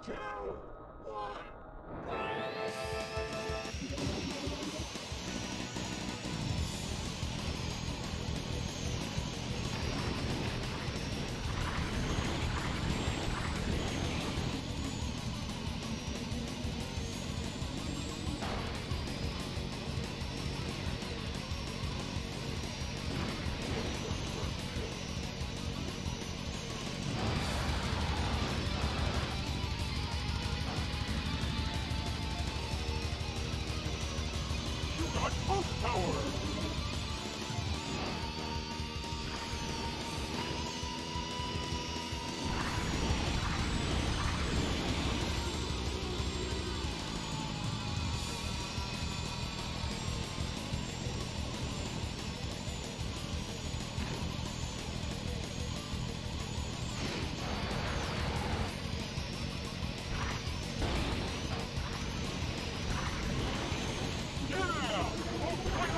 Yeah!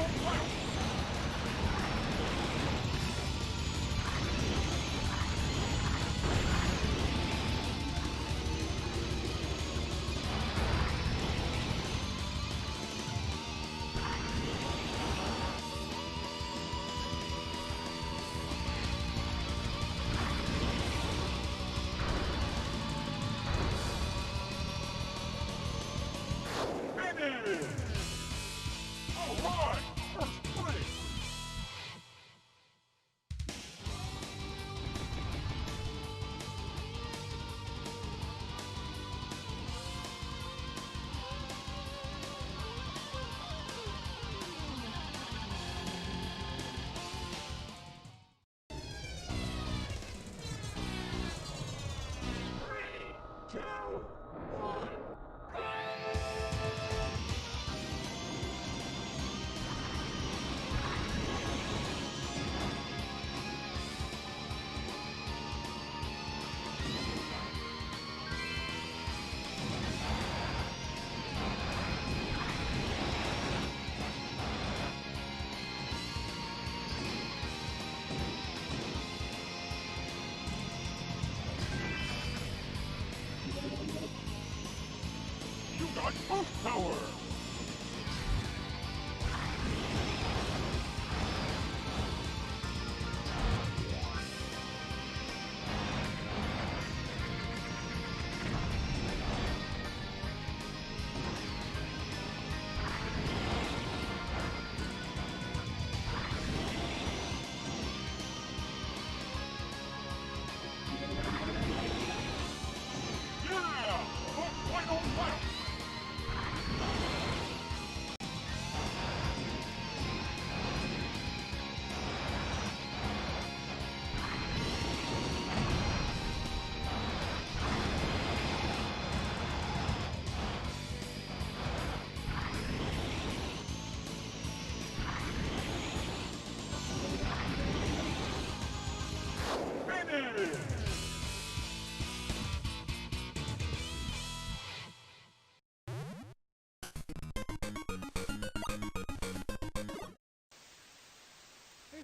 Oh,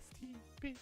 STP.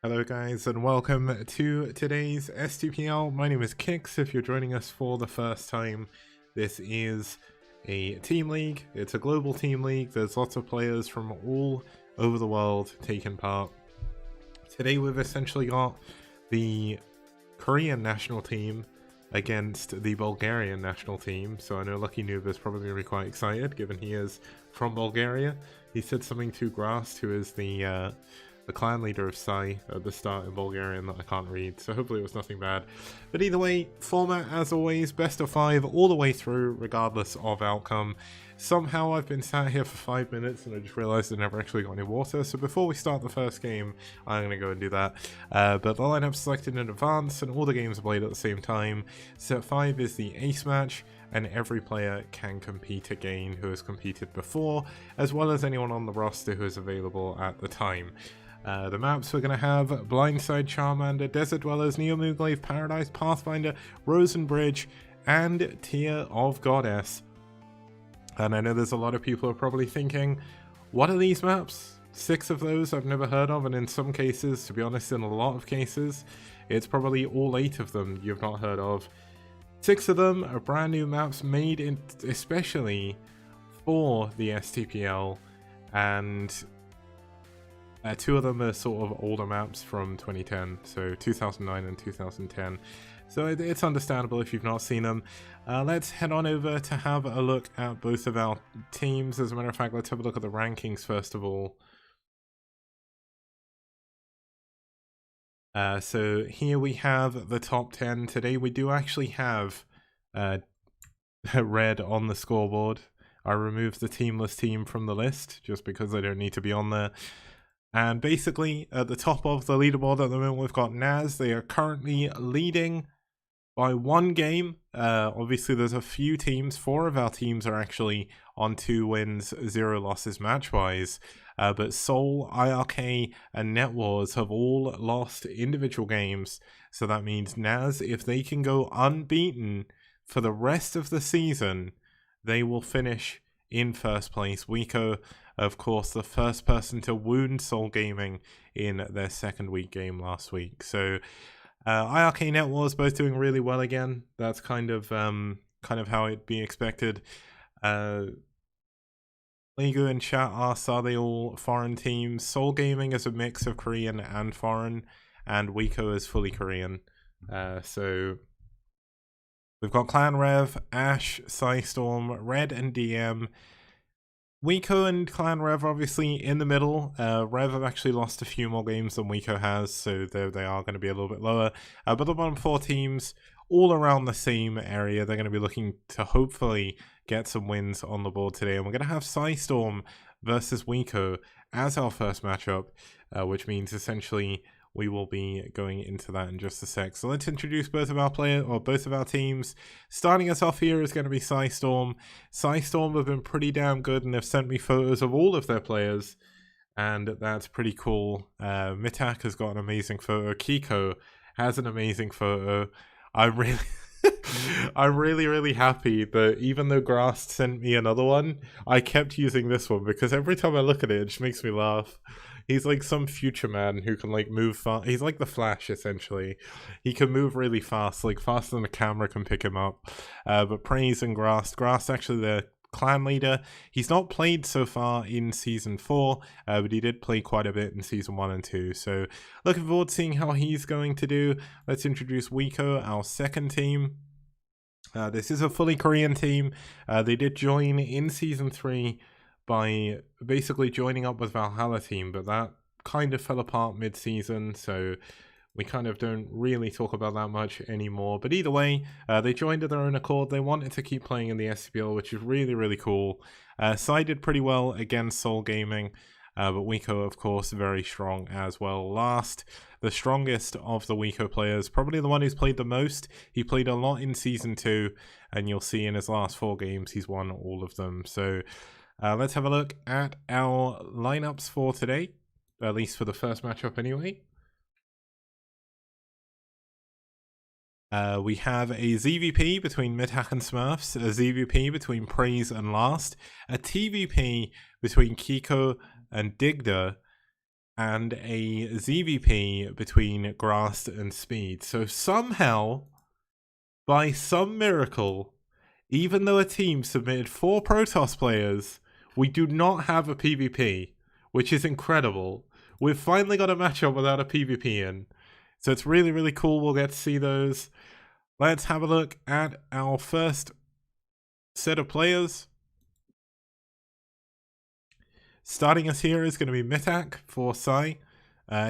Hello guys and welcome to today's STPL. My name is Kix. If you're joining us for the first time, this is a team league. It's a global team league. There's lots of players from all over the world taking part. Today we've essentially got the Korean national team against the Bulgarian national team. So I know Lucky Noob is probably going to be quite excited given he is from Bulgaria. He said something to Grast, who is the clan leader of pSi at the start in Bulgarian that I can't read, so hopefully it was nothing bad. But either way, format as always, best of 5 all the way through, regardless of outcome. Somehow I've been sat here for 5 minutes and I just realised I never actually got any water, so before we start the first game, I'm going to go and do that. But the lineup's selected in advance and all the games are played at the same time. Set 5 is the ace match, and every player can compete again who has competed before, as well as anyone on the roster who is available at the time. The maps we're going to have Blindside, Charmander, Desert Dwellers, Neomooglaive, Paradise, Pathfinder, Rosenbridge, and Tier of Goddess. And I know there's a lot of people who are probably thinking, what are these maps? 6 of those I've never heard of, and in some cases, to be honest, in a lot of cases, it's probably all 8 of them you've not heard of. 6 of them are brand new maps made especially for the STPL, and 2 of them are sort of older maps from 2010, so 2009 and 2010. So it's understandable if you've not seen them. Let's head on over to have a look at both of our teams. As a matter of fact, let's have a look at the rankings first of all. So here we have the top 10. Today we do actually have red on the scoreboard. I removed the teamless team from the list just because they don't need to be on there. And basically, at the top of the leaderboard at the moment, we've got Naz. They are currently leading by 1 game. Obviously, there's a few teams. 4 of our teams are actually on 2 wins, 0 losses match-wise. But Seoul, IRK, and NetWars have all lost individual games. So that means Naz, if they can go unbeaten for the rest of the season, they will finish in first place. Wico, of course, the first person to wound Seoul Gaming in their second week game last week. So IRK NetWars both doing really well again. That's kind of how it'd be expected. Legu and chat asked, are they all foreign teams? Seoul Gaming is a mix of Korean and foreign, and Wico is fully Korean. So we've got Clan Rev, Ash, Psystorm, Red, and DM. Wico and Clan Rev obviously in the middle. Rev have actually lost a few more games than Wico has, so they are going to be a little bit lower. But the bottom 4 teams, all around the same area. They're going to be looking to hopefully get some wins on the board today. And we're going to have Psystorm versus Wico as our first matchup, which means essentially we will be going into that in just a sec. So let's introduce both of our players, or both of our teams. Starting us off here is going to be Psystorm. Psystorm have been pretty damn good, and they've sent me photos of all of their players, and that's pretty cool. Mitak has got an amazing photo. Kiko has an amazing photo. I'm really... I'm really happy that even though Grast sent me another one, I kept using this one, because every time I look at it, it just makes me laugh. He's like some future man who can like move fast. He's like the Flash, essentially. He can move really fast, like faster than a camera can pick him up. But Prase and Grast actually the clan leader. He's not played so far in Season 4, but he did play quite a bit in Season 1 and 2. So looking forward to seeing how he's going to do. Let's introduce Wico, our second team. This is a fully Korean team. They did join in Season 3 by basically joining up with Valhalla team, but that kind of fell apart mid-season, so we kind of don't really talk about that much anymore. But either way, they joined of their own accord. They wanted to keep playing in the STPL, which is really cool. Psi did pretty well against Soul Gaming, but Wico, of course, very strong as well. Last, the strongest of the Wico players, probably the one who's played the most. He played a lot in Season 2, and you'll see in his last 4 games, he's won all of them. So let's have a look at our lineups for today, at least for the first matchup anyway. We have a ZvP between Mitak and Smurfs, a ZvP between Prase and Last, a TvP between Kiko and Digda, and a ZvP between Grast and Speed. So somehow, by some miracle, even though a team submitted 4 Protoss players, we do not have a PvP, which is incredible. We've finally got a matchup without a PvP in. So it's really cool. We'll get to see those. Let's have a look at our first set of players. Starting us here is going to be Mitak for Psi.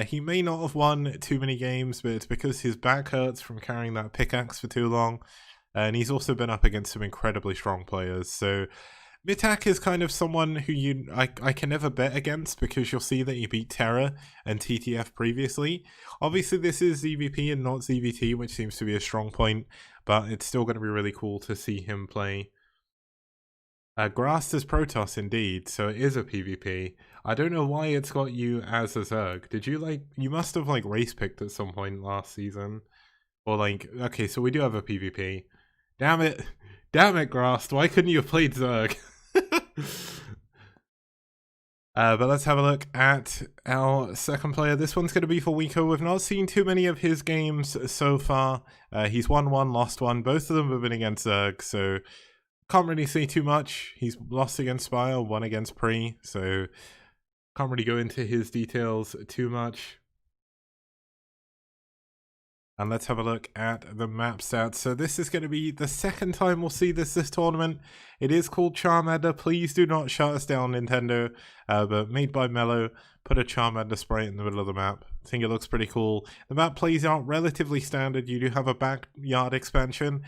He may not have won too many games, but it's because his back hurts from carrying that pickaxe for too long. And he's also been up against some incredibly strong players. So Mitak is kind of someone who I can never bet against, because you'll see that he beat Terra and TTF previously. Obviously this is ZvP and not ZvT, which seems to be a strong point, but it's still going to be really cool to see him play. Grast is Protoss indeed, so it is a PvP. I don't know why it's got you as a Zerg. Did you you must have race picked at some point last season? Or okay, so we do have a PvP. Damn it, Grast, why couldn't you have played Zerg? But let's have a look at our second player. This one's going to be for Wico. We've not seen too many of his games so far. He's won 1, lost 1. Both of them have been against Zerg, so can't really say too much. He's lost against Spire, won against Pre, so can't really go into his details too much. And let's have a look at the map stats. So this is going to be the second time we'll see this tournament. It is called Charmander. Please do not shut us down, Nintendo. But made by Mello. Put a Charmander sprite in the middle of the map. I think it looks pretty cool. The map plays out relatively standard. You do have a backyard expansion,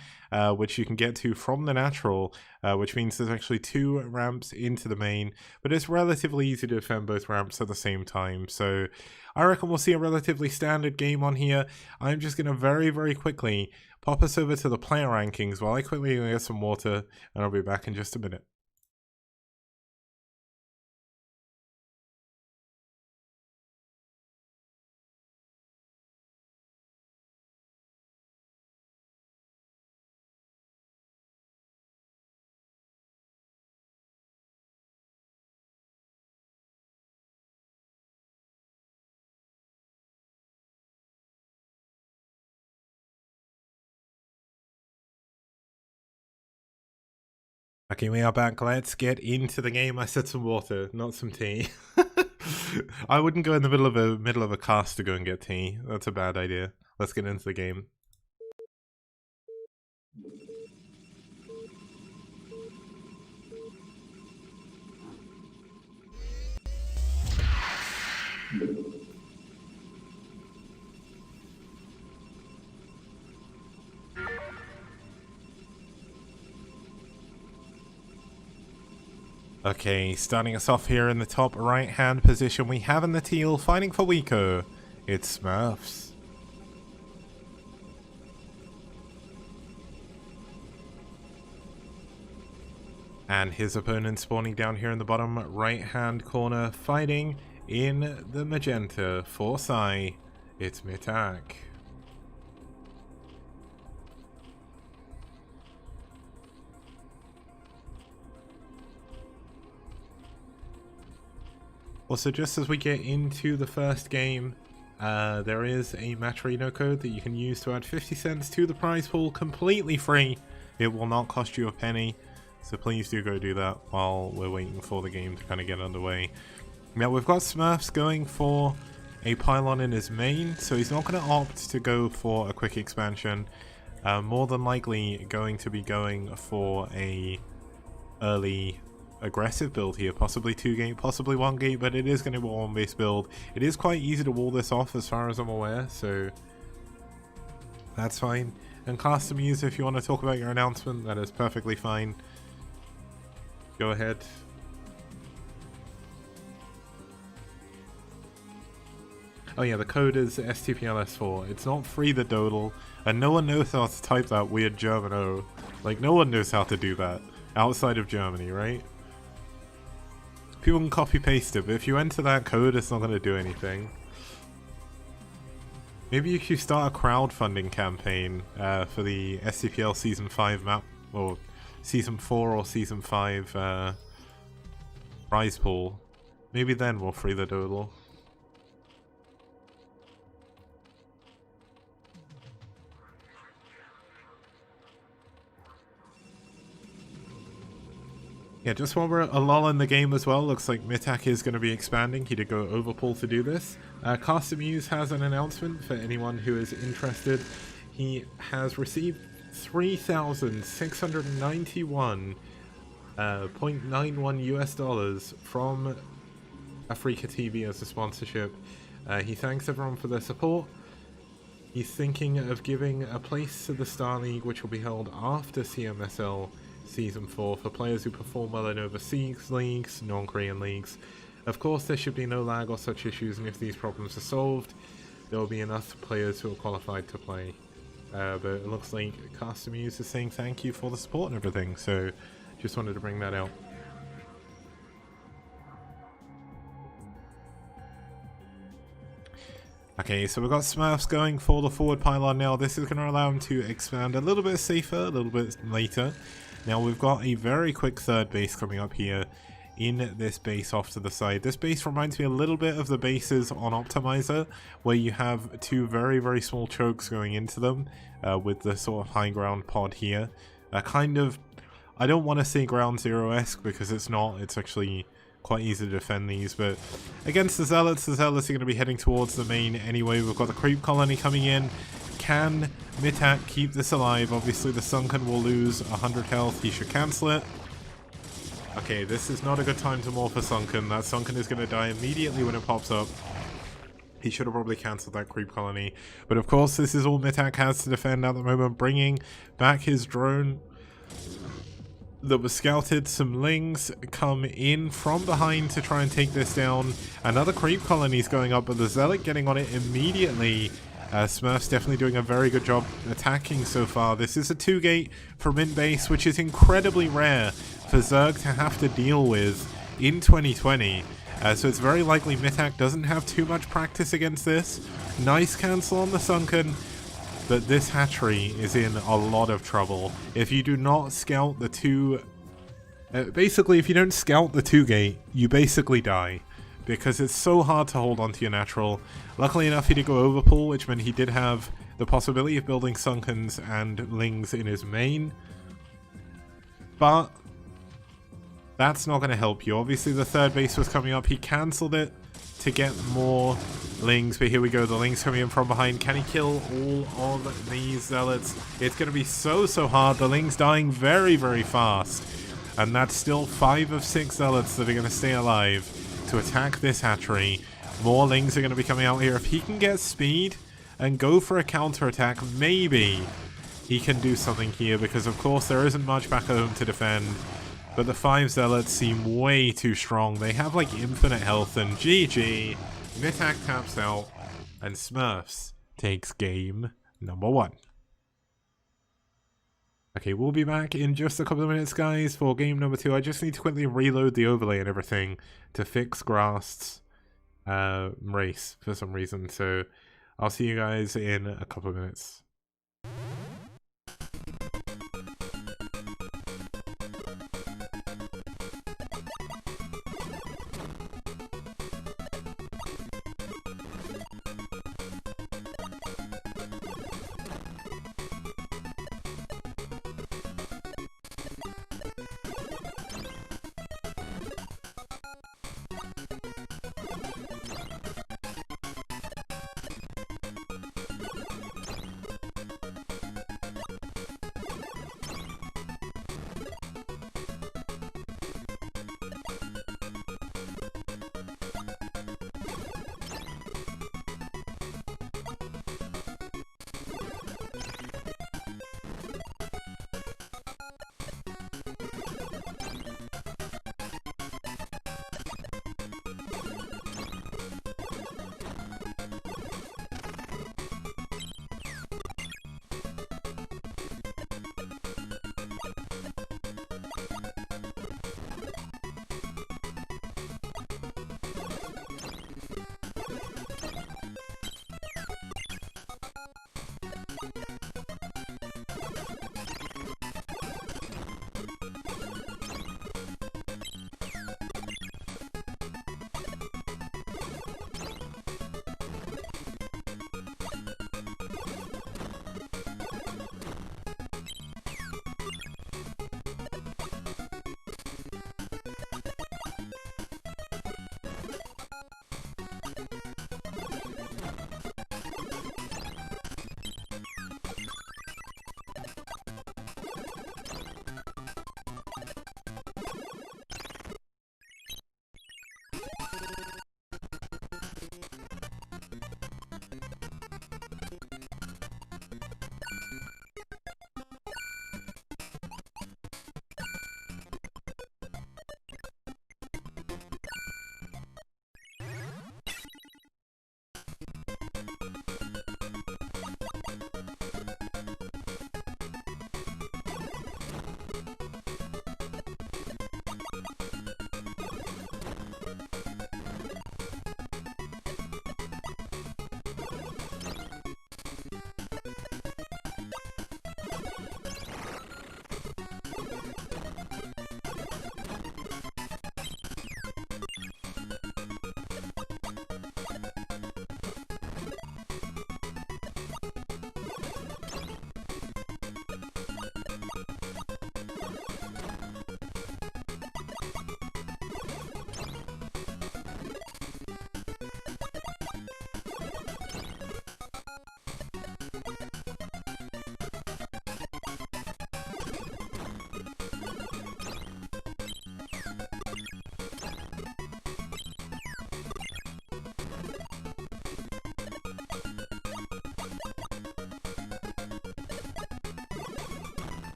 which you can get to from the natural, which means there's actually 2 ramps into the main. But it's relatively easy to defend both ramps at the same time. So I reckon we'll see a relatively standard game on here. I'm just going to very quickly pop us over to the player rankings while I quickly get some water, and I'll be back in just a minute. Okay, we are back. Let's get into the game. I said some water, not some tea. I wouldn't go in the middle of a cast to go and get tea. That's a bad idea. Let's get into the game. Okay, starting us off here in the top right-hand position, we have in the teal, fighting for Wico. It's Smurfs. And his opponent spawning down here in the bottom right-hand corner, fighting in the magenta for pSi. It's mitak. Also, just as we get into the first game, there is a Matcherino code that you can use to add 50 cents to the prize pool, completely free. It will not cost you a penny, so please do go do that while we're waiting for the game to kind of get underway. Now, we've got Smurfs going for a pylon in his main, so he's not going to opt to go for a quick expansion. More than likely going to be going for a early aggressive build here, possibly 2 gate, possibly 1 gate, but it is going to be a 1 base build. It is quite easy to wall this off as far as I'm aware, so that's fine. And custom user, if you want to talk about your announcement, that is perfectly fine. Go ahead. Oh yeah, the code is STPL-S4. It's not free the dodal, and no one knows how to type that weird German O. Like, no one knows how to do that outside of Germany, right? People can copy paste it, but if you enter that code, it's not going to do anything. Maybe if you start a crowdfunding campaign for the STPL Season 5 map, or Season 4 or Season 5 prize pool, maybe then we'll free the dodal. Yeah, just while we're a lull in the game as well, looks like mitak is going to be expanding. He did go overpull to do this. Custom Use has an announcement for anyone who is interested. He has received 3,691.91 US dollars from Africa TV as a sponsorship. He thanks everyone for their support. He's thinking of giving a place to the Star League, which will be held after CMSL Season 4 for players who perform well in overseas leagues, non-Korean leagues. Of course, there should be no lag or such issues, and if these problems are solved, there will be enough players who are qualified to play. But it looks like Custom Use is saying thank you for the support and everything, so just wanted to bring that out. Okay, so we've got Smurfs going for the forward pylon now. This is going to allow him to expand a little bit safer, a little bit later. Now we've got a very quick third base coming up here in this base off to the side. This base reminds me a little bit of the bases on Optimizer, where you have 2 very, very small chokes going into them with the sort of high ground pod here. Kind of, I don't want to say Ground Zero-esque because it's not, it's actually quite easy to defend these, but against the Zealots are going to be heading towards the main anyway. We've got the Creep Colony coming in. Can mitak keep this alive? Obviously the Sunken will lose 100 health, he should cancel it. Okay, this is not a good time to morph a Sunken. That Sunken is going to die immediately when it pops up. He should have probably cancelled that Creep Colony. But of course this is all mitak has to defend at the moment, bringing back his drone that was scouted. Some Lings come in from behind to try and take this down. Another Creep Colony is going up, but the Zealot getting on it immediately. Smurfs definitely doing a very good job attacking so far. This is a 2-gate from in-base, which is incredibly rare for Zerg to have to deal with in 2020. So it's very likely mitak doesn't have too much practice against this. Nice cancel on the Sunken, but this hatchery is in a lot of trouble. If you do not scout the 2... basically, if you don't scout the 2-gate, you basically die, because it's so hard to hold onto your natural. Luckily enough, he did go overpull, which meant he did have the possibility of building Sunkens and Lings in his main. But that's not going to help you. Obviously, the third base was coming up. He cancelled it to get more Lings, but here we go. The Lings coming in from behind. Can he kill all of these Zealots? It's going to be so hard. The Lings dying very, very fast. And that's still 5 of 6 Zealots that are going to stay alive to attack this hatchery. More Lings are going to be coming out here. If he can get speed and go for a counter-attack, maybe he can do something here, because of course there isn't much back home to defend. But the 5 Zealots seem way too strong. They have like infinite health, and GG. mitak taps out. And Smurfs takes game number 1. Okay, we'll be back in just a couple of minutes, guys, for game number 2. I just need to quickly reload the overlay and everything to fix Grast's race for some reason. So I'll see you guys in a couple of minutes.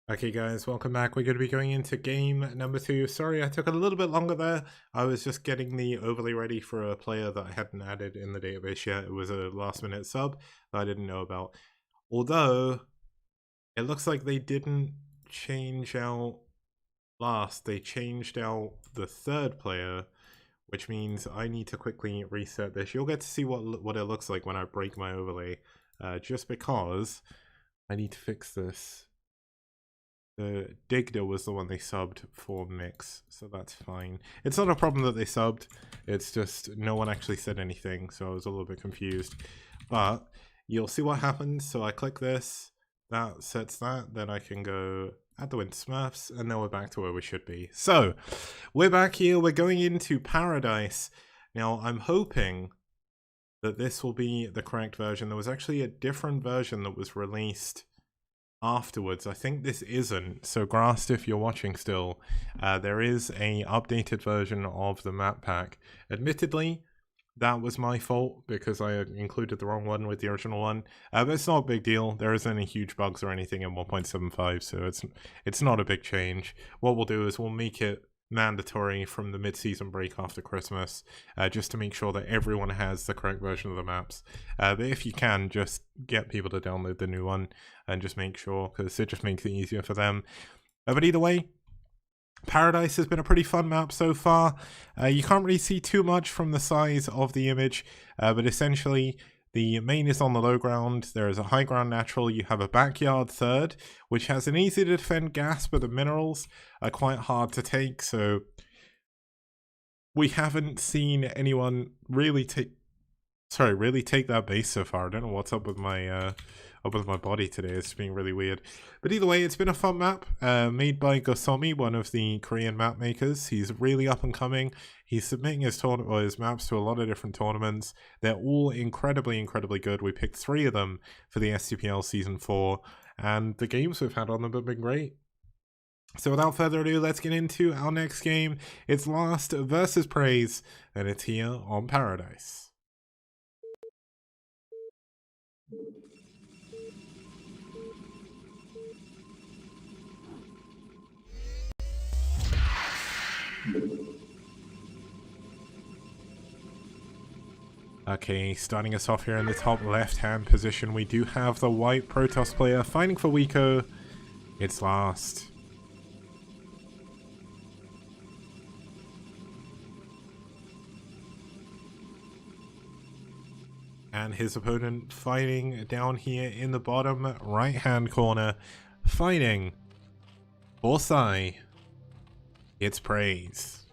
Okay guys, welcome back. We're going to be going into game number 2. Sorry I took a little bit longer there. I was just getting the overlay ready for a player that I hadn't added in the database yet. It was a last minute sub that I didn't know about. Although, it looks like they didn't change out last. They changed out the third player, which means I need to quickly reset this. You'll get to see what it looks like when I break my overlay, just because I need to fix this. The Digda was the one they subbed for Mix, so that's fine. It's not a problem that they subbed, it's just no one actually said anything, so I was a little bit confused. But you'll see what happens. So I click this, that sets that, then I can go add the Winter Smurfs, and then we're back to where we should be. So we're back here, we're going into Paradise. Now I'm hoping that this will be the correct version. There was actually a different version that was released afterwards. I think this isn't. So Grast, if you're watching still, there is a updated version of the map pack. Admittedly, that was my fault because I included the wrong one with the original one, but it's not a big deal. There isn't any huge bugs or anything in 1.75, so it's not a big change. What we'll do is we'll make it mandatory from the mid-season break after Christmas, just to make sure that everyone has the correct version of the maps. But if you can, just get people to download the new one and just make sure, because it just makes it easier for them. But either way, Paradise has been a pretty fun map so far. You can't really see too much from the size of the image, but essentially the main is on the low ground, there is a high ground natural, you have a backyard third, which has an easy to defend gas, but the minerals are quite hard to take, so we haven't seen anyone really take that base so far. I don't know what's up with my body today. It's being really weird. But either way, it's been a fun map, made by Gosomi, one of the Korean map makers. He's really up and coming. He's submitting his maps to a lot of different tournaments. They're all incredibly, incredibly good. We picked 3 of them for the STPL Season 4, and the games we've had on them have been great. So without further ado, let's get into our next game. It's Last versus Prase, and it's here on Paradise. Okay, starting us off here in the top left-hand position, we do have the white Protoss player fighting for Wico. It's Last. And his opponent fighting down here in the bottom right-hand corner, fighting for pSi. It's Prase.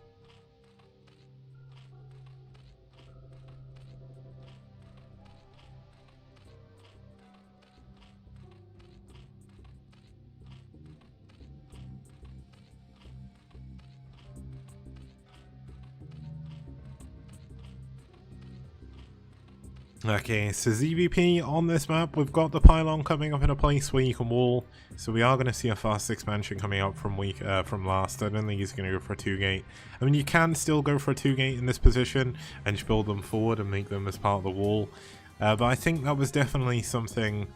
Okay, so ZvP on this map, we've got the pylon coming up in a place where you can wall, so we are going to see a fast expansion coming up from Last. I don't think he's going to go for a 2-gate. I mean, you can still go for a 2-gate in this position and just build them forward and make them as part of the wall, but I think that was definitely something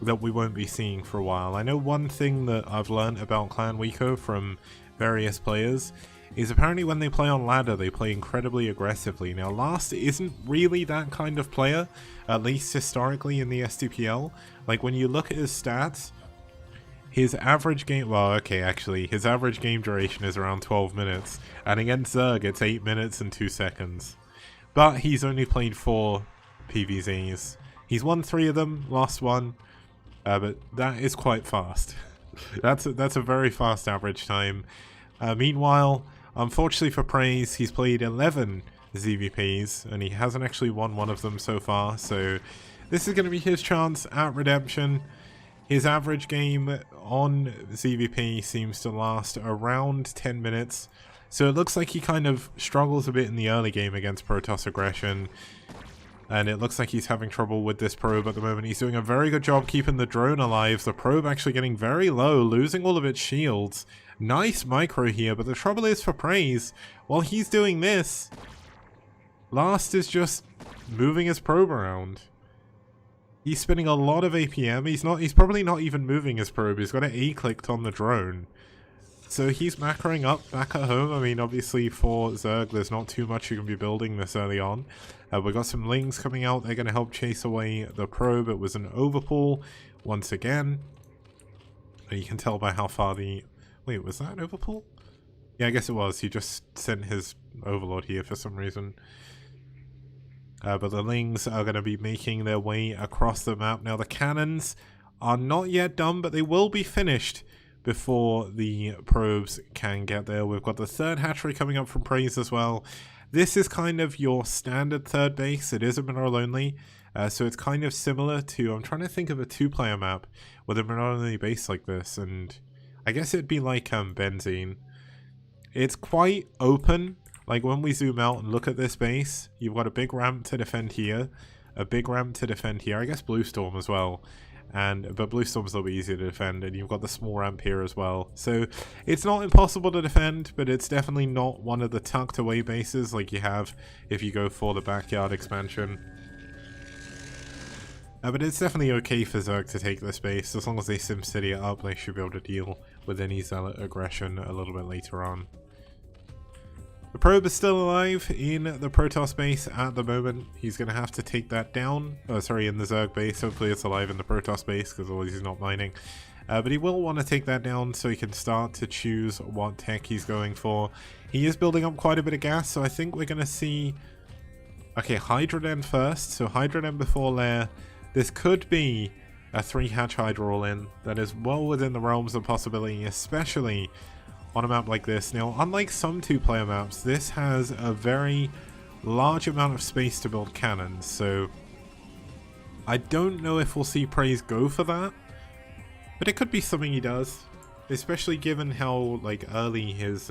that we won't be seeing for a while. I know one thing that I've learned about Clan Wico from various players is apparently when they play on ladder, they play incredibly aggressively. Now, Last isn't really that kind of player, at least historically in the STPL. Like, when you look at his stats, his average game... Well, okay, actually, his average game duration is around 12 minutes. And against Zerg, it's 8 minutes and 2 seconds. But he's only played 4 PvZs. He's won 3 of them, lost 1. But that is quite fast. That's a very fast average time. Meanwhile, unfortunately for Prase, he's played 11 ZvPs, and he hasn't actually won one of them so far, so this is going to be his chance at redemption. His average game on ZvP seems to last around 10 minutes, so it looks like he kind of struggles a bit in the early game against Protoss aggression, and it looks like he's having trouble with this probe at the moment. He's doing a very good job keeping the drone alive, the probe actually getting very low, losing all of its shields. Nice micro here, but the trouble is for Prase, while he's doing this, Last is just moving his probe around. He's spending a lot of APM. He's probably not even moving his probe. He's got it A-clicked on the drone. So he's macroing up back at home. I mean, obviously for Zerg, there's not too much you can be building this early on. We've got some lings coming out. They're going to help chase away the probe. It was an overpull once again. You can tell by how far the... Wait, was that an overpull? Yeah, I guess it was. He just sent his overlord here for some reason. But the lings are going to be making their way across the map. Now, the cannons are not yet done, but they will be finished before the probes can get there. We've got the third hatchery coming up from Prase as well. This is kind of your standard third base. It is a mineral only, so it's kind of similar to... I'm trying to think of a two-player map with a mineral only base like this, and I guess it'd be like Benzene. It's quite open. Like when we zoom out and look at this base, you've got a big ramp to defend here, a big ramp to defend here. I guess Bluestorm as well. But Bluestorm's a little bit easier to defend, and you've got the small ramp here as well. So it's not impossible to defend, but it's definitely not one of the tucked away bases like you have if you go for the backyard expansion. But it's definitely okay for Zerg to take this base. As long as they SimCity it up, they should be able to deal with any Zealot aggression a little bit later on. The probe is still alive in the Protoss base at the moment. He's going to have to take that down. Oh, sorry, in the Zerg base. Hopefully it's alive in the Protoss base, because otherwise he's not mining. But he will want to take that down so he can start to choose what tech he's going for. He is building up quite a bit of gas, so I think we're going to see... Okay, Hydroden first. So Hydroden before Lair. This could be a 3-hatch Hydra all-in. That is well within the realms of possibility, especially on a map like this. Now, unlike some two-player maps, this has a very large amount of space to build cannons, so I don't know if we'll see Prase go for that, but it could be something he does, especially given how, like, early his,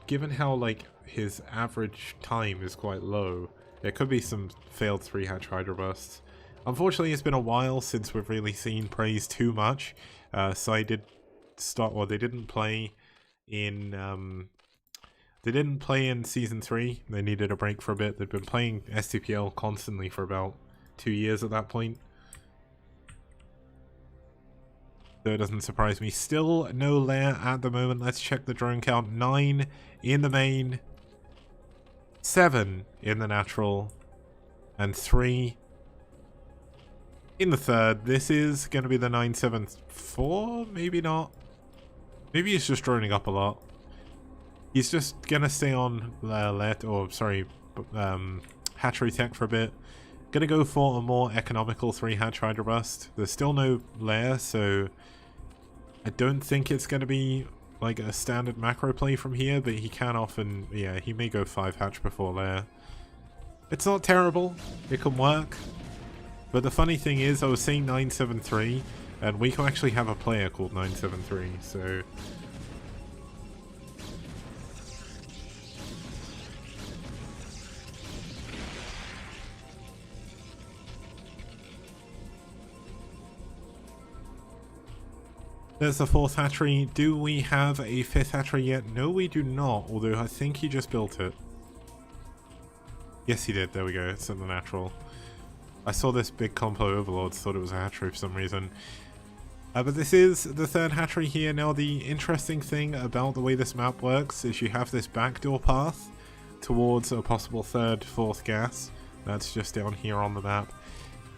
given how, like, his average time is quite low. There could be some failed 3-hatch Hydra busts. Unfortunately, it's been a while since we've really seen Prase too much, so I did start, or they didn't play in season 3. They needed a break for a bit. They'd been playing STPL constantly for about 2 years at that point, so it doesn't surprise me. Still no lair at the moment. Let's check the drone count. 9 in the main, 7 in the natural, and 3 in the third. This is going to be the 974, maybe not. Maybe he's just droning up a lot. He's just gonna stay on hatchery tech for a bit. Gonna go for a more economical 3-hatch Hydra bust. There's still no lair, so I don't think it's gonna be like a standard macro play from here, but he can often, yeah, he may go 5-hatch before lair. It's not terrible, it can work. But the funny thing is, I was saying 973, and Wico actually have a player called 973, so... There's the 4th hatchery. Do we have a 5th hatchery yet? No, we do not, although I think he just built it. Yes, he did. There we go. It's in the natural. I saw this big compo overlords, thought it was a hatchery for some reason. But this is the 3rd hatchery here. Now, the interesting thing about the way this map works is you have this backdoor path towards a possible 3rd, 4th gas. That's just down here on the map.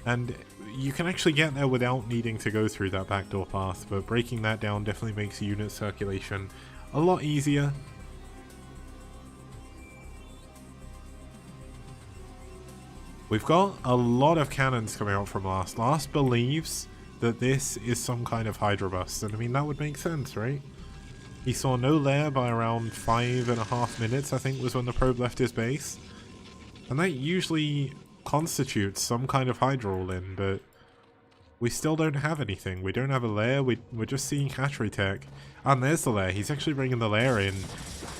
And you can actually get there without needing to go through that backdoor path, but breaking that down definitely makes unit circulation a lot easier. We've got a lot of cannons coming out from Last. Last believes that this is some kind of Hydra bust, and I mean, that would make sense, right? He saw no lair by around 5.5 minutes, I think, was when the probe left his base. And that usually constitutes some kind of Hydra all-in, but we still don't have anything. We don't have a lair, we're just seeing hatchery tech. And there's the lair. He's actually bringing the lair in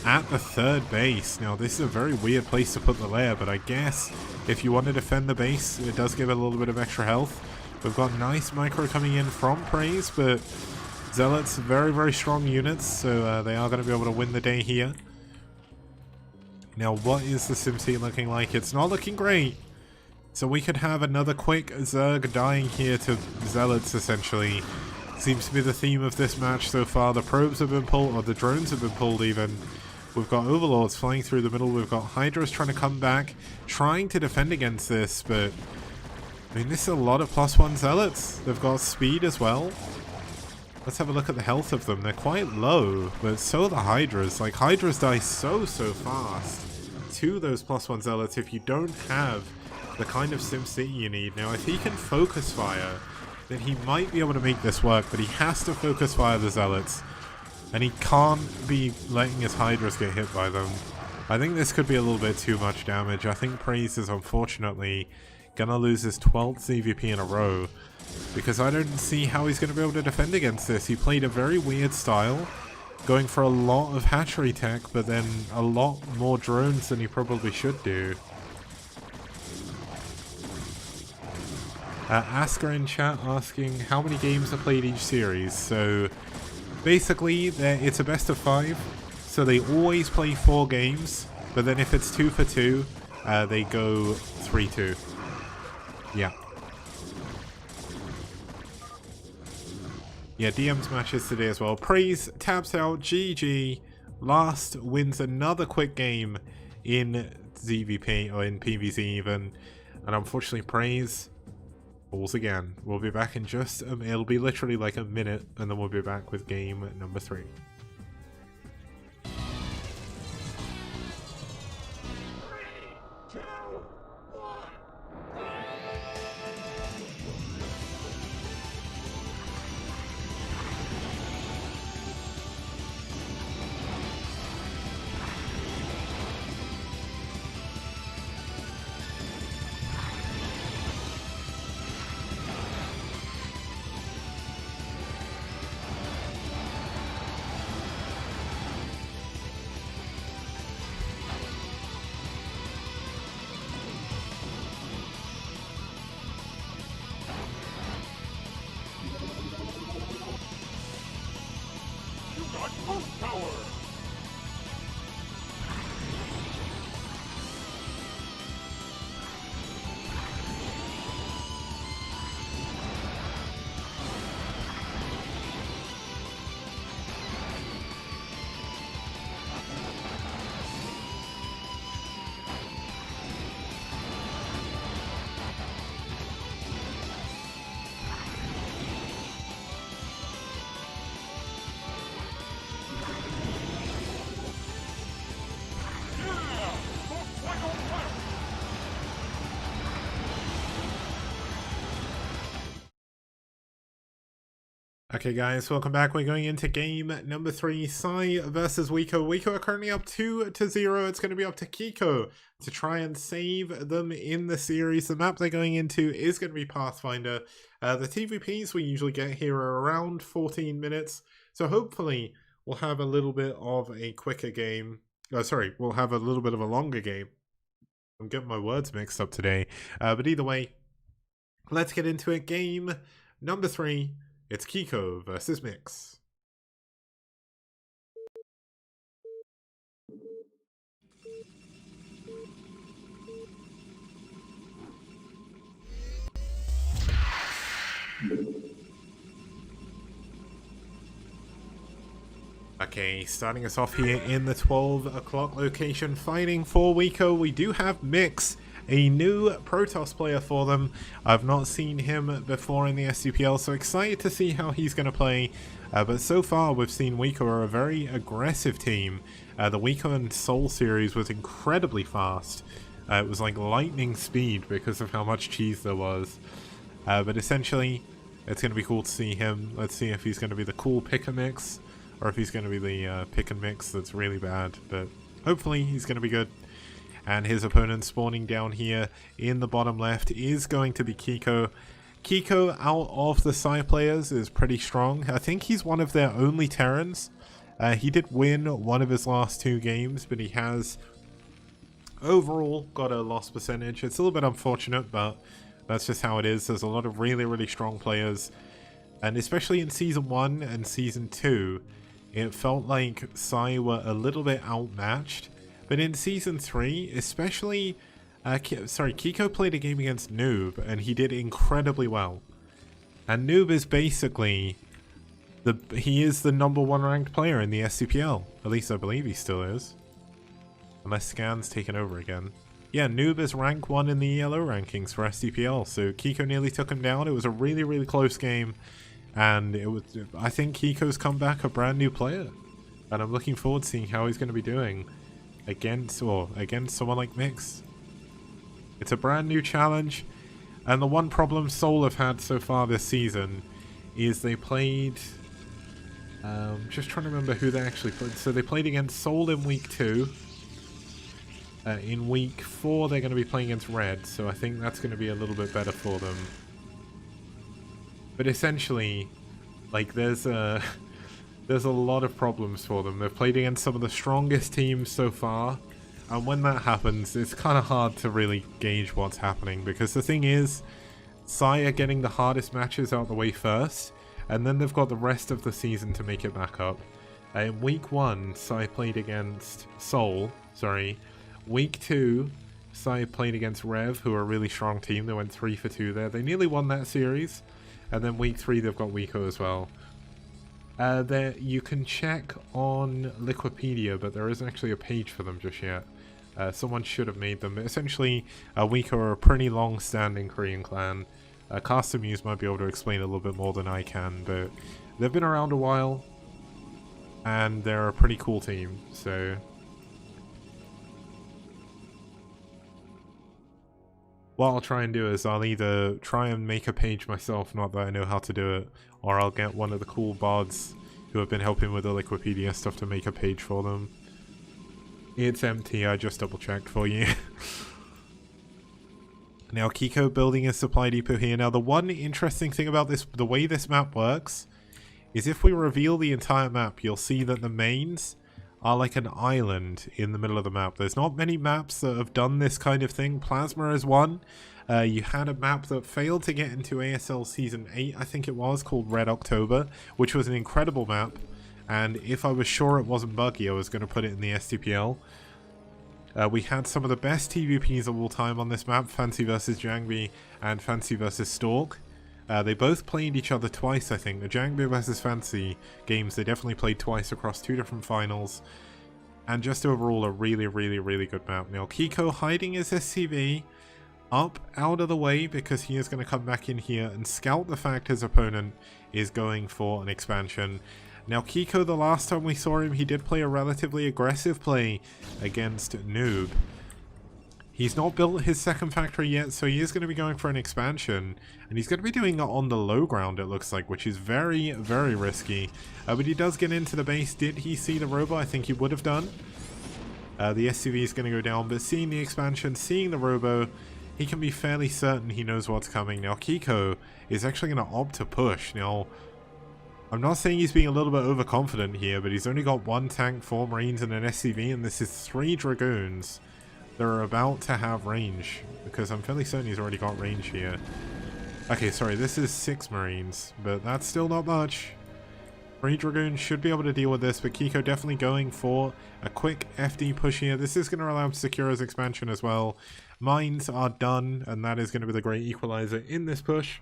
at the 3rd base. Now, this is a very weird place to put the lair, but I guess if you want to defend the base, it does give it a little bit of extra health. We've got nice micro coming in from Prase, but Zealots, very, very strong units, so they are going to be able to win the day here. Now, what is the SimCity looking like? It's not looking great. So we could have another quick Zerg dying here to Zealots, essentially. Seems to be the theme of this match so far. The probes have been pulled, or the drones have been pulled even. We've got Overlords flying through the middle. We've got Hydras trying to come back, trying to defend against this, but I mean, this is a lot of +1 Zealots. They've got speed as well. Let's have a look at the health of them. They're quite low, but so are the Hydras. Like, Hydras die so fast to those +1 Zealots if you don't have the kind of SimCity you need. Now, if he can focus fire, then he might be able to make this work, but he has to focus fire the Zealots. And he can't be letting his Hydras get hit by them. I think this could be a little bit too much damage. I think Prase is unfortunately gonna lose his 12th ZvP in a row, because I don't see how he's gonna be able to defend against this. He played a very weird style, going for a lot of hatchery tech, but then a lot more drones than he probably should do. Asker in chat asking how many games are played each series. So basically, it's a best of 5, so they always play 4 games, but then if it's 2 for 2, they go 3-2. Yeah. Yeah, DM's matches today as well. Prase taps out, GG. Last wins another quick game in ZvP, or in PvZ even. And unfortunately, Prase falls again. We'll be back in just it'll be literally like a minute, and then we'll be back with game number 3. Okay guys, welcome back. We're going into game number 3, pSi versus Wico. Wico are currently up 2-0. It's going to be up to Kiko to try and save them in the series. The map they're going into is going to be Pathfinder. The TVPs we usually get here are around 14 minutes, so hopefully we'll have a little bit of a quicker game. We'll have a little bit of a longer game. I'm getting my words mixed up today. But either way, let's get into it. Game number 3. It's Kiko versus Mix. Okay, starting us off here in the 12 o'clock location, fighting for Wico. We do have Mix, a new Protoss player for them. I've not seen him before in the STPL, so excited to see how he's going to play. But so far, we've seen Wico are a very aggressive team. The Wico and Soul series was incredibly fast. It was like lightning speed because of how much cheese there was. But essentially, it's going to be cool to see him. Let's see if he's going to be the cool pick-a-mix, or if he's going to be the pick-and-mix that's really bad. But hopefully, he's going to be good. And his opponent spawning down here in the bottom left is going to be Kiko. Kiko, out of the pSi players, is pretty strong. I think he's one of their only Terrans. He did win one of his last 2 games, but he has overall got a loss percentage. It's a little bit unfortunate, but that's just how it is. There's a lot of really strong players. And especially in Season 1 and Season 2, it felt like pSi were a little bit outmatched. But in Season 3, especially, Kiko played a game against Noob, and he did incredibly well. And Noob is basically He is the #1 ranked player in the STPL. At least I believe he still is. Unless Scan's taken over again. Yeah, Noob is rank 1 in the ELO rankings for STPL, so Kiko nearly took him down. It was a really, really close game, and I think Kiko's come back a brand new player, and I'm looking forward to seeing how he's going to be doing against someone like Mix. It's a brand new challenge, and the one problem Seoul have had so far this season is they played... just trying to remember who they actually played. So they played against Seoul in week 2. In week 4 they're going to be playing against Red, so I think that's going to be a little bit better for them. But essentially, like, there's a lot of problems for them. They've played against some of the strongest teams so far, and when that happens, it's kind of hard to really gauge what's happening, because the thing is, pSi are getting the hardest matches out of the way first, and then they've got the rest of the season to make it back up. In week 1, pSi played against Seoul, sorry. Week 2, pSi played against Rev, who are a really strong team. They went 3 for 2 there. They nearly won that series. And then week 3, they've got Wico as well. You can check on Liquipedia, but there isn't actually a page for them just yet. Someone should have made them. But essentially, Wico are a pretty long-standing Korean clan. Caster Muse might be able to explain a little bit more than I can, but they've been around a while, and they're a pretty cool team, so... What I'll try and do is I'll either try and make a page myself, not that I know how to do it, or I'll get one of the cool bards who have been helping with the Liquipedia stuff to make a page for them. It's empty, I just double checked for you. Now Kiko building a supply depot here. Now the one interesting thing about this, the way this map works, is if we reveal the entire map, you'll see that the mains are like an island in the middle of the map. There's not many maps that have done this kind of thing. Plasma is one. You had a map that failed to get into ASL Season 8, I think it was, called Red October, which was an incredible map. And if I was sure it wasn't buggy, I was going to put it in the STPL. We had some of the best TVPs of all time on this map, Fancy vs Jangbi and Fancy vs Stalk. They both played each other twice, I think. The Jangbi vs Fancy games, they definitely played twice across 2 different finals. And just overall, a really, really, really good map. Now, Kiko hiding his SCV up out of the way, because he is going to come back in here and scout the fact his opponent is going for an expansion. Now, Kiko, the last time we saw him, he did play a relatively aggressive play against Noob. He's not built his second factory yet, so he is going to be going for an expansion. And he's going to be doing it on the low ground, it looks like, which is very, very risky. But he does get into the base. Did he see the robot? I think he would have done. The SCV is going to go down, but seeing the expansion, seeing the robo, he can be fairly certain he knows what's coming. Now, Kiko is actually going to opt to push. Now, I'm not saying he's being a little bit overconfident here, but he's only got 1 tank, 4 marines, and an SCV, and this is 3 dragoons. They're about to have range, because I'm fairly certain he's already got range here. Okay, sorry, this is 6 marines, but that's still not much. 3 dragoons should be able to deal with this, but Kiko definitely going for a quick FD push here. This is going to allow him to secure his expansion as well. Mines are done, and that is going to be the great equalizer in this push.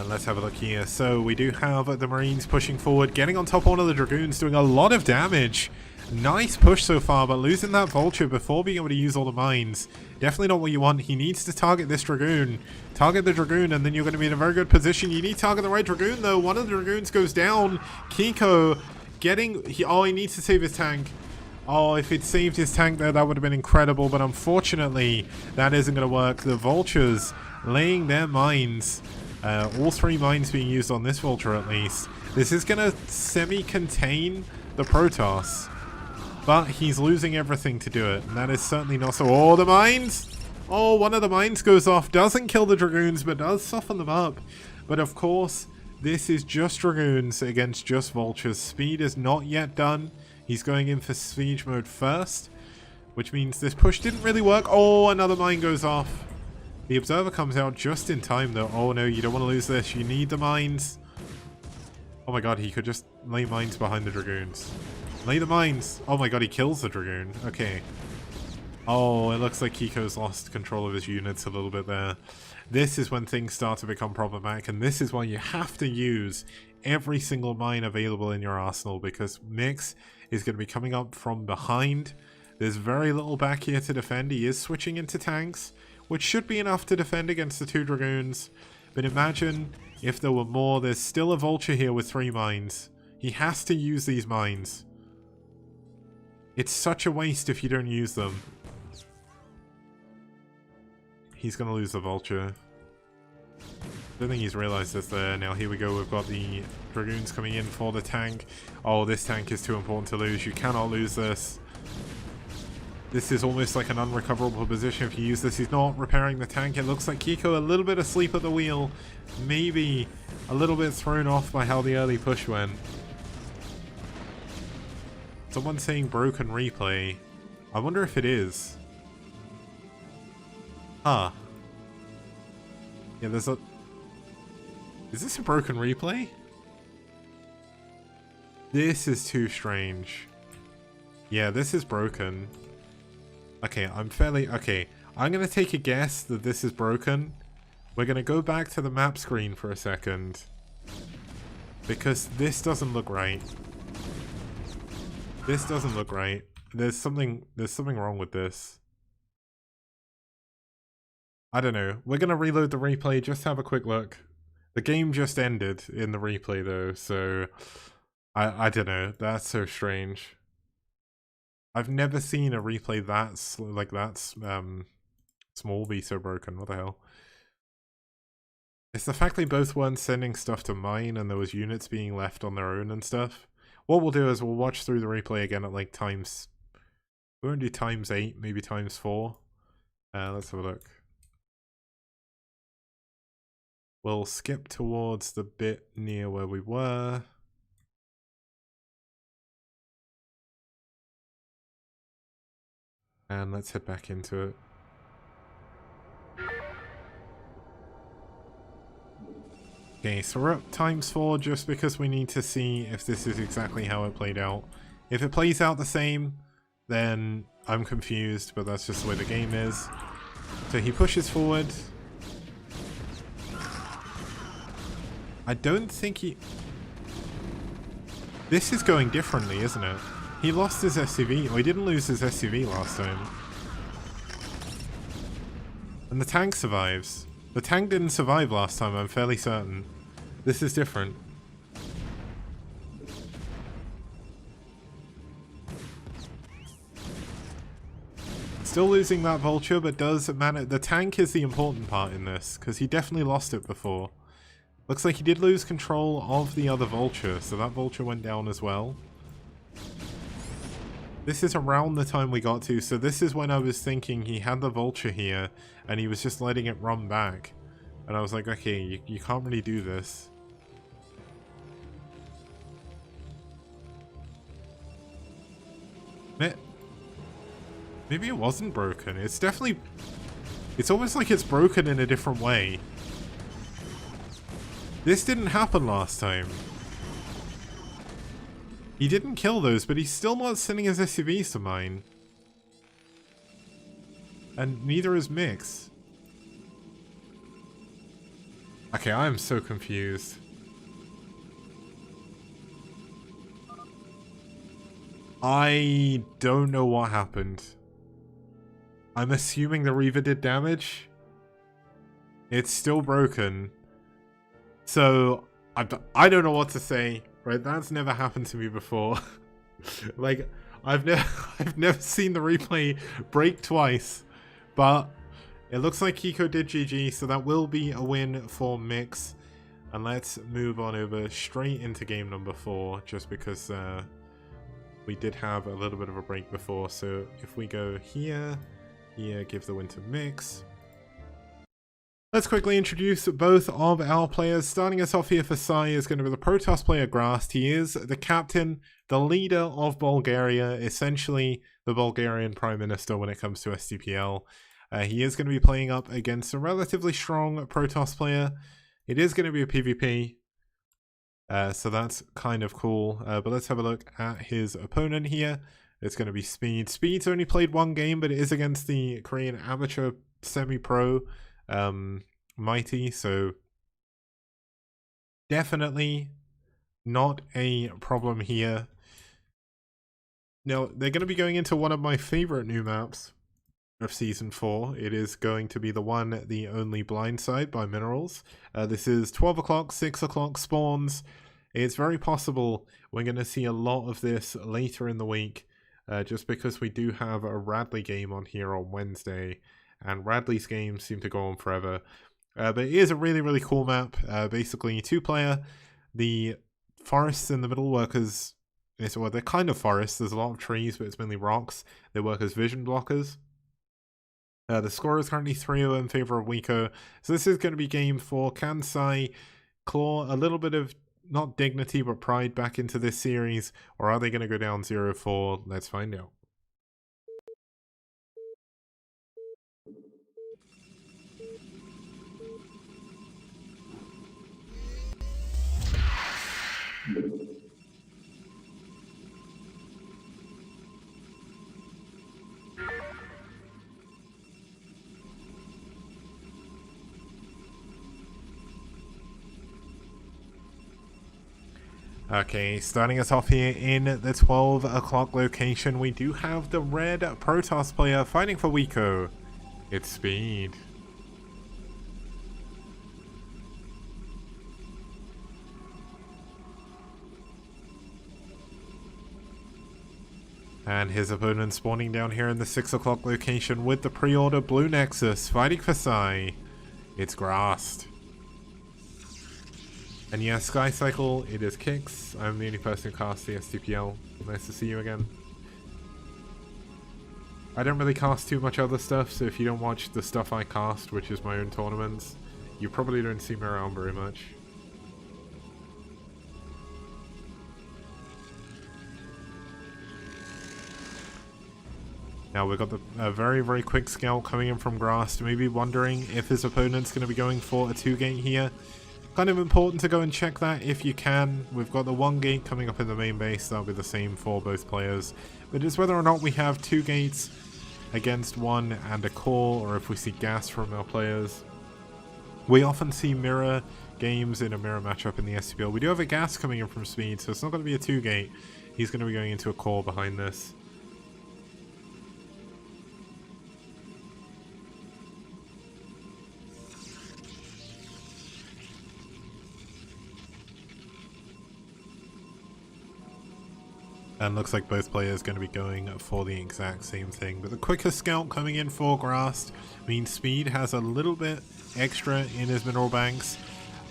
Let's have a look here. So we do have the Marines pushing forward, getting on top of one of the Dragoons, doing a lot of damage. Nice push so far, but losing that Vulture before being able to use all the mines. Definitely not what you want. He needs to target this Dragoon. Target the Dragoon, and then you're going to be in a very good position. You need to target the right Dragoon, though. One of the Dragoons goes down. Kiko getting... he needs to save his tank. Oh, if it saved his tank there, that would have been incredible, but unfortunately, that isn't going to work. The Vultures laying their mines... all 3 mines being used on this Vulture at least. This is going to semi-contain the Protoss. But he's losing everything to do it. And that is certainly not so... oh, the mines! Oh, one of the mines goes off. Doesn't kill the Dragoons, but does soften them up. But of course, this is just Dragoons against just Vultures. Speed is not yet done. He's going in for siege mode first. Which means this push didn't really work. Oh, another mine goes off. The Observer comes out just in time, though. Oh, no, you don't want to lose this. You need the mines. Oh, my God, he could just lay mines behind the Dragoons. Lay the mines. Oh, my God, he kills the Dragoon. Okay. Oh, it looks like Kiko's lost control of his units a little bit there. This is when things start to become problematic, and this is why you have to use every single mine available in your arsenal, because Mix is going to be coming up from behind. There's very little back here to defend. He is switching into tanks, which should be enough to defend against the 2 Dragoons. But imagine if there were more. There's still a Vulture here with 3 mines. He has to use these mines. It's such a waste if you don't use them. He's going to lose the Vulture. I don't think he's realised this there. Now here we go, we've got the Dragoons coming in for the tank. Oh, this tank is too important to lose. You cannot lose this. This is almost like an unrecoverable position if you use this. He's not repairing the tank. It looks like Kiko a little bit asleep at the wheel. Maybe a little bit thrown off by how the early push went. Someone's saying broken replay. I wonder if it is. Huh. Yeah, there's a... Is this a broken replay? This is too strange. Yeah, this is broken. Okay, I'm gonna take a guess that this is broken. We're gonna go back to the map screen for a second. Because this doesn't look right. This doesn't look right. There's something wrong with this. I don't know. We're gonna reload the replay, just have a quick look. The game just ended in the replay though, so I don't know. That's so strange. I've never seen a replay that's small be so broken. What the hell? It's the fact they both weren't sending stuff to mine and there was units being left on their own and stuff. What we'll do is we'll watch through the replay again at like times... We won't do times 8, maybe times 4. Let's have a look. We'll skip towards the bit near where we were. And let's head back into it. Okay, so we're up times 4 just because we need to see if this is exactly how it played out. If it plays out the same, then I'm confused, but that's just the way the game is. So he pushes forward. I don't think he... This is going differently, isn't it? He lost his SCV. Oh, he didn't lose his SCV last time. And the tank survives. The tank didn't survive last time, I'm fairly certain. This is different. Still losing that Vulture, but does matter. The tank is the important part in this, because he definitely lost it before. Looks like he did lose control of the other Vulture, so that Vulture went down as well. This is around the time we got to, so this is when I was thinking he had the Vulture here, and he was just letting it run back. And I was like, okay, you can't really do this. Maybe it wasn't broken. It's definitely... It's almost like it's broken in a different way. This didn't happen last time. He didn't kill those, but he's still not sending his SCVs to mine. And neither is Mix. Okay, I am so confused. I don't know what happened. I'm assuming the Reaver did damage. It's still broken. So, I don't know what to say. Right, that's never happened to me before. Like, I've never seen the replay break twice. But it looks like Kiko did GG, so that will be a win for Mix. And let's move on over straight into game number 4, just because we did have a little bit of a break before. So if we go here, give the win to Mix. Let's quickly introduce both of our players. Starting us off here for pSi is going to be the Protoss player Grast. He is the captain, the leader of Bulgaria, essentially the Bulgarian Prime Minister when it comes to STPL. He is going to be playing up against a relatively strong Protoss player. It is going to be a PvP, so that's kind of cool. But let's have a look at his opponent here. it's going to be Speed. Speed's only played one game, but it is against the Korean amateur semi-pro Mighty, so definitely not a problem here. Now, they're going to be going into one of my favorite new maps of Season 4. It is going to be the one, the only Blindside by Minerals. This is 12 o'clock, 6 o'clock spawns. It's very possible we're going to see a lot of this later in the week, just because we do have a Radley game on here on Wednesday, and Radley's games seem to go on forever. But it is a really, really cool map. Basically, 2-player. The forests in the middle work as... well, they're kind of forests. There's a lot of trees, but it's mainly rocks. They work as vision blockers. The score is currently 3-0 in favor of Wico. So this is going to be game 4. Can pSi claw a little bit of, not dignity, but pride back into this series? Or are they going to go down 0-4? Let's find out. Okay, starting us off here in the 12 o'clock location, we do have the red Protoss player fighting for Wico. It's Speed. And his opponent spawning down here in the 6 o'clock location with the pre-order Blue Nexus fighting for pSi. It's Grast. And yeah, Sky Cycle, it is Kix. I'm the only person who casts the STPL. Nice to see you again. I don't really cast too much other stuff, so if you don't watch the stuff I cast, which is my own tournaments, you probably don't see me around very much. Now we've got a very, very quick scout coming in from Grast, maybe wondering if his opponent's going to be going for a 2-gate here. Kind of important to go and check that if you can. We've got the 1-gate coming up in the main base, that'll be the same for both players. But it's whether or not we have 2 gates against 1 and a core, or if we see gas from our players. We often see mirror games in a mirror matchup in the STPL. We do have a gas coming in from Speed, so it's not going to be a 2-gate. He's going to be going into a core behind this. And looks like both players going to be going for the exact same thing. But the quicker scout coming in for Grast means Speed has a little bit extra in his mineral banks.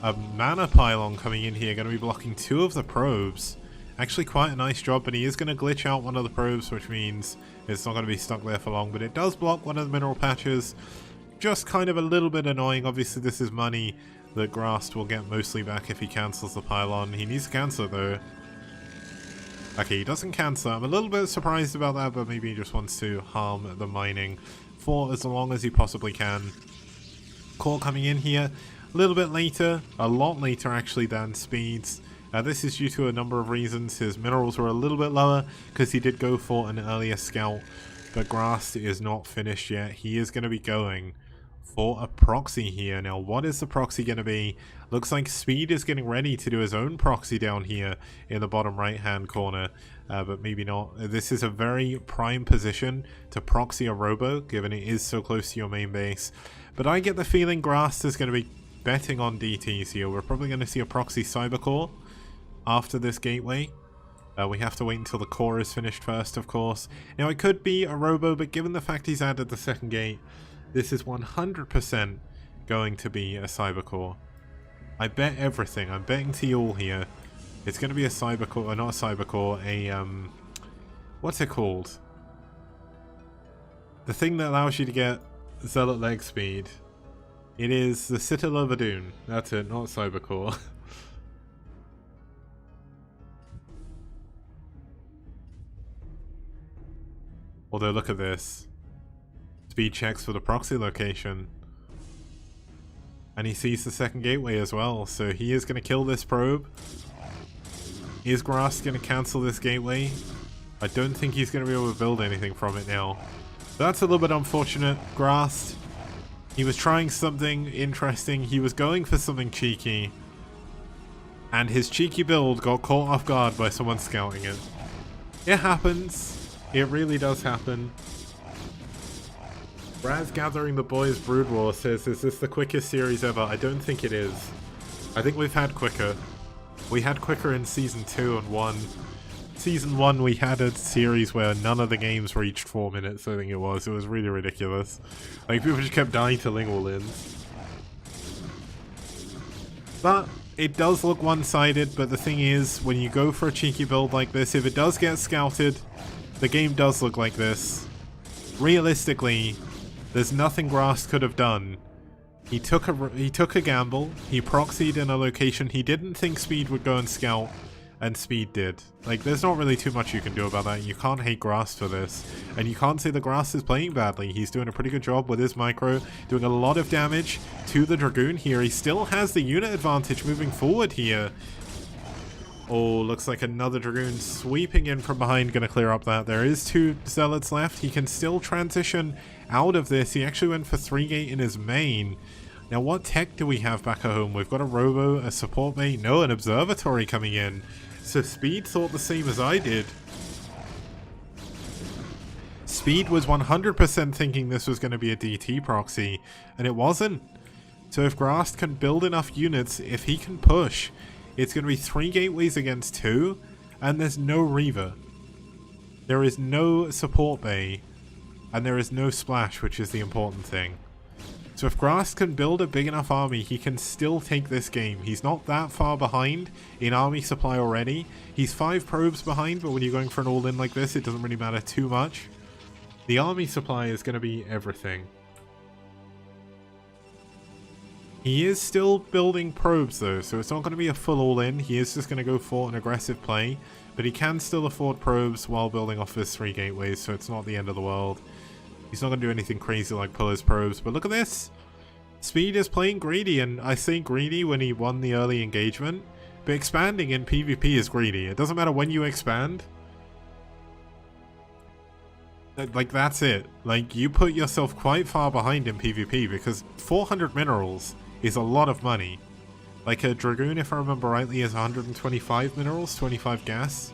A mana pylon coming in here, going to be blocking 2 of the probes. Actually quite a nice job, but he is going to glitch out one of the probes, which means it's not going to be stuck there for long. But it does block one of the mineral patches. Just kind of a little bit annoying. Obviously this is money that Grast will get mostly back if he cancels the pylon. He needs to cancel it though. Okay, he doesn't cancel. I'm a little bit surprised about that, but maybe he just wants to harm the mining for as long as he possibly can. Core coming in here a little bit later, a lot later actually than Speed's. This is due to a number of reasons. His minerals were a little bit lower because he did go for an earlier scout, but Grast is not finished yet. He is going to be going for a proxy here. Now, what is the proxy going to be? Looks like Speed is getting ready to do his own proxy down here in the bottom right hand corner, but maybe not. This is a very prime position to proxy a robo, given it is so close to your main base. But I get the feeling Grast is going to be betting on DTs here. We're probably going to see a proxy cybercore after this gateway. We have to wait until the core is finished first, of course. Now, it could be a robo, but given the fact he's added the second gate, this is 100% going to be a cybercore. I bet everything. I'm betting to you all here. It's going to be a cybercore, or not a cybercore, a, what's it called? The thing that allows you to get Zealot leg speed. It is the Citadel of Adun. That's it, not cybercore. Although, look at this. Speed checks for the proxy location. And he sees the second gateway as well, so he is going to kill this probe. Is Grast going to cancel this gateway? I don't think he's going to be able to build anything from it now. That's a little bit unfortunate. Grast, he was trying something interesting. He was going for something cheeky. And his cheeky build got caught off guard by someone scouting it. It happens. It really does happen. Prase Gathering the Boys Brood War says, is this the quickest series ever? I don't think it is. I think we've had quicker. We had quicker in Season 2 and 1. Season 1 we had a series where none of the games reached 4 minutes, I think it was. It was really ridiculous. Like, people just kept dying to Lingwall-ins. But it does look one-sided, but the thing is, when you go for a cheeky build like this, if it does get scouted, the game does look like this. Realistically, there's nothing Grast could have done. He took a gamble, he proxied in a location he didn't think Speed would go and scout, and Speed did. Like, there's not really too much you can do about that. You can't hate Grast for this. And you can't say the Grast is playing badly. He's doing a pretty good job with his micro, doing a lot of damage to the Dragoon here. He still has the unit advantage moving forward here. Oh, looks like another Dragoon sweeping in from behind, gonna clear up that. There is 2 Zealots left. He can still transition out of this. He actually went for 3-gate in his main. Now, what tech do we have back at home? We've got a Robo, a support mate, no, an Observatory coming in. So Speed thought the same as I did. Speed was 100% thinking this was going to be a DT proxy, and it wasn't. So if Grast can build enough units, if he can push, it's going to be 3 gateways against 2, and there's no Reaver. There is no support bay, and there is no splash, which is the important thing. So if Grast can build a big enough army, he can still take this game. He's not that far behind in army supply already. He's 5 probes behind, but when you're going for an all-in like this, it doesn't really matter too much. The army supply is going to be everything. He is still building probes though, so it's not going to be a full all-in. He is just going to go for an aggressive play, but he can still afford probes while building off his 3 gateways, so it's not the end of the world. He's not going to do anything crazy like pull his probes, but look at this! Speed is playing greedy, and I say greedy when he won the early engagement, but expanding in PvP is greedy. It doesn't matter when you expand. Like, that's it. Like, you put yourself quite far behind in PvP, because 400 minerals is a lot of money. Like, a Dragoon, if I remember rightly, is 125 minerals, 25 gas.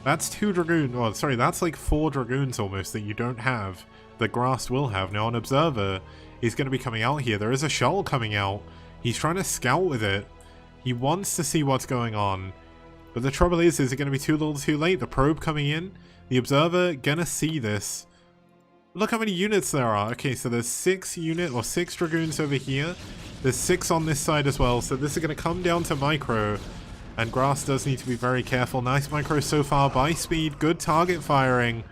That's 2 Dragoons, oh sorry, that's like 4 Dragoons almost that you don't have, that Grast will have. Now an Observer is going to be coming out here. There is a shuttle coming out. He's trying to scout with it. He wants to see what's going on. But the trouble is it going to be too little too late? The probe coming in, the Observer gonna see this. Look how many units there are. Okay, so there's 6 Dragoons over here. There's 6 on this side as well, so this is going to come down to micro. And Grast does need to be very careful. Nice micro so far by Speed. Good target firing.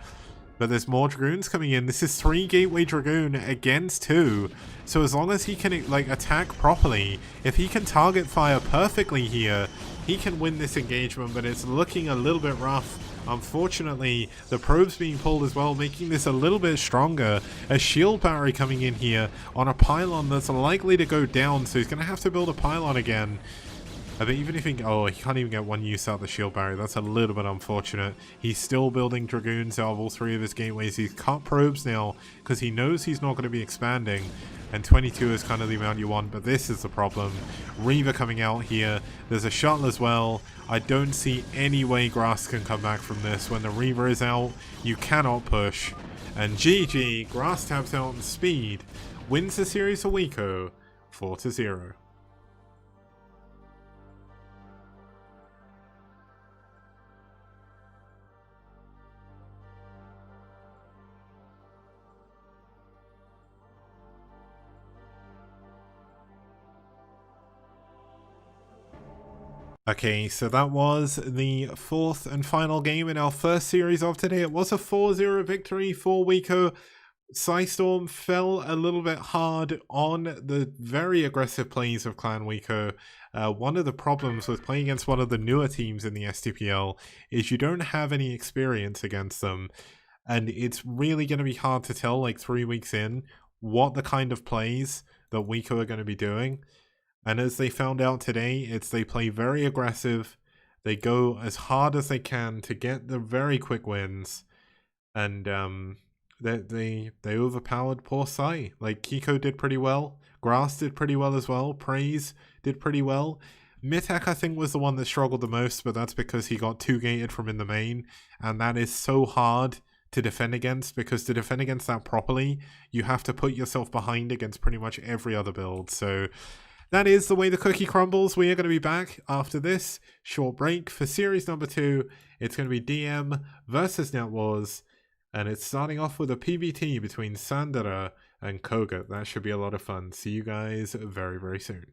But there's more Dragoons coming in. This is 3 Gateway Dragoon against 2. So as long as he can like attack properly, if he can target fire perfectly here, he can win this engagement. But it's looking a little bit rough. Unfortunately, the probe's being pulled as well, making this a little bit stronger. A shield battery coming in here on a pylon that's likely to go down. So he's going to have to build a pylon again. But even if he can't even get 1 use out of the shield barrier. That's a little bit unfortunate. He's still building Dragoons out of all 3 of his gateways. He's cut probes now because he knows he's not going to be expanding. And 22 is kind of the amount you want, but this is the problem. Reaver coming out here. There's a shuttle as well. I don't see any way Grast can come back from this. When the Reaver is out, you cannot push. And GG, Grast taps out on Speed. Wins the series for Wico, 4-0. Okay, so that was the 4th and final game in our first series of today. It was a 4-0 victory for Wico. Psystorm fell a little bit hard on the very aggressive plays of Clan Wico. One of the problems with playing against one of the newer teams in the STPL is you don't have any experience against them. And it's really going to be hard to tell, like 3 weeks in, what the kind of plays that Wico are going to be doing. And as they found out today, they play very aggressive, They go as hard as they can to get the very quick wins, and they overpowered poor pSi. Like, Kiko did pretty well, Grast did pretty well as well, Prase did pretty well. mitak, I think, was the one that struggled the most, but that's because he got 2-gated from in the main, and that is so hard to defend against, because to defend against that properly, you have to put yourself behind against pretty much every other build. So that is the way the cookie crumbles. We are going to be back after this short break for series number 2. It's going to be DM versus NetWars, and it's starting off with a PvT between Sandara and kogeT. That should be a lot of fun. See you guys very, very soon.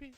ZvP.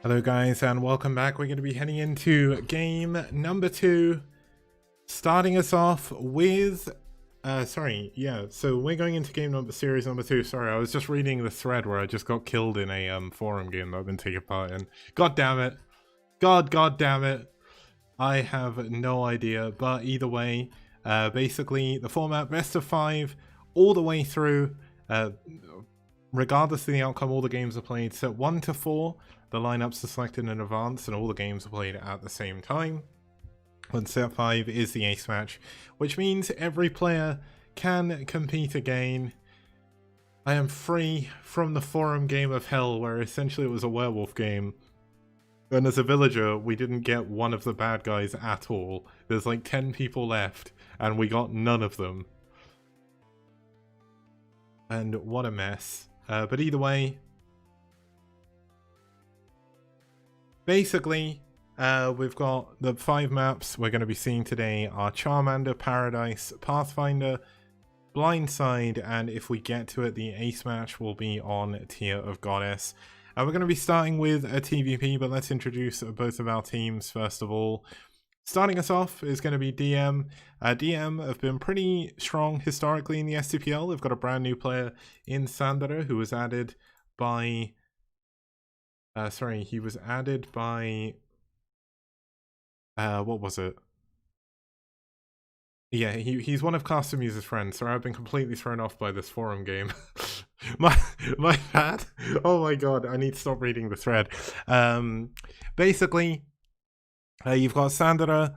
Hello guys and welcome back. We're going to be heading into game number 2, starting us off with so we're going into series number 2. Sorry, I was just reading the thread where I just got killed in a forum game that I've been taking part in. God damn it. God damn it. I have no idea, but either way, basically the format best of 5 all the way through, regardless of the outcome. All the games are played set 1 to 4. The lineups are selected in advance and all the games are played at the same time. And set 5 is the ace match, which means every player can compete again. I am free from the forum game of hell where essentially it was a werewolf game. And as a villager, we didn't get one of the bad guys at all. There's like 10 people left and we got none of them. And what a mess. But either way, basically, we've got the 5 maps we're going to be seeing today are Charmander, Paradise, Pathfinder, Blindside, and if we get to it, the ace match will be on Tier of Goddess. And we're going to be starting with a TVP, but let's introduce both of our teams first of all. Starting us off is going to be DM. DM have been pretty strong historically in the STPL. They've got a brand new player in Sandara who was added by... he was added by... what was it? Yeah, he's one of Castamuse's friends. Sorry, I've been completely thrown off by this forum game. my bad. Oh my god, I need to stop reading the thread. Basically, you've got Sandara,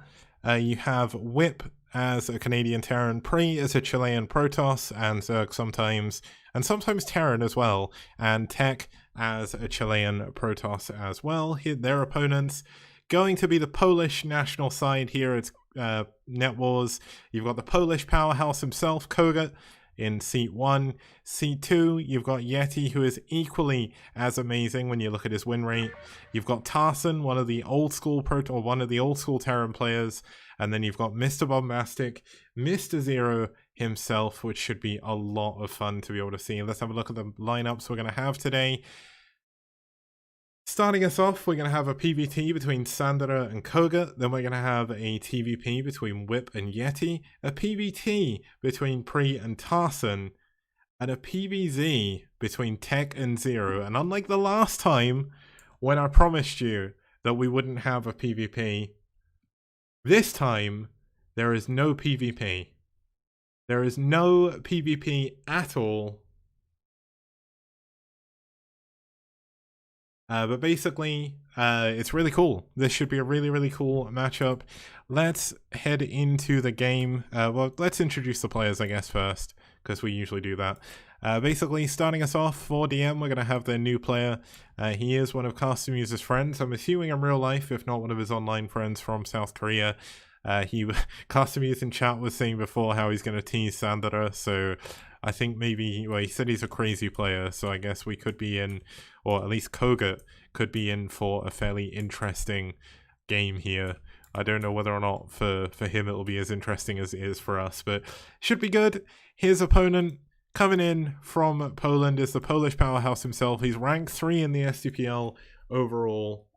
you have Whip as a Canadian Terran, Prase as a Chilean Protoss, and Zerg sometimes, and sometimes Terran as well, and Tech as a Chilean Protoss as well. Their opponents going to be the Polish national side here. It's NetWars. You've got the Polish powerhouse himself, kogeT, in seat 1. Seat 2, you've got Yeti, who is equally as amazing when you look at his win rate. You've got Tarson, one of the old school Terran players, and then you've got Mr. Bombastic, ZZZero himself, which should be a lot of fun to be able to see. Let's have a look at the lineups we're going to have today. Starting us off, we're going to have a PvT between Sandara and kogeT, then we're going to have a TVP between Whip and Yeti, a PvT between Prase and Tarson, and a PvZ between Tech and Zero. And unlike the last time, when I promised you that we wouldn't have a PvP, this time, there is no PvP. There is no PvP at all. But basically, it's really cool. This should be a really, really cool matchup. Let's head into the game. Well, let's introduce the players, I guess, first, because we usually do that. Basically, starting us off for DM, we're going to have their new player. He is one of Castamuse's friends. I'm assuming in real life, if not one of his online friends from South Korea. Castamuse in chat was saying before how he's going to tease Sandara, so I think maybe, well, he said he's a crazy player, so I guess we could be in, or at least kogeT could be in for a fairly interesting game here. I don't know whether or not for him it will be as interesting as it is for us, but should be good. His opponent coming in from Poland is the Polish powerhouse himself. He's rank 3 in the STPL overall.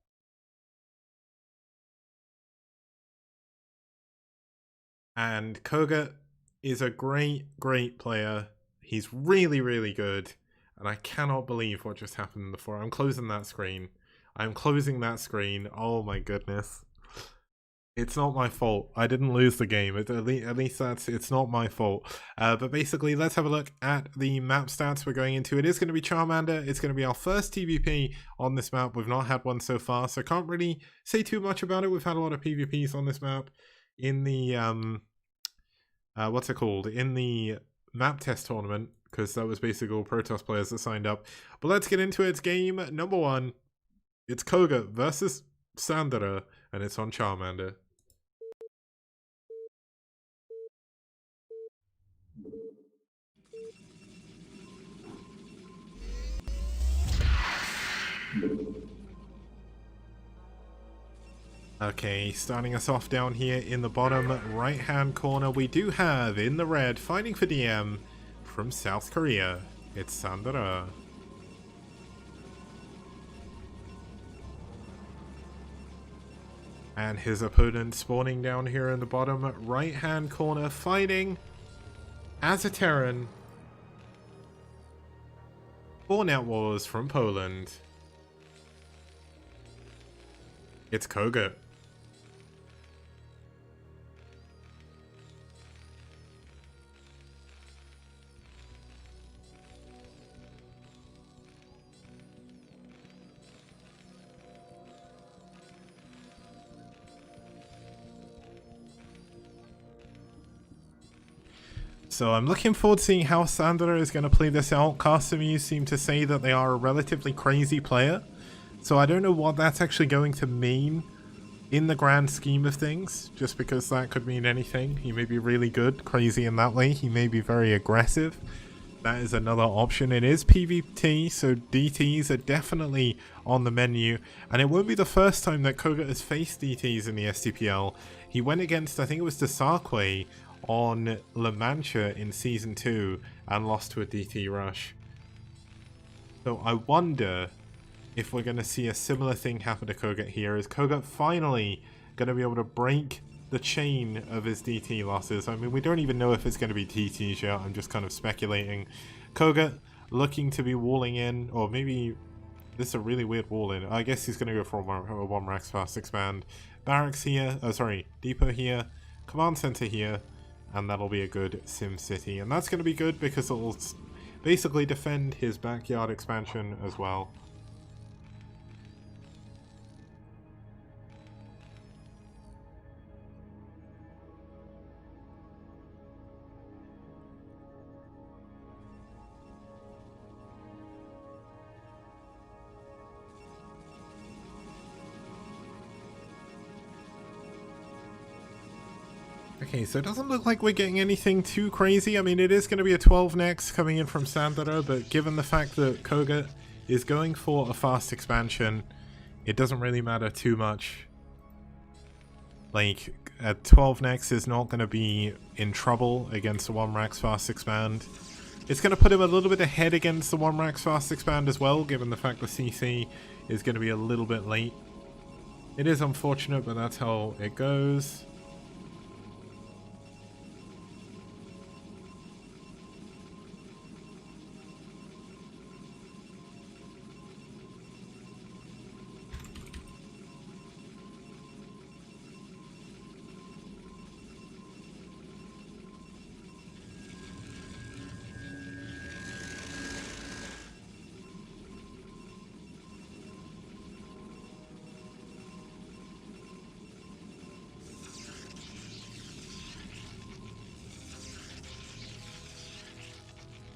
And kogeT is a great player. He's really, really good. And I cannot believe what just happened before. I'm closing that screen. I'm closing that screen. Oh my goodness. It's not my fault. I didn't lose the game. At least it's not my fault. But basically, let's have a look at the map stats we're going into. It is going to be Charmander. It's going to be our first TVP on this map. We've not had one so far, so can't really say too much about it. We've had a lot of PvPs on this map in the what's it called? In the map test tournament, because that was basically all Protoss players that signed up. But let's get into it. It's game number 1. It's kogeT versus Sandara, and it's on Charmander. Okay, starting us off down here in the bottom right hand corner, we do have in the red, fighting for DM from South Korea, it's Sandara. And his opponent spawning down here in the bottom right hand corner, fighting as a Terran for NetWars from Poland. It's kogeT. So I'm looking forward to seeing how Sandara is going to play this out. Castamuse seem to say that they are a relatively crazy player. So I don't know what that's actually going to mean in the grand scheme of things, just because that could mean anything. He may be really good, crazy in that way. He may be very aggressive. That is another option. It is PvT, so DTs are definitely on the menu. And it won't be the first time that kogeT has faced DTs in the STPL. He went against, I think it was Desarque on La Mancha in Season 2 and lost to a DT rush. So I wonder if we're going to see a similar thing happen to kogeT here. Is kogeT finally going to be able to break the chain of his DT losses? I mean, we don't even know if it's going to be DTs yet. I'm just kind of speculating. kogeT looking to be walling in, or maybe this is a really weird wall in. I guess he's going to go for a 1 racks fast expand. Barracks here, depot here, command center here, and that'll be a good Sim City. And that's going to be good because it'll basically defend his backyard expansion as well. Okay, so it doesn't look like we're getting anything too crazy. I mean, it is going to be a 12 next coming in from Sandara, but given the fact that kogeT is going for a fast expansion, it doesn't really matter too much. Like, a 12 next is not going to be in trouble against the 1 racks fast expand. It's going to put him a little bit ahead against the 1 racks fast expand as well, given the fact the CC is going to be a little bit late. It is unfortunate, but that's how it goes.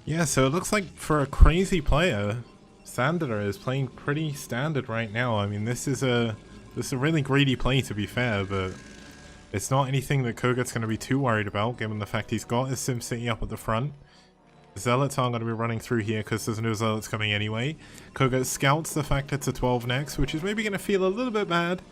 Yeah, so it looks like for a crazy player, Sandara is playing pretty standard right now. I mean, this is a really greedy play, to be fair, but it's not anything that kogeT's going to be too worried about, given the fact he's got his SimCity up at the front. Zealots aren't going to be running through here because there's no Zealots coming anyway. kogeT scouts the fact it's a 12 next, which is maybe going to feel a little bit bad.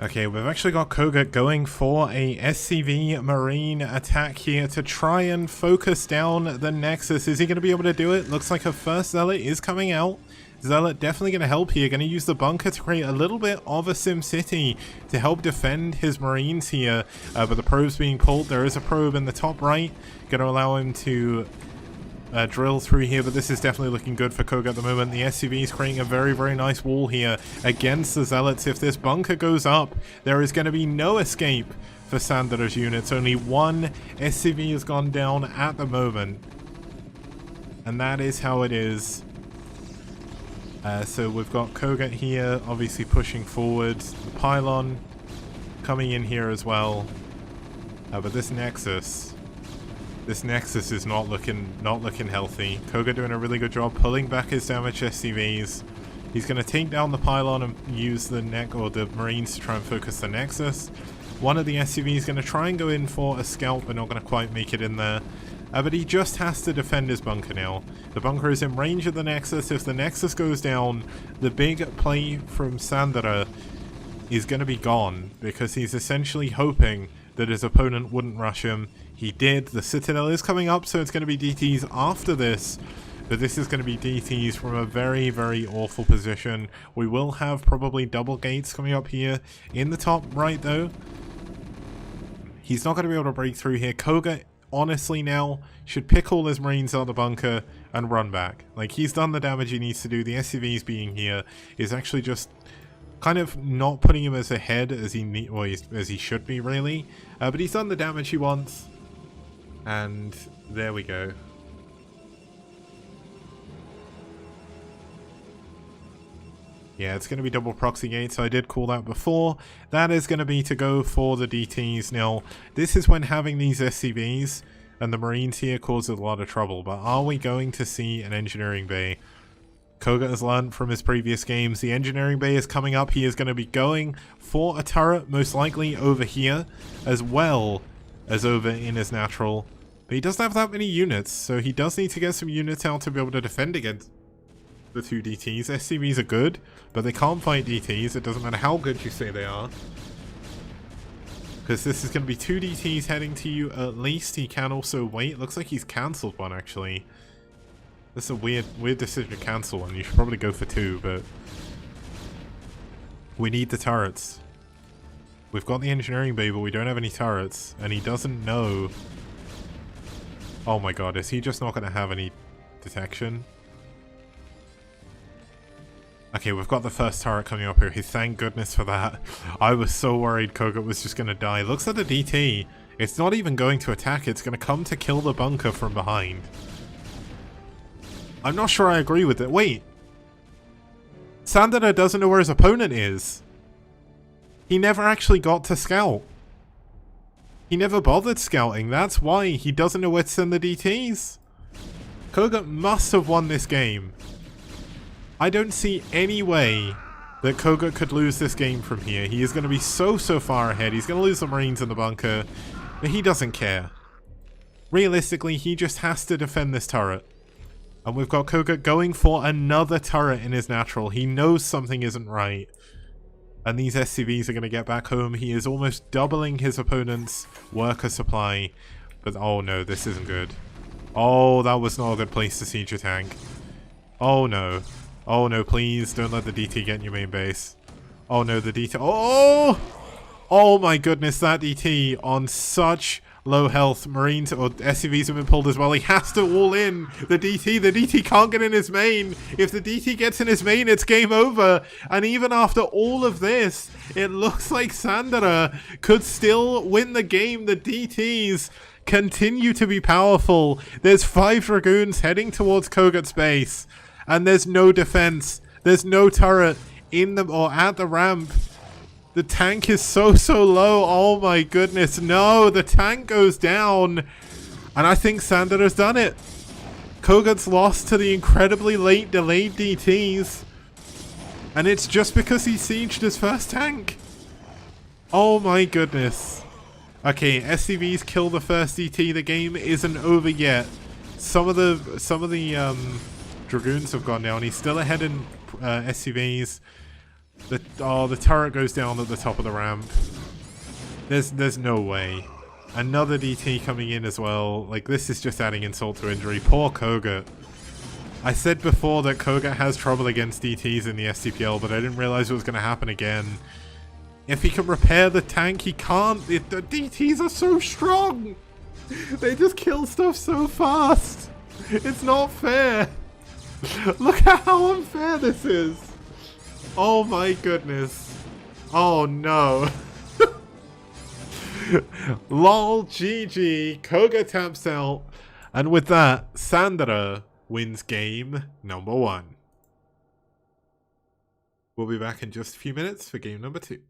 Okay, we've actually got kogeT going for a SCV Marine attack here to try and focus down the Nexus. Is he going to be able to do it? Looks like a first Zealot is coming out. Zealot definitely going to help here. Going to use the bunker to create a little bit of a SimCity to help defend his Marines here. But the probe's being pulled. There is a probe in the top right. Going to allow him to drill through here, but this is definitely looking good for kogeT at the moment. The SCV is creating a very, very nice wall here against the Zealots. If this bunker goes up, there is going to be no escape for Sandara's units. Only one SCV has gone down at the moment, and that is how it is. So we've got kogeT here, obviously pushing forward. The pylon coming in here as well. But this Nexus is not looking healthy. kogeT doing a really good job pulling back his damaged SCVs. He's going to take down the pylon and use the Marines to try and focus the Nexus. One of the SCVs is going to try and go in for a scout, but not going to quite make it in there. But he just has to defend his bunker now. The bunker is in range of the Nexus. If the Nexus goes down, the big play from Sandara is going to be gone, because he's essentially hoping that his opponent wouldn't rush him. He did. The Citadel is coming up, so it's going to be DTs after this. But this is going to be DTs from a very, very awful position. We will have probably double gates coming up here in the top right, though. He's not going to be able to break through here. kogeT, honestly, now should pick all his Marines out of the bunker and run back. Like, he's done the damage he needs to do. The SCVs being here is actually just kind of not putting him as ahead as he should be, really. But he's done the damage he wants. And there we go. Yeah, it's going to be double proxy gates. I did call that before. That is going to be to go for the DTs. Now, this is when having these SCVs and the Marines here causes a lot of trouble. But are we going to see an engineering bay? kogeT has learned from his previous games. The engineering bay is coming up. He is going to be going for a turret, most likely over here, as well as over in his natural. But he doesn't have that many units, so he does need to get some units out to be able to defend against the two DTs. SCVs are good, but they can't fight DTs. It doesn't matter how good you say they are, because this is going to be two DTs heading to you at least. He can also wait. Looks like he's cancelled one, actually. This is a weird decision to cancel one. You should probably go for two, but we need the turrets. We've got the engineering bay, but we don't have any turrets, and he doesn't know. Oh my god, is he just not going to have any detection? Okay, we've got the first turret coming up here. Thank goodness for that. I was so worried kogeT was just going to die. Looks at the DT. It's not even going to attack. It's going to come to kill the bunker from behind. I'm not sure I agree with it. Wait. Sandara doesn't know where his opponent is. He never actually got to scout. He never bothered scouting. That's why he doesn't know where to send the DTs. kogeT must have won this game. I don't see any way that kogeT could lose this game from here. He is going to be so far ahead. He's going to lose the Marines in the bunker, but he doesn't care. Realistically, he just has to defend this turret. And we've got kogeT going for another turret in his natural. He knows something isn't right. And these SCVs are going to get back home. He is almost doubling his opponent's worker supply. But oh no, this isn't good. Oh, that was not a good place to siege a tank. Oh no. Oh no, please don't let the DT get in your main base. Oh no, the DT. Oh! Oh my goodness, that DT on such low health. Marines or SCVs have been pulled as well. He has to all in the DT. The DT can't get in his main. If the DT gets in his main, it's game over. And even after all of this, it looks like Sandara could still win the game. The DTs continue to be powerful. There's 5 Dragoons heading towards kogeT's base. And there's no defense. There's no turret in the or at the ramp. The tank is so low. Oh my goodness. No, the tank goes down. And I think Sandara's done it. kogeT's lost to the incredibly late delayed DTs. And it's just because he sieged his first tank. Oh my goodness. Okay, SCVs kill the first DT. The game isn't over yet. Some of the Dragoons have gone down. He's still ahead in SCVs. The turret goes down at the top of the ramp. There's no way. Another DT coming in as well. Like, this is just adding insult to injury. Poor kogeT. I said before that kogeT has trouble against DTs in the STPL, but I didn't realize it was going to happen again. If he can repair the tank, he can't. The DTs are so strong. They just kill stuff so fast. It's not fair. Look at how unfair this is. Oh my goodness. Oh no. Lol, GG. kogeT taps out. And with that, Sandara wins game number 1. We'll be back in just a few minutes for game number 2.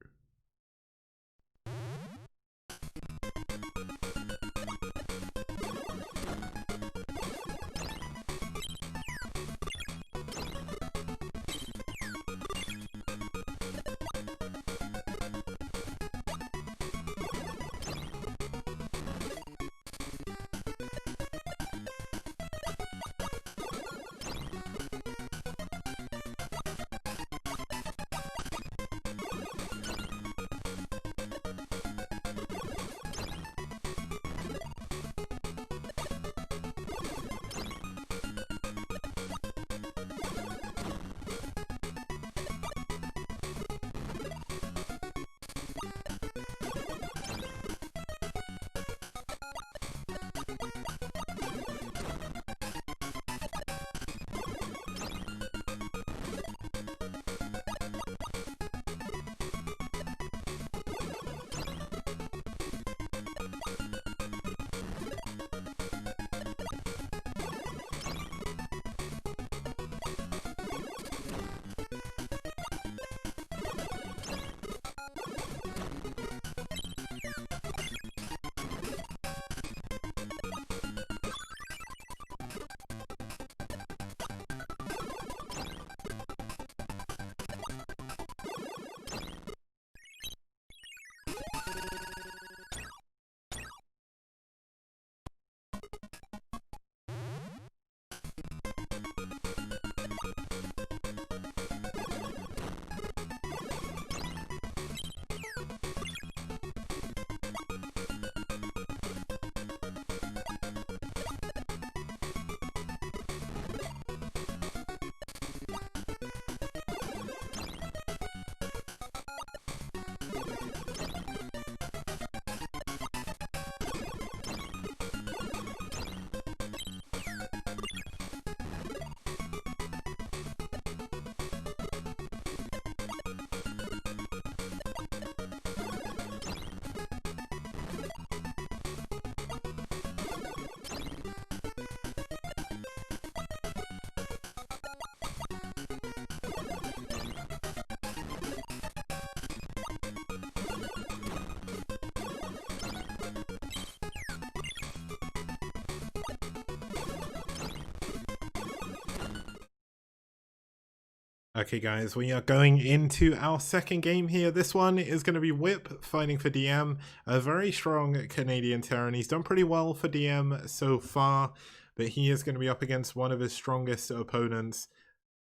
Okay guys, we are going into our second game here. This one is going to be Whip fighting for DM, a very strong Canadian Terran. He's done pretty well for DM so far, but he is going to be up against one of his strongest opponents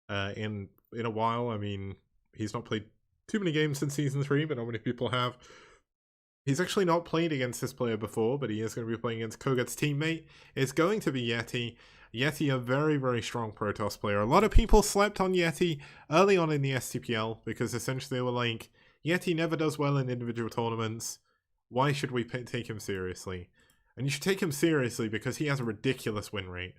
in a while. I mean, he's not played too many games since Season 3, but not many people have. He's actually not played against this player before, but he is going to be playing against kogeT's teammate. It's going to be Yeti. Yeti, a very, very strong Protoss player. A lot of people slept on Yeti early on in the STPL because essentially they were like, Yeti never does well in individual tournaments. Why should we take him seriously? And you should take him seriously because he has a ridiculous win rate.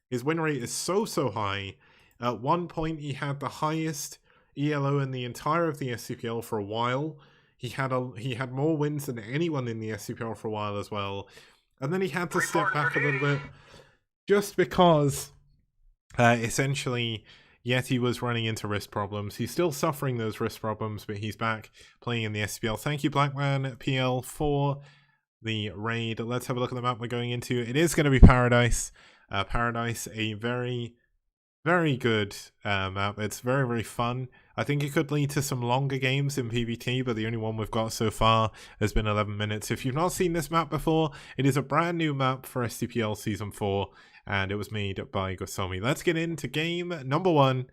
His win rate is so high. At one point, he had the highest ELO in the entire of the STPL for a while. He had more wins than anyone in the STPL for a while as well. And then he had to step back a little bit just because essentially Yeti was running into wrist problems. He's still suffering those wrist problems, but he's back playing in the STPL. Thank you, Blackman PL, for the raid. Let's have a look at the map we're going into. It is going to be Paradise. Paradise, a very, very good map. It's very, very fun. I think it could lead to some longer games in PvT, but the only one we've got so far has been 11 minutes. If you've not seen this map before, it is a brand new map for STPL Season 4, and it was made by Gosomi. Let's get into game number 1.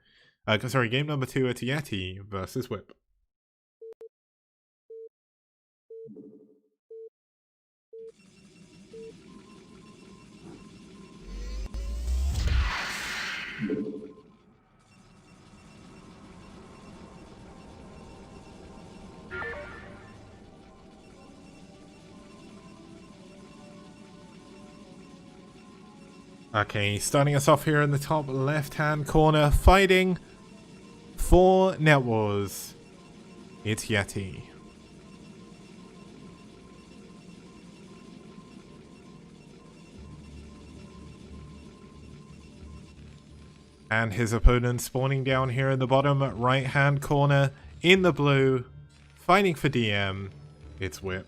Game number 2 at Yeti versus Whip. Okay, starting us off here in the top left-hand corner, fighting for NetWars. It's Yeti. And his opponent spawning down here in the bottom right-hand corner in the blue, fighting for DM. It's Whip.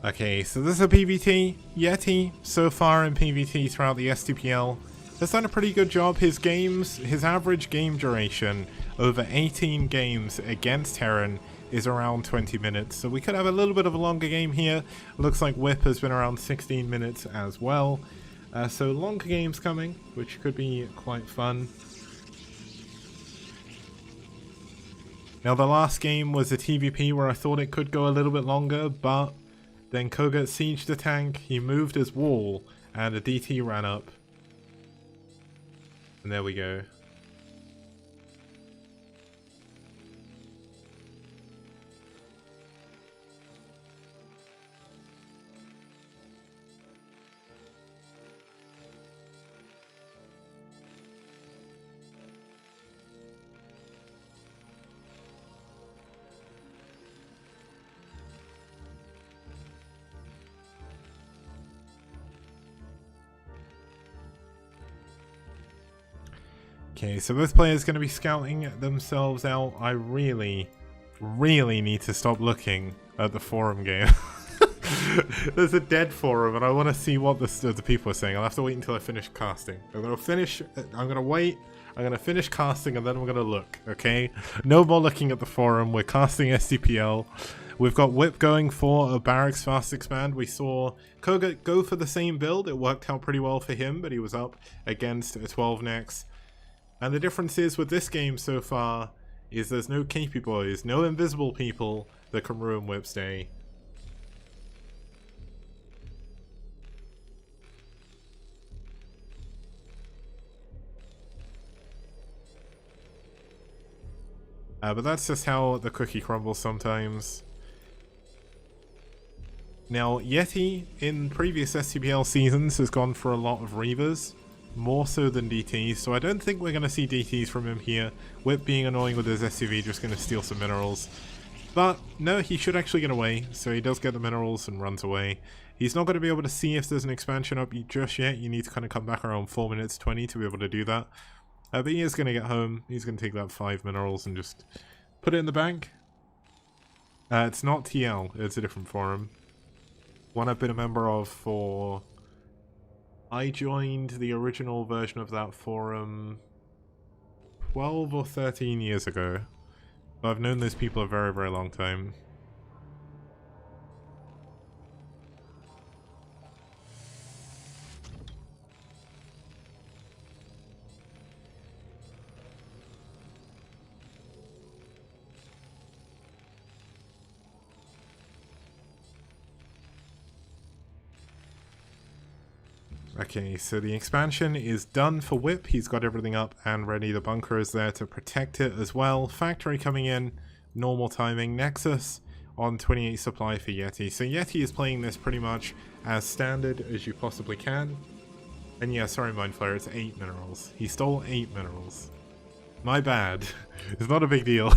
Okay, so this is a PvT. Yeti, so far in PvT throughout the STPL, has done a pretty good job. His average game duration over 18 games against Terran is around 20 minutes. So we could have a little bit of a longer game here. Looks like Whip has been around 16 minutes as well. So longer games coming, which could be quite fun. Now the last game was a TVP where I thought it could go a little bit longer, but then kogeT sieged the tank, he moved his wall, and a DT ran up. And there we go. Okay, so both players going to be scouting themselves out. I really need to stop looking at the forum game. There's a dead forum and I want to see what the people are saying. I'll have to wait until I finish casting. I'm going to wait, I'm going to finish casting and then we're going to look, okay? No more looking at the forum. We're casting STPL. We've got Whip going for a Barracks Fast Expand. We saw kogeT go for the same build. It worked out pretty well for him, but he was up against a 12 next. And the difference is with this game so far is there's no KP boys, no invisible people that can ruin Whip's day. But that's just how the cookie crumbles sometimes. Now, Yeti in previous STPL seasons has gone for a lot of Reavers. More so than DTs, so I don't think we're going to see DTs from him here. Whip being annoying with his SUV, just going to steal some minerals. But no, he should actually get away, so he does get the minerals and runs away. He's not going to be able to see if there's an expansion up just yet. You need to kind of come back around 4 minutes 20 to be able to do that. But he is going to get home. He's going to take that 5 minerals and just put it in the bank. It's not TL, it's a different forum. One I've been a member of for... I joined the original version of that forum 12 or 13 years ago. I've known those people a very, very long time. Okay, so the expansion is done for Whip. He's got everything up and ready. The bunker is there to protect it as well. Factory coming in, normal timing. Nexus on 28 supply for Yeti. So Yeti is playing this pretty much as standard as you possibly can. And yeah, sorry Mind Flayer, it's 8 minerals. He stole 8 minerals. My bad. It's not a big deal.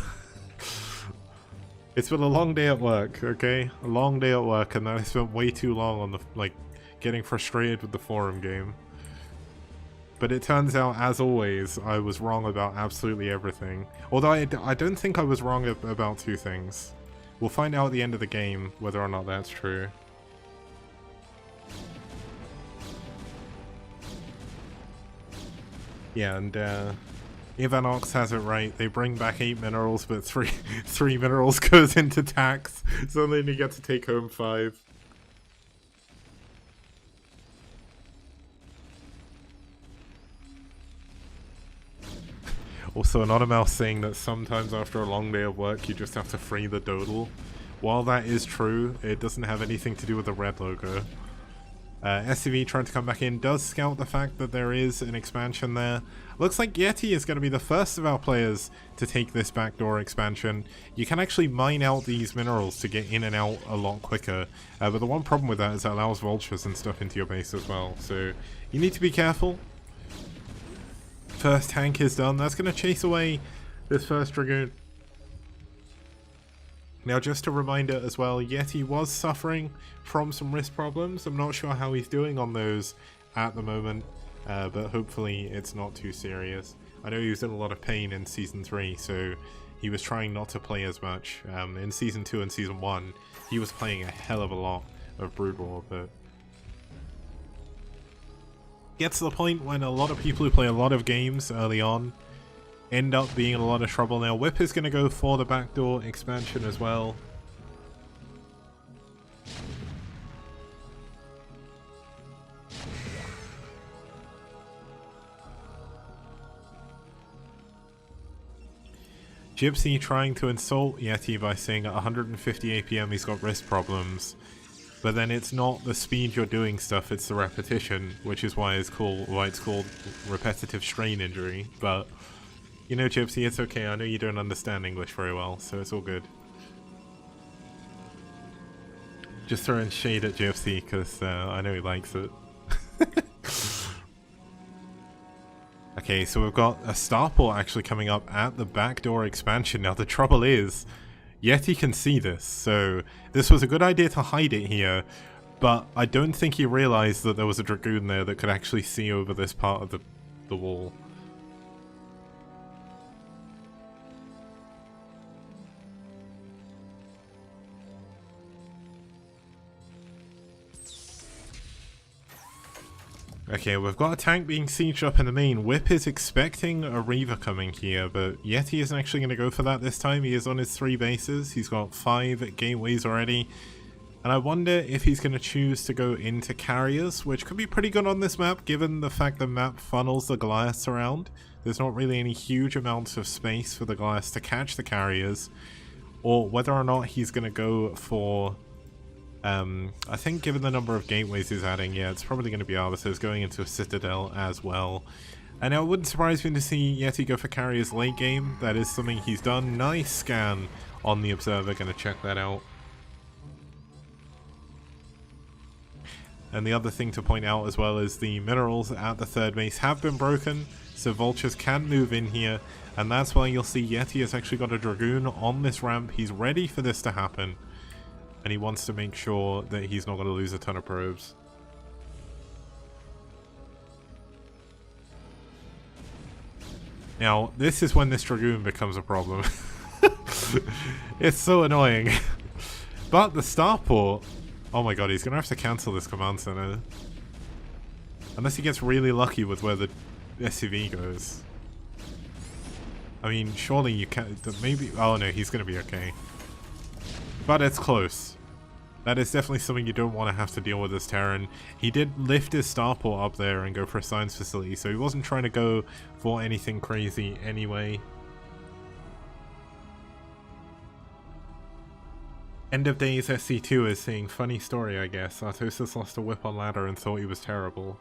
It's been a long day at work, okay? A long day at work, and I spent way too long on the, like, getting frustrated with the forum game. But it turns out, as always, I was wrong about absolutely everything. Although I don't think I was wrong about 2 things. We'll find out at the end of the game whether or not that's true. Yeah, and Ivanox has it right. They bring back 8 minerals, but 3 minerals goes into tax, so then you get to take home 5. Also, Anonymous saying that sometimes after a long day of work, you just have to free the doodle. While that is true, it doesn't have anything to do with the red logo. SCV trying to come back in does scout the fact that there is an expansion there. Looks like Yeti is going to be the first of our players to take this backdoor expansion. You can actually mine out these minerals to get in and out a lot quicker, but the one problem with that is it allows vultures and stuff into your base as well, so you need to be careful. First tank is done. That's going to chase away this first Dragoon. Now, just a reminder as well, Yeti was suffering from some wrist problems. I'm not sure how he's doing on those at the moment, but hopefully it's not too serious. I know he was in a lot of pain in Season 3, so he was trying not to play as much. In Season 2 and Season 1, he was playing a hell of a lot of Brood War, but gets to the point when a lot of people who play a lot of games early on end up being in a lot of trouble. Now Whip is going to go for the backdoor expansion as well. Gypsy trying to insult Yeti by saying at 150 APM he's got wrist problems. But then it's not the speed you're doing stuff, it's the repetition, which is why it's called repetitive strain injury. But you know, Gypsy, it's okay. I know you don't understand English very well, so it's all good. Just throwing shade at Gypsy because I know he likes it. Okay, so we've got a starport actually coming up at the backdoor expansion. Now the trouble is, Yeti can see this, so this was a good idea to hide it here, but I don't think he realized that there was a Dragoon there that could actually see over this part of the wall. Okay, we've got a tank being sieged up in the main. Whip is expecting a Reaver coming here, but Yeti isn't actually going to go for that this time. He is on his 3 bases. He's got 5 gateways already. And I wonder if he's going to choose to go into carriers, which could be pretty good on this map, given the fact the map funnels the Goliaths around. There's not really any huge amounts of space for the Goliaths to catch the carriers. Or whether or not he's going to go for... I think given the number of gateways he's adding, yeah, it's probably going to be Arbiters going into a Citadel as well. And now it wouldn't surprise me to see Yeti go for carriers late game. That is something he's done. Nice scan on the Observer, going to check that out. And the other thing to point out as well is the minerals at the 3rd base have been broken, so vultures can move in here. And that's why you'll see Yeti has actually got a Dragoon on this ramp. He's ready for this to happen. And he wants to make sure that he's not going to lose a ton of probes. Now, this is when this Dragoon becomes a problem. It's so annoying. But the starport... Oh my god, he's going to have to cancel this command center. Unless he gets really lucky with where the SCV goes. I mean, surely you can't... Maybe... Oh no, he's going to be okay. But it's close. That is definitely something you don't want to have to deal with as Terran. He did lift his starport up there and go for a science facility, so he wasn't trying to go for anything crazy anyway. End of Days SC2 is saying, funny story I guess. Artosis lost a whip on ladder and thought he was terrible.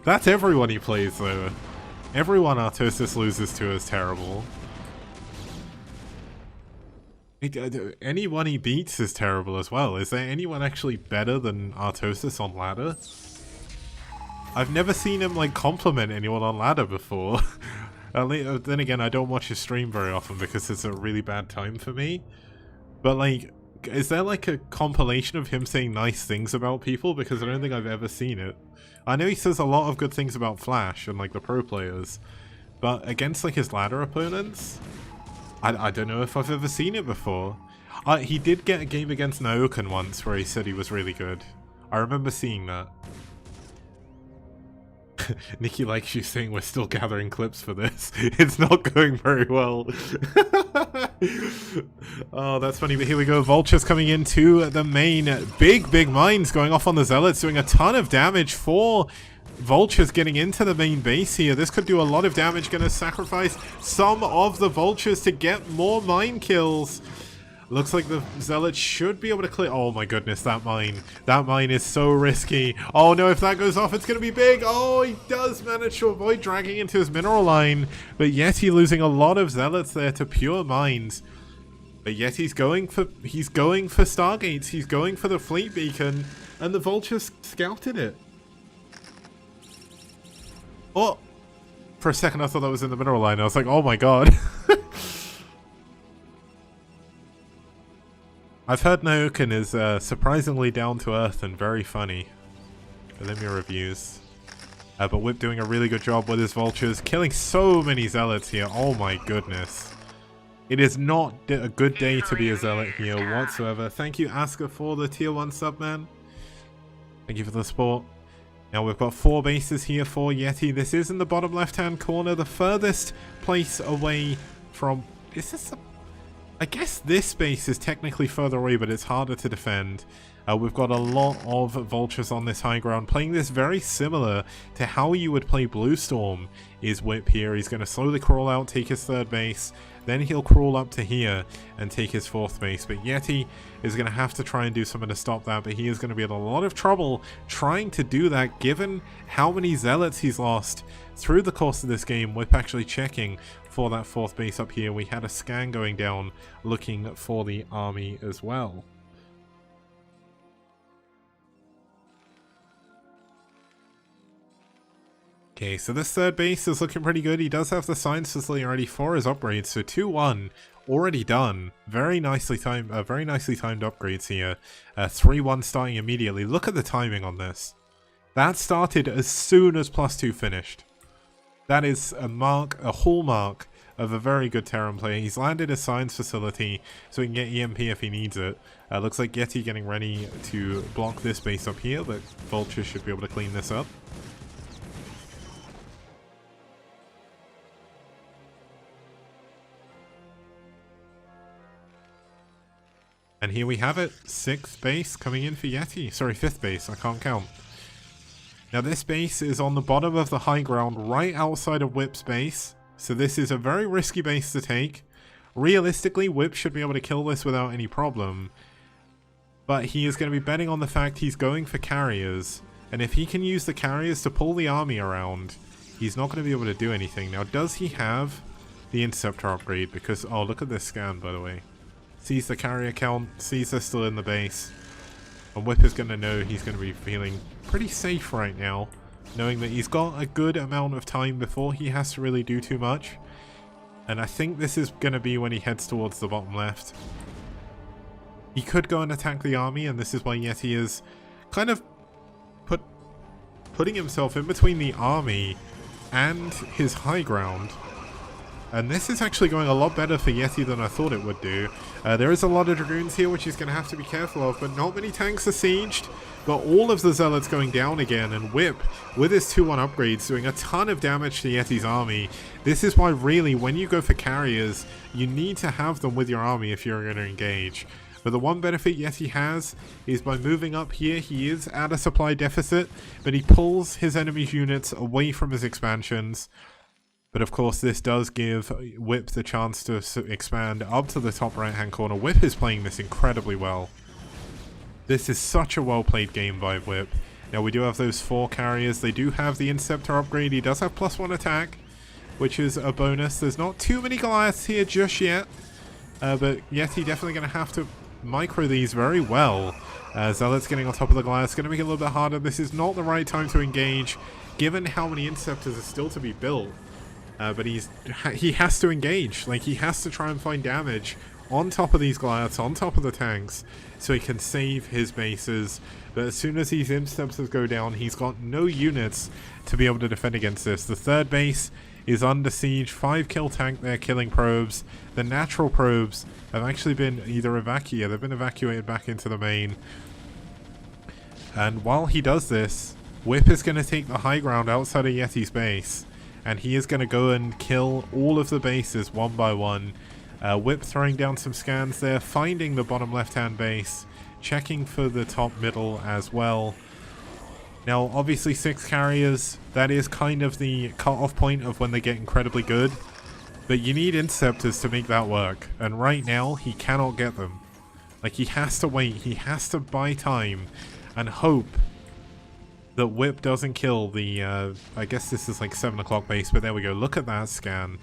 That's everyone he plays, though. Everyone Artosis loses to is terrible. Anyone he beats is terrible as well. Is there anyone actually better than Artosis on ladder? I've never seen him, like, compliment anyone on ladder before. Then again, I don't watch his stream very often because it's a really bad time for me. But, like, is there, like, a compilation of him saying nice things about people? Because I don't think I've ever seen it. I know he says a lot of good things about Flash and, like, the pro players. But against, like, his ladder opponents, I don't know if I've ever seen it before. He did get a game against Naoken once where he said he was really good. I remember seeing that. Nikki likes you saying we're still gathering clips for this. It's not going very well. Oh, that's funny, but here we go. Vultures coming into the main. Big mines going off on the Zealots, doing a ton of damage for Vultures getting into the main base here. This could do a lot of damage. Gonna sacrifice some of the Vultures to get more mine kills. Looks like the Zealots should be able to clear. Oh my goodness, that mine. That mine is so risky. Oh no, if that goes off, it's going to be big. Oh, he does manage to avoid dragging into his mineral line. But Yeti losing a lot of Zealots there to pure mines. But Yeti's going for Stargates. He's going for the fleet beacon. And the Vultures scouted it. Oh! For a second I thought that was in the mineral line. I was like, oh my god. I've heard Naoken is surprisingly down to earth and very funny. Let me reviews. But Whip doing a really good job with his Vultures, killing so many Zealots here. Oh my goodness. It is not a good day to be a Zealot here whatsoever. Thank you, Aska, for the tier 1 sub, man. Thank you for the support. Now we've got 4 bases here for Yeti. This is in the bottom left-hand corner, the furthest place away from... Is this a... I guess this base is technically further away, but it's harder to defend. We've got a lot of Vultures on this high ground, playing this very similar to how you would play Blue Storm is Whip here. He's going to slowly crawl out, take his 3rd base, then he'll crawl up to here and take his 4th base. But Yeti is going to have to try and do something to stop that, but he is going to be in a lot of trouble trying to do that given how many Zealots he's lost through the course of this game. Whip actually checking for that 4th base up here. We had a scan going down looking for the army as well. Okay, so this 3rd base is looking pretty good. He does have the science facility already for his upgrades, so 2-1 already done. Very nicely timed upgrades here. 3-1 starting immediately. Look at the timing on this. That started as soon as +2 finished. That is a hallmark of a very good Terran player. He's landed his science facility so he can get EMP if he needs it. Looks like Yeti getting ready to block this base up here, but Vultures should be able to clean this up. And here we have it, 6th base coming in for Yeti. Sorry, 5th base, I can't count. Now this base is on the bottom of the high ground, right outside of Whip's base. So this is a very risky base to take. Realistically, Whip should be able to kill this without any problem. But he is going to be betting on the fact he's going for carriers. And if he can use the carriers to pull the army around, he's not going to be able to do anything. Now, does he have the Interceptor upgrade? Because, oh, look at this scan, by the way. Sees the carrier count, sees they're still in the base. And Whip is going to know he's going to be feeling pretty safe right now, knowing that he's got a good amount of time before he has to really do too much. And I think this is going to be when he heads towards the bottom left. He could go and attack the army, and this is why Yeti is kind of putting himself in between the army and his high ground. And this is actually going a lot better for Yeti than I thought it would do. There is a lot of Dragoons here, which he's going to have to be careful of, but not many tanks are sieged. Got all of the Zealots going down again, and Whip, with his 2-1 upgrades, doing a ton of damage to Yeti's army. This is why, really, when you go for carriers, you need to have them with your army if you're going to engage. But the one benefit Yeti has is by moving up here, he is at a supply deficit, but he pulls his enemy's units away from his expansions. But of course, this does give Whip the chance to expand up to the top right-hand corner. Whip is playing this incredibly well. This is such a well-played game by Whip. Now we do have those 4 carriers. They do have the Inceptor upgrade. He does have +1 attack, which is a bonus. There's not too many Goliaths here just yet, but Yeti definitely going to have to micro these very well. Zealot's getting on top of the Goliaths. Going to make it a little bit harder. This is not the right time to engage, given how many Inceptors are still to be built. But he has to engage. Like, he has to try and find damage on top of these Goliaths, on top of the tanks, so he can save his bases. But as soon as these Inceptors go down, he's got no units to be able to defend against this. The 3rd base is under siege. 5 kill tank there killing probes. The natural probes have actually been either evacuated. They've been evacuated back into the main. And while he does this, Whip is going to take the high ground outside of Yeti's base. And he is going to go and kill all of the bases one by one. Whip throwing down some scans there, finding the bottom left-hand base, checking for the top middle as well. Now, obviously 6 carriers, that is kind of the cut-off point of when they get incredibly good. But you need Inceptors to make that work. And right now, he cannot get them. Like, he has to wait, he has to buy time and hope that Whip doesn't kill the, I guess this is like 7 o'clock base, but there we go. Look at that scan.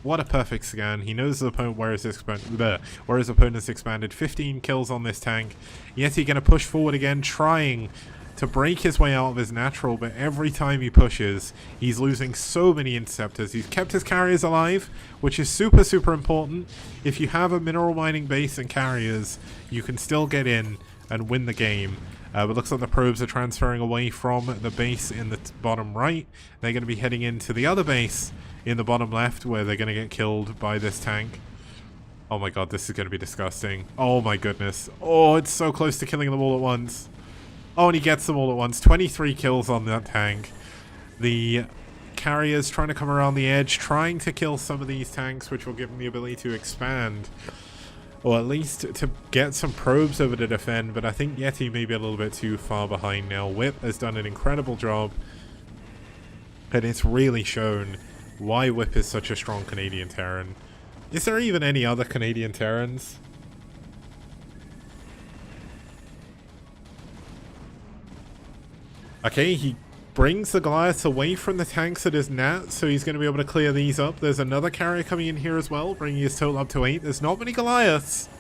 What a perfect scan. He knows the opponent where his opponent's expanded. 15 kills on this tank. Yeti going to push forward again, trying to break his way out of his natural, but every time he pushes, he's losing so many Inceptors. He's kept his carriers alive, which is super, super important. If you have a mineral mining base and carriers, you can still get in and win the game. But looks like the probes are transferring away from the base in the bottom right. They're going to be heading into the other base in the bottom left, where they're going to get killed by this tank. Oh my god, this is going to be disgusting. Oh my goodness. Oh, it's so close to killing them all at once. Oh, and he gets them all at once. 23 kills on that tank. The carriers trying to come around the edge, trying to kill some of these tanks, which will give them the ability to expand. Or at least to get some probes over to defend, but I think Yeti may be a little bit too far behind now. Whip has done an incredible job, and it's really shown why Whip is such a strong Canadian Terran. Is there even any other Canadian Terrans? Okay, he brings the Goliaths away from the tanks at his nat, so he's going to be able to clear these up. There's another carrier coming in here as well, bringing his total up to 8. There's not many Goliaths.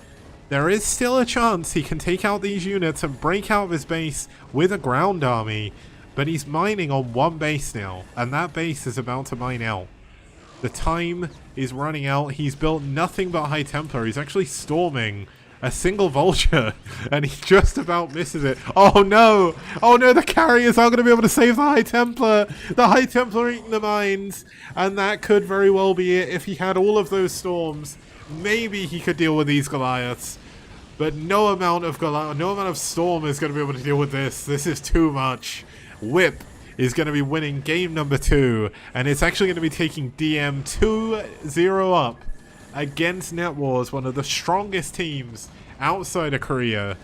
There is still a chance he can take out these units and break out of his base with a ground army, but he's mining on 1 base now, and that base is about to mine out. The time is running out. He's built nothing but High Templar. He's actually storming a single vulture, and he just about misses it. Oh no! Oh no, the carriers aren't going to be able to save the High Templar! The High Templar eating the mines! And that could very well be it. If he had all of those storms, maybe he could deal with these Goliaths. But no amount of storm is going to be able to deal with this. This is too much. Whip is going to be winning game number 2, and it's actually going to be taking DM 2-0 up against NetWars, one of the strongest teams outside of Korea.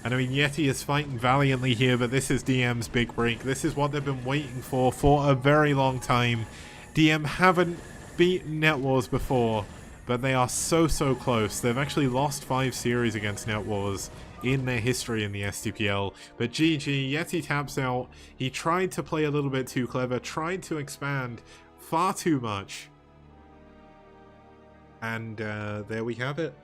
And I mean, Yeti is fighting valiantly here, but this is DM's big break. This is what they've been waiting for a very long time. DM haven't beaten NetWars before, but they are so close. They've actually lost 5 series against NetWars in their history in the STPL. But GG, Yeti taps out. He tried to play a little bit too clever, tried to expand far too much. And there we have it.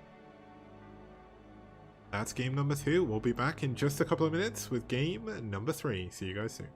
That's game number 2. We'll be back in just a couple of minutes with game number 3. See you guys soon.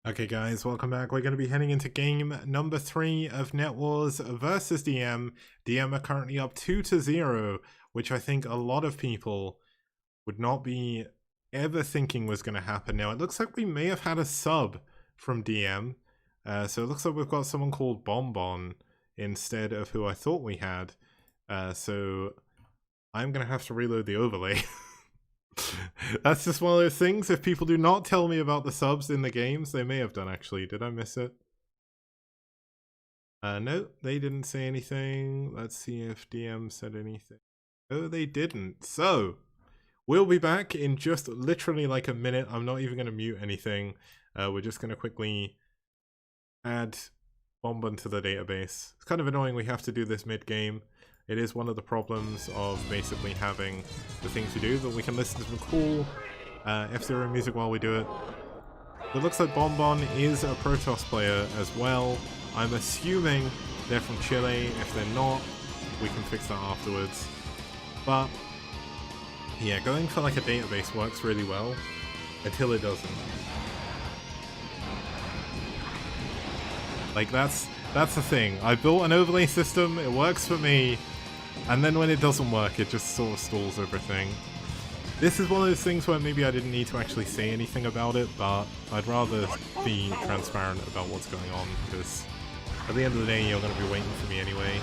Okay guys, welcome back. We're going to be heading into game number 3 of NetWars versus DM. DM are currently up 2-0, which I think a lot of people would not be ever thinking was going to happen. Now, it looks like we may have had a sub from DM. So it looks like we've got someone called Bombon instead of who I thought we had. So I'm going to have to reload the overlay. That's just one of those things. If people do not tell me about the subs in the games, they may have done actually. Did I miss it? No, they didn't say anything. Let's see if DM said anything. Oh, they didn't. So, we'll be back in just literally like a minute. I'm not even going to mute anything. We're just going to quickly add Bombon to the database. It's kind of annoying we have to do this mid-game. It is one of the problems of basically having the things we do, but we can listen to some cool F-Zero music while we do it. It looks like Bombon is a Protoss player as well. I'm assuming they're from Chile. If they're not, we can fix that afterwards. But yeah, going for like a database works really well until it doesn't. Like that's the thing. I built an overlay system, it works for me, and then when it doesn't work, it just sort of stalls everything. This is one of those things where maybe I didn't need to actually say anything about it, but I'd rather be transparent about what's going on, because at the end of the day, you're going to be waiting for me anyway.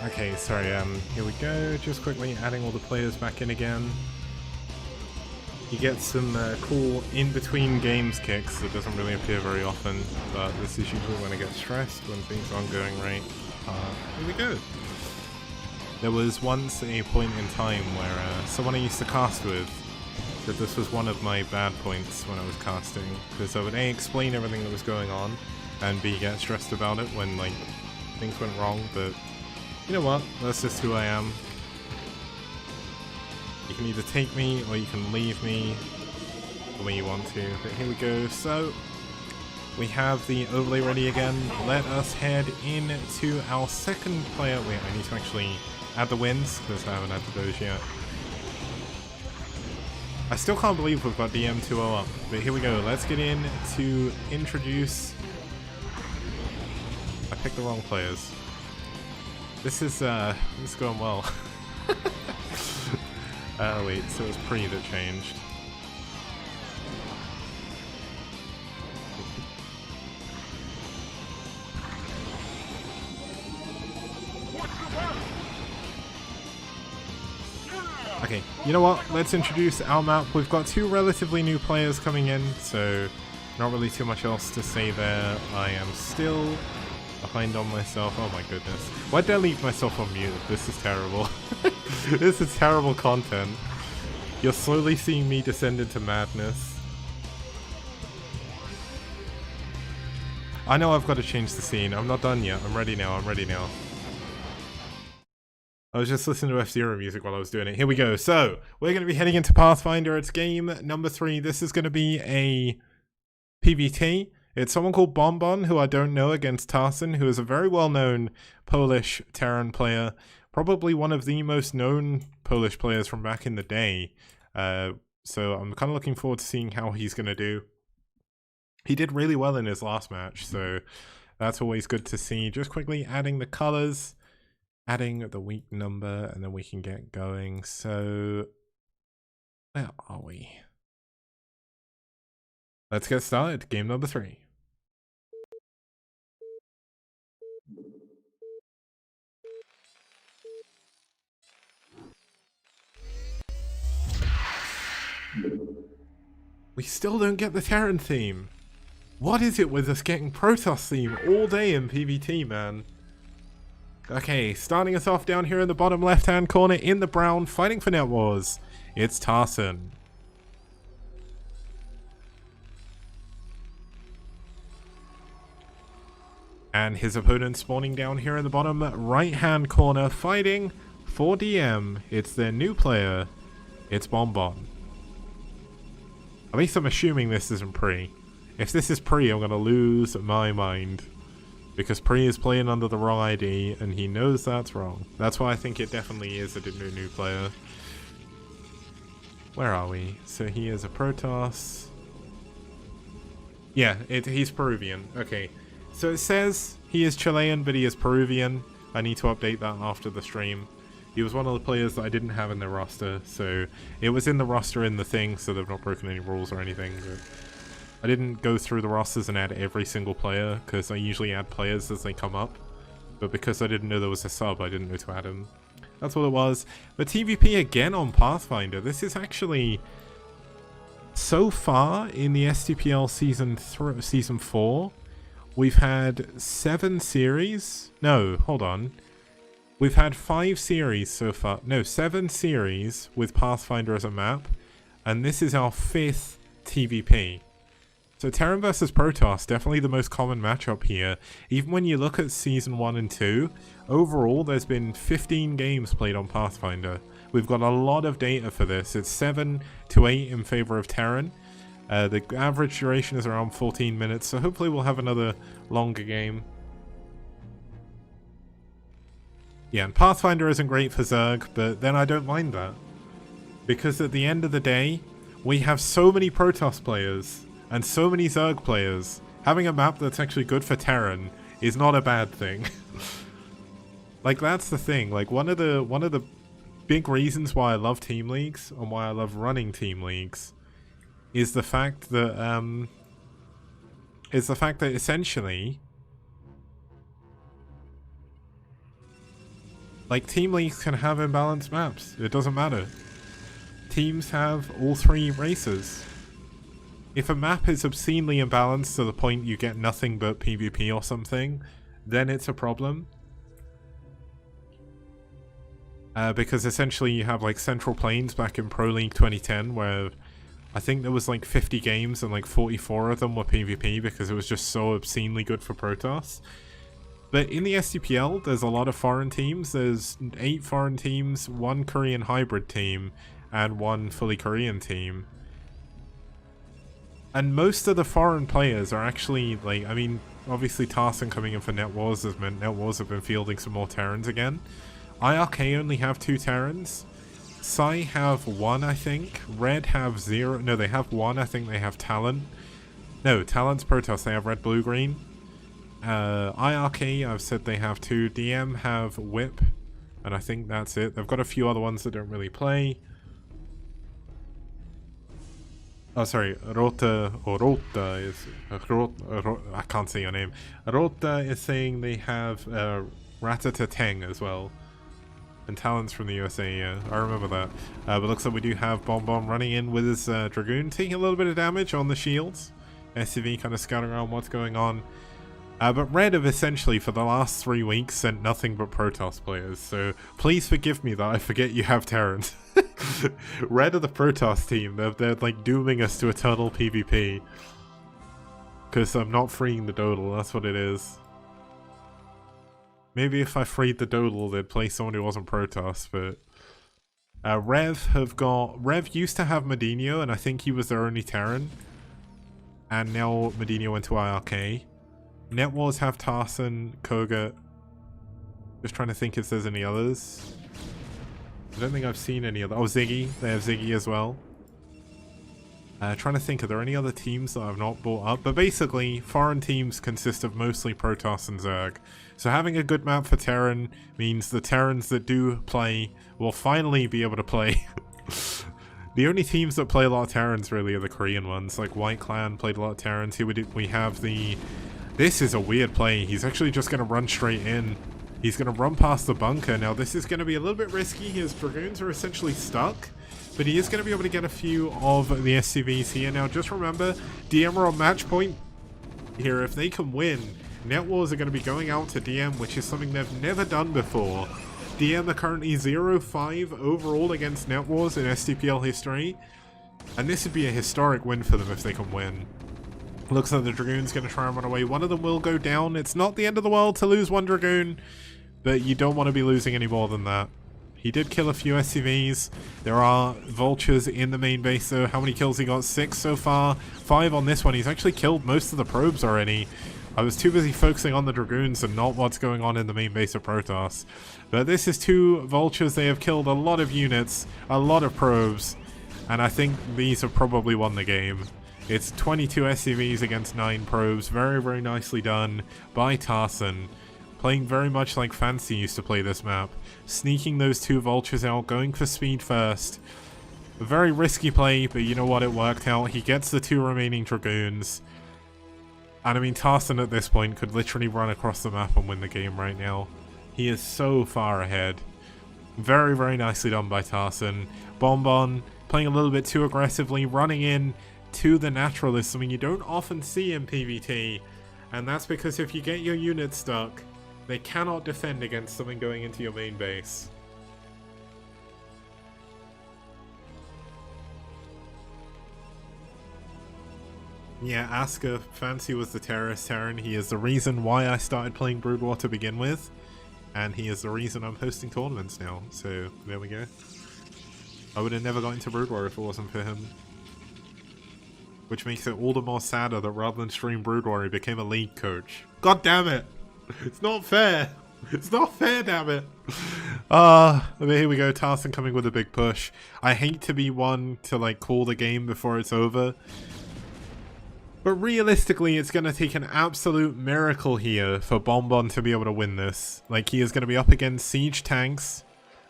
Okay, sorry, here we go, just quickly adding all the players back in again. You get some cool in-between games kicks that doesn't really appear very often, but this is usually when I get stressed, when things aren't going right. Here we go. There was once a point in time where someone I used to cast with said this was one of my bad points when I was casting, because I would A, explain everything that was going on, and B, get stressed about it when like things went wrong, but you know what, that's just who I am. You can either take me or you can leave me the way you want to, but here we go. So we have the overlay ready again. Let us head into our second player. Wait, I need to actually add the wins because I haven't added those yet. I still can't believe we've got DM 2-0 up, but here we go. Let's get in to introduce. I picked the wrong players. This is going well. Wait, so it was Pre that changed. Okay, you know what? Let's introduce our map. We've got 2 relatively new players coming in, so not really too much else to say there. I am still behind on myself. Oh my goodness. Why'd I leave myself on mute? This is terrible. This is terrible content. You're slowly seeing me descend into madness. I know I've got to change the scene. I'm not done yet. I'm ready now. I'm ready now. I was just listening to F-Zero music while I was doing it. Here we go. So, we're going to be heading into Pathfinder. It's game number 3. This is going to be a PvT. It's someone called Bombon, who I don't know, against Tarson, who is a very well-known Polish Terran player. Probably one of the most known Polish players from back in the day. So I'm kind of looking forward to seeing how he's going to do. He did really well in his last match, so that's always good to see. Just quickly adding the colors. Adding the week number, and then we can get going. So, where are we? Let's get started. Game number 3. We still don't get the Terran theme. What is it with us getting Protoss theme all day in PvT, man? Okay, starting us off down here in the bottom left-hand corner in the brown, fighting for NetWars. It's Tarson. And his opponent spawning down here in the bottom right-hand corner, fighting for DM. It's their new player. It's Bombon. At least I'm assuming this isn't Pre. If this is Pre, I'm going to lose my mind. Because Pre is playing under the wrong ID, and he knows that's wrong. That's why I think it definitely is a new player. Where are we? So he is a Protoss. Yeah, he's Peruvian. Okay. So it says he is Chilean, but he is Peruvian. I need to update that after the stream. He was one of the players that I didn't have in the roster, so it was in the roster in the thing, so they've not broken any rules or anything. But I didn't go through the rosters and add every single player, because I usually add players as they come up. But because I didn't know there was a sub, I didn't know to add him. That's what it was. But TVP again on Pathfinder. This is actually, so far in the STPL Season 4, we've had 7 series. No, hold on. We've had 5 series so far. No, 7 series with Pathfinder as a map. And this is our 5th TVP. So Terran versus Protoss, definitely the most common matchup here. Even when you look at Season 1 and 2, overall there's been 15 games played on Pathfinder. We've got a lot of data for this. It's 7 to 8 in favor of Terran. The average duration is around 14 minutes, so hopefully we'll have another longer game. Yeah, and Pathfinder isn't great for Zerg, but then I don't mind that. Because at the end of the day, we have so many Protoss players and so many Zerg players. Having a map that's actually good for Terran is not a bad thing. Like, that's the thing. Like, one of the big reasons why I love team leagues and why I love running team leagues is the fact that essentially, like, team leagues can have imbalanced maps. It doesn't matter. Teams have all 3 races. If a map is obscenely imbalanced to the point you get nothing but PvP or something, then it's a problem. Because essentially you have like Central Plains back in Pro League 2010 where I think there was like 50 games and like 44 of them were PvP because it was just so obscenely good for Protoss. But in the STPL, there's a lot of foreign teams. There's 8 foreign teams, 1 Korean hybrid team, and 1 fully Korean team. And most of the foreign players are actually, like, I mean, obviously Tarson coming in for NetWars has meant NetWars have been fielding some more Terrans again. IRK only have 2 Terrans. pSi have 1, I think. Red have 0. No, they have 1. I think they have Talent. No, Talent's Protoss. They have red, blue, green. IRK, I've said they have 2. DM have Whip. And I think that's it. They've got a few other ones that don't really play. Oh, sorry, Rota is... I can't say your name. Rota is saying they have Ratatateng as well. And Talons from the USA, yeah, I remember that. But looks like we do have Bombon running in with his Dragoon, taking a little bit of damage on the shields. SCV kind of scouting around what's going on. But Red have essentially, for the last 3 weeks, sent nothing but Protoss players, so please forgive me that I forget you have Terrans. Red are the Protoss team, they're like dooming us to eternal PvP. Because I'm not freeing the Dodal, that's what it is. Maybe if I freed the Dodal, they'd play someone who wasn't Protoss, but... Rev used to have Medino, and I think he was their only Terran. And now Medino went to IRK. NetWars have Tarson, kogeT. Just trying to think if there's any others. I don't think I've seen any other. Oh, Ziggy. They have Ziggy as well. Trying to think, are there any other teams that I've not brought up? But basically, foreign teams consist of mostly Protoss and Zerg. So having a good map for Terran means the Terrans that do play will finally be able to play. The only teams that play a lot of Terrans really are the Korean ones. Like White Clan played a lot of Terrans. Here we have the... This is a weird play. He's actually just going to run straight in. He's going to run past the bunker. Now, this is going to be a little bit risky. His Dragoons are essentially stuck. But he is going to be able to get a few of the SCVs here. Now, just remember, DM are on match point here. If they can win, NetWars are going to be going out to DM, which is something they've never done before. DM are currently 0-5 overall against NetWars in STPL history. And this would be a historic win for them if they can win. Looks like the Dragoon's going to try and run away. One of them will go down. It's not the end of the world to lose one Dragoon, but you don't want to be losing any more than that. He did kill a few SCVs. There are vultures in the main base though. How many kills he got? 6 so far. 5 on this one. He's actually killed most of the probes already. I was too busy focusing on the Dragoons and not what's going on in the main base of Protoss. But this is 2 vultures. They have killed a lot of units, a lot of probes, and I think these have probably won the game. It's 22 SCVs against 9 probes. Very, very nicely done by Tarson. Playing very much like Fancy used to play this map. Sneaking those 2 vultures out, going for speed first. A very risky play, but you know what, it worked out. He gets the 2 remaining Dragoons. And I mean, Tarson at this point could literally run across the map and win the game right now. He is so far ahead. Very, very nicely done by Tarson. Bombon playing a little bit too aggressively, running in to the Naturalist, something you don't often see in PvT, and that's because if you get your unit stuck, they cannot defend against something going into your main base. Yeah, Asuka, Fancy was the terrorist Terran. He is the reason why I started playing Brood War to begin with, and he is the reason I'm hosting tournaments now, so there we go. I would have never got into Brood War if it wasn't for him. Which makes it all the more sadder that rather than stream Brood War, he became a league coach. God damn it! It's not fair! It's not fair, damn it! But here we go, Tarson coming with a big push. I hate to be one to like call the game before it's over. But realistically, it's going to take an absolute miracle here for Bombon to be able to win this. Like, he is going to be up against siege tanks.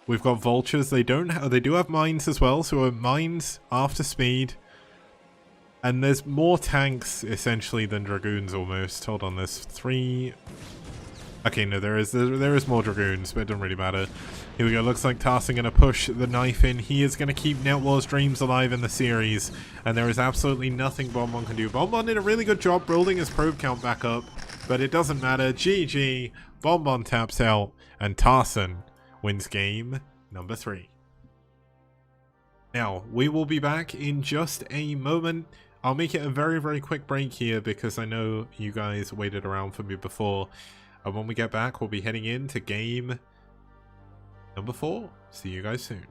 We've got vultures. They do have mines as well, so mines after speed. And there's more tanks, essentially, than Dragoons, almost. Hold on, there's 3... Okay, no, there is more Dragoons, but it doesn't really matter. Here we go, looks like Tarson going to push the knife in. He is going to keep NetWars' dreams alive in the series, and there is absolutely nothing Bombon can do. Bombon did a really good job building his probe count back up, but it doesn't matter. GG, Bombon taps out, and Tarson wins game number 3. Now, we will be back in just a moment. I'll make it a very, very quick break here because I know you guys waited around for me before. And when we get back, we'll be heading into game number 4. See you guys soon.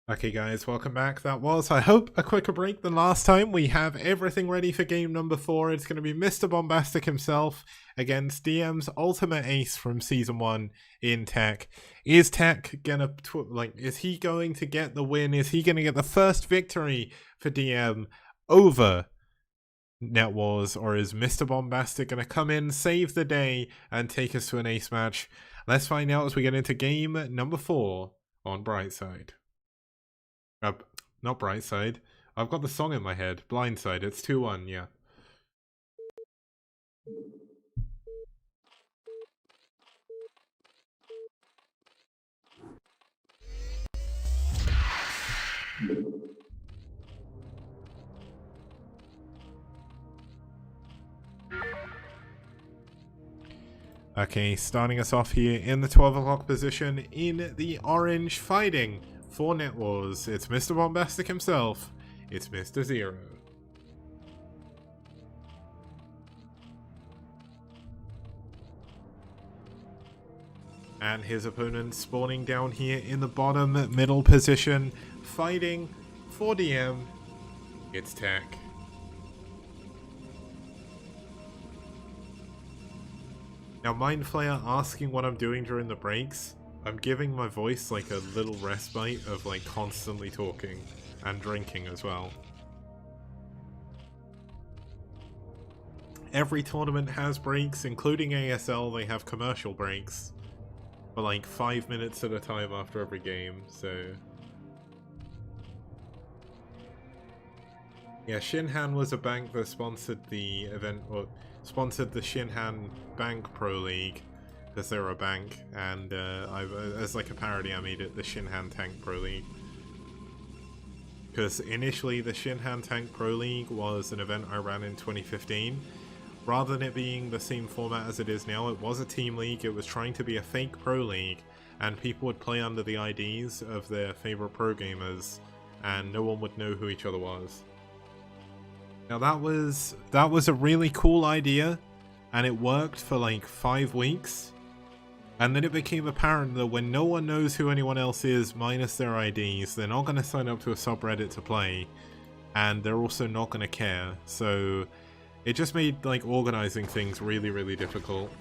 Okay guys, welcome back. That was, I hope, a quicker break than last time. We have everything ready for game number 4. It's going to be Mr. Bombastic himself against DM's ultimate ace from Season 1 in Tech. Is Tech gonna, is he going to get the win? Is he going to get the first victory for DM over NetWars? Or is Mr. Bombastic going to come in, save the day, and take us to an ace match? Let's find out as we get into game number 4 on Brightside. Not Brightside. I've got the song in my head. Blindside. It's 2-1, yeah. Okay, starting us off here in the 12 o'clock position in the orange, fighting for NetWars. It's Mr. Bombastic himself. It's Mr. Zero. And his opponent spawning down here in the bottom middle position, fighting for DM. It's Tech. Now, Mind Flayer asking what I'm doing during the breaks. I'm giving my voice like a little respite of like constantly talking and drinking as well. Every tournament has breaks, including ASL. They have commercial breaks for like 5 minutes at a time after every game, so... Yeah, Shinhan was a bank that sponsored the event, or sponsored the Shinhan Bank Pro League, because they're a bank, and as like a parody I made it the Shinhan Tank Pro League. Because initially the Shinhan Tank Pro League was an event I ran in 2015. Rather than it being the same format as it is now, it was a team league. It was trying to be a fake pro league, and people would play under the IDs of their favorite pro gamers, and no one would know who each other was. Now that was a really cool idea, and it worked for like 5 weeks. And then it became apparent that when no one knows who anyone else is minus their IDs, they're not going to sign up to a subreddit to play, and they're also not going to care. So it just made like organizing things really, really difficult.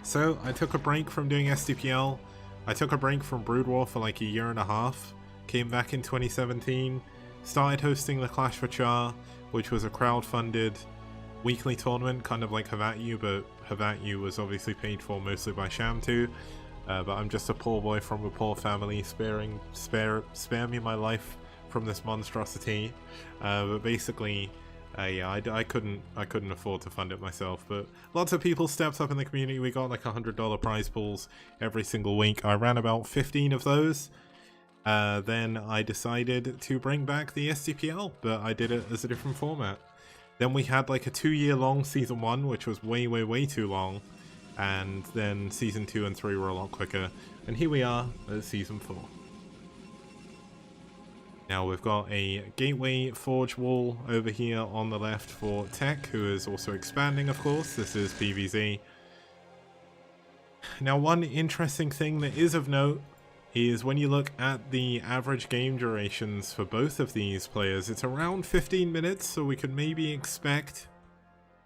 So I took a break from doing STPL. I took a break from Brood War for like a year and a half. Came back in 2017. Started hosting the Clash for Char, which was a crowd-funded weekly tournament, kind of like Have At You, but Have At You was obviously paid for mostly by Sham2. But I'm just a poor boy from a poor family, spare me my life from this monstrosity. But basically, yeah, I couldn't afford to fund it myself. But lots of people stepped up in the community. We got like $100 prize pools every single week. I ran about 15 of those. Then I decided to bring back the STPL, but I did it as a different format. Then we had like a 2-year-long Season 1, which was way, way, way too long. And then Season 2 and 3 were a lot quicker. And here we are at Season 4. Now we've got a Gateway Forge wall over here on the left for Tech, who is also expanding, of course. This is PvZ. Now, one interesting thing that is of note is when you look at the average game durations for both of these players, it's around 15 minutes, so we could maybe expect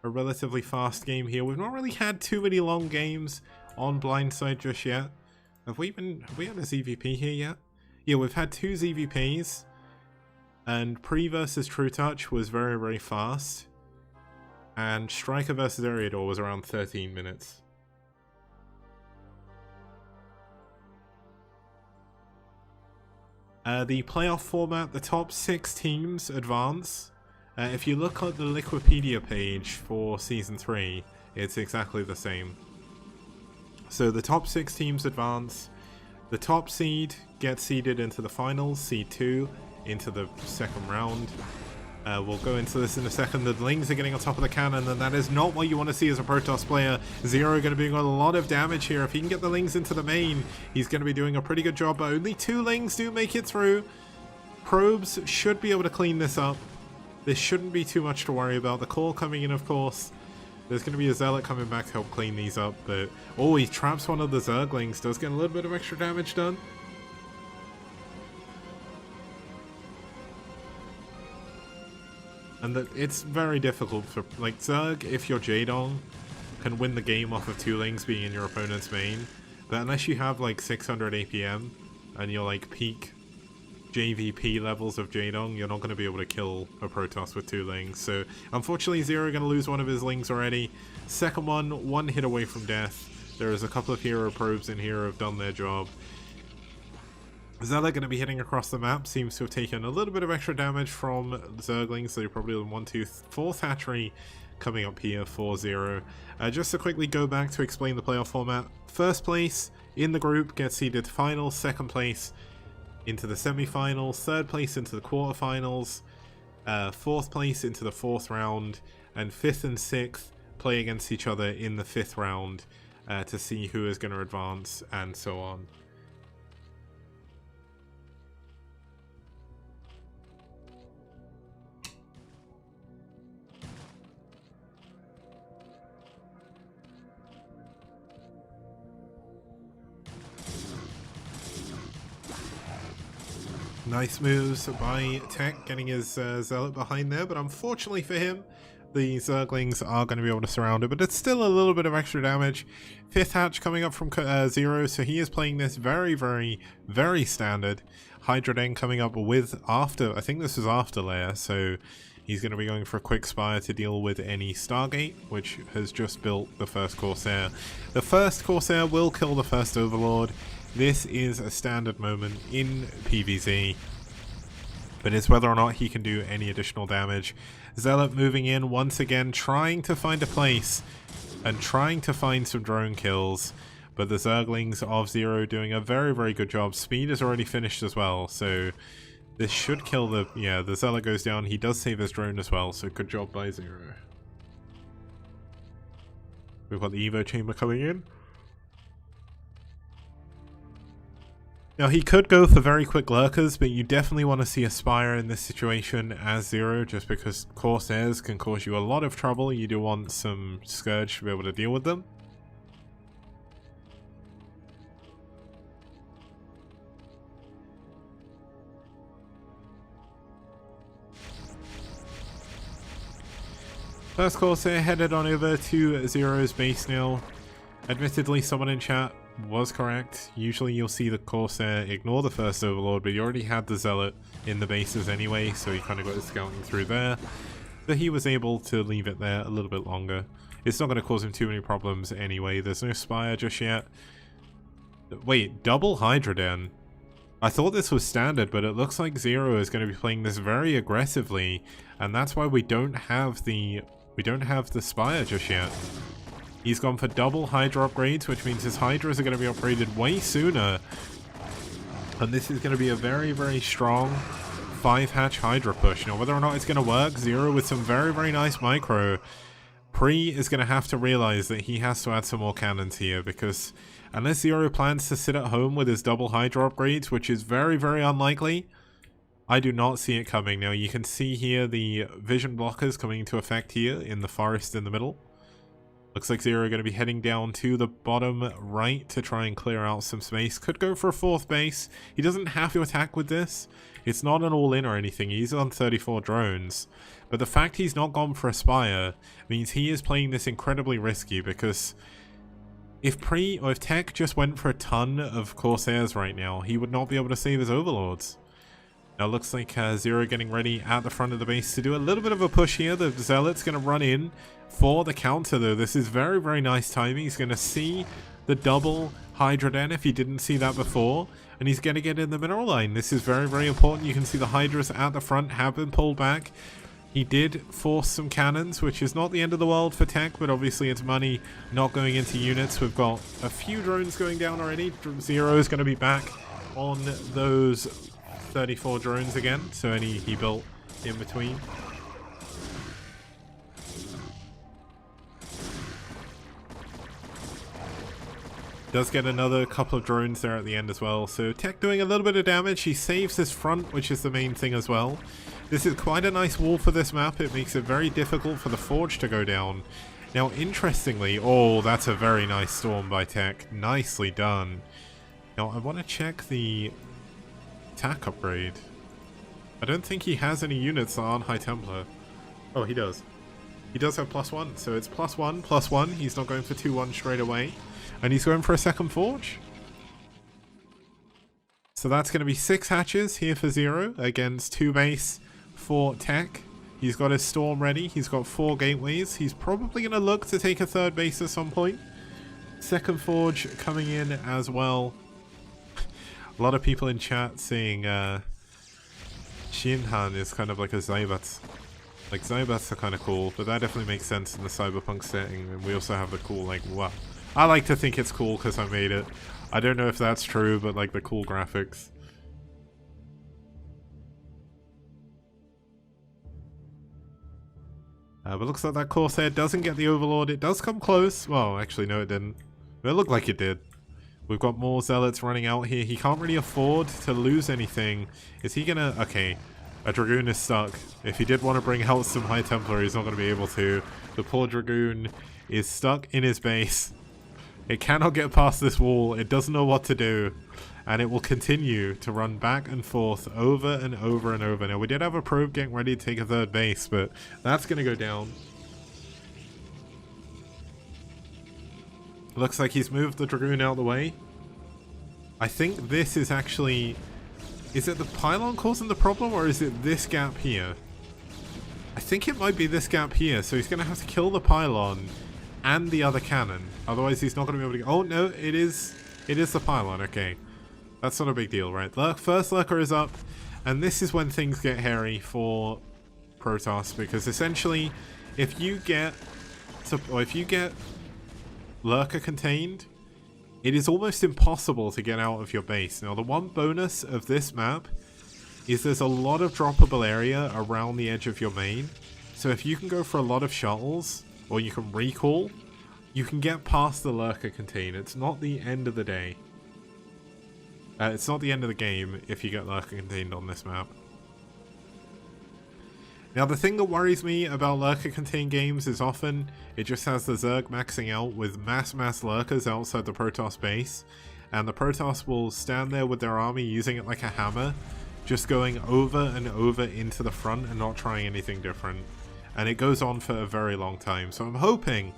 a relatively fast game here. We've not really had too many long games on Blindside just yet. Have we had a ZvP here yet? Yeah, we've had 2 ZvPs, and Pre versus True Touch was very, very fast, and Striker versus Eriador was around 13 minutes. The playoff format, the top 6 teams advance. If you look at the Wikipedia page for Season 3, it's exactly the same. So the top 6 teams advance. The top seed gets seeded into the finals, seed 2 into the second round. We'll go into this in a second. The Lings are getting on top of the cannon, and that is not what you want to see as a Protoss player. Zero going to be doing a lot of damage here. If he can get the Lings into the main, he's going to be doing a pretty good job, but only 2 Lings do make it through. Probes should be able to clean this up. This shouldn't be too much to worry about. The call coming in, of course. There's going to be a Zealot coming back to help clean these up, but... Oh, he traps one of the Zerglings. Does get a little bit of extra damage done. And it's very difficult for... Like, Zerg, if you're Jaedong, can win the game off of 2 Lings being in your opponent's main. But unless you have, like, 600 APM, and you're, like, peak JVP levels of Jaedong, you're not going to be able to kill a Protoss with 2 Lings. So, unfortunately, Zero going to lose one of his Lings already. Second one hit away from death. There is a couple of hero probes in here who have done their job. Zealot going to be hitting across the map, seems to have taken a little bit of extra damage from Zerglings, so probably 1, 2, 4th hatchery coming up here for Zero. Just to quickly go back to explain the playoff format. First place in the group gets seeded to finals, second place into the semi-finals, third place into the quarterfinals, fourth place into the 4th round, and 5th and 6th play against each other in the 5th round to see who is going to advance, and so on. Nice moves by Tech, getting his Zealot behind there, but unfortunately for him, the Zerglings are going to be able to surround it, but it's still a little bit of extra damage. 5th hatch coming up from Zero, so he is playing this very, very, very standard. Hydra Den coming up with after, I think this is after layer, so he's going to be going for a quick Spire to deal with any Stargate, which has just built the first Corsair. The first Corsair will kill the first Overlord. This is a standard moment in PvZ, but it's whether or not he can do any additional damage. Zealot moving in once again, trying to find a place and trying to find some drone kills, but the Zerglings of Zero doing a very, very good job. Speed is already finished as well, so this should kill the... Yeah, the Zealot goes down. He does save his drone as well, so good job by Zero. We've got the Evo Chamber coming in. Now, he could go for very quick lurkers, but you definitely want to see a Spire in this situation as Zero, just because Corsairs can cause you a lot of trouble. You do want some Scourge to be able to deal with them. First Corsair headed on over to Zero's base now. Admittedly, someone in chat was correct. Usually you'll see the Corsair ignore the first Overlord, but he already had the Zealot in the bases anyway, so he kind of got his scouting through there. But he was able to leave it there a little bit longer. It's not going to cause him too many problems anyway. There's no Spire just yet. Wait, double Hydra Den? I thought this was standard, but it looks like Zero is going to be playing this very aggressively, and that's why we don't have the Spire just yet. He's gone for double Hydra upgrades, which means his Hydras are going to be upgraded way sooner. And this is going to be a very, very strong 5-hatch Hydra push. Now, whether or not it's going to work, Zero with some very, very nice micro. Pre is going to have to realize that he has to add some more cannons here, because unless Zero plans to sit at home with his double Hydra upgrades, which is very, very unlikely, I do not see it coming. Now, you can see here the vision blockers coming into effect here in the forest in the middle. Looks like Zero are going to be heading down to the bottom right to try and clear out some space. Could go for a 4th base. He doesn't have to attack with this. It's not an all-in or anything. He's on 34 drones. But the fact he's not gone for a Spire means he is playing this incredibly risky, because if Tech just went for a ton of Corsairs right now, he would not be able to save his Overlords. Now, looks like Zero getting ready at the front of the base to do a little bit of a push here. The Zealot's going to run in for the counter, though. This is very, very nice timing. He's going to see the double Hydra Den if he didn't see that before, and he's going to get in the mineral line. This is very, very important. You can see the Hydras at the front have been pulled back. He did force some cannons, which is not the end of the world for Tech, but obviously it's money not going into units. We've got a few drones going down already. Zero is going to be back on those 34 drones again, so any he built in between. Does get another couple of drones there at the end as well, so Tech doing a little bit of damage. He saves his front, which is the main thing as well. This is quite a nice wall for this map. It makes it very difficult for the Forge to go down. Now, interestingly, oh, that's a very nice storm by Tech. Nicely done. Now, I want to check the attack upgrade. I don't think he has any units that aren't High Templar. Oh, he does. He does have +1, so it's +1/+1. He's not going for 2-1 straight away. And he's going for a second forge. So that's going to be 6 hatches here for Zero against 2 base for Tech. He's got his storm ready. He's got 4 gateways. He's probably going to look to take a 3rd base at some point. Second forge coming in as well. A lot of people in chat saying Shinhan is kind of like a Zybats. Like, Zybats are kind of cool, but that definitely makes sense in the cyberpunk setting. And we also have the cool, like, wow. I like to think it's cool because I made it. I don't know if that's true, but like the cool graphics. But looks like that Corsair doesn't get the Overlord. It does come close. Well, actually, no, it didn't. But it looked like it did. We've got more Zealots running out here. He can't really afford to lose anything. Is he gonna... Okay. A Dragoon is stuck. If he did want to bring out some High Templar, he's not going to be able to. The poor Dragoon is stuck in his base. It cannot get past this wall. It doesn't know what to do. And it will continue to run back and forth over and over and over. Now, we did have a probe getting ready to take a 3rd base, but that's going to go down. Looks like he's moved the Dragoon out of the way. I think this is actually... Is it the pylon causing the problem, or is it this gap here? I think it might be this gap here, so he's going to have to kill the pylon and the other cannon. Otherwise, he's not going to be able to... Oh, no, it is the pylon. Okay. That's not a big deal, right? First Lurker is up, and this is when things get hairy for Protoss, because essentially, if you get Lurker contained, it is almost impossible to get out of your base. Now, the one bonus of this map is there's a lot of droppable area around the edge of your main. So if you can go for a lot of shuttles, or you can recall, you can get past the Lurker contain. It's not the end of the day. It's not the end of the game if you get Lurker contained on this map. Now, the thing that worries me about Lurker contained games is often it just has the Zerg maxing out with mass Lurkers outside the Protoss base, and the Protoss will stand there with their army using it like a hammer, just going over and over into the front and not trying anything different. And it goes on for a very long time, so I'm hoping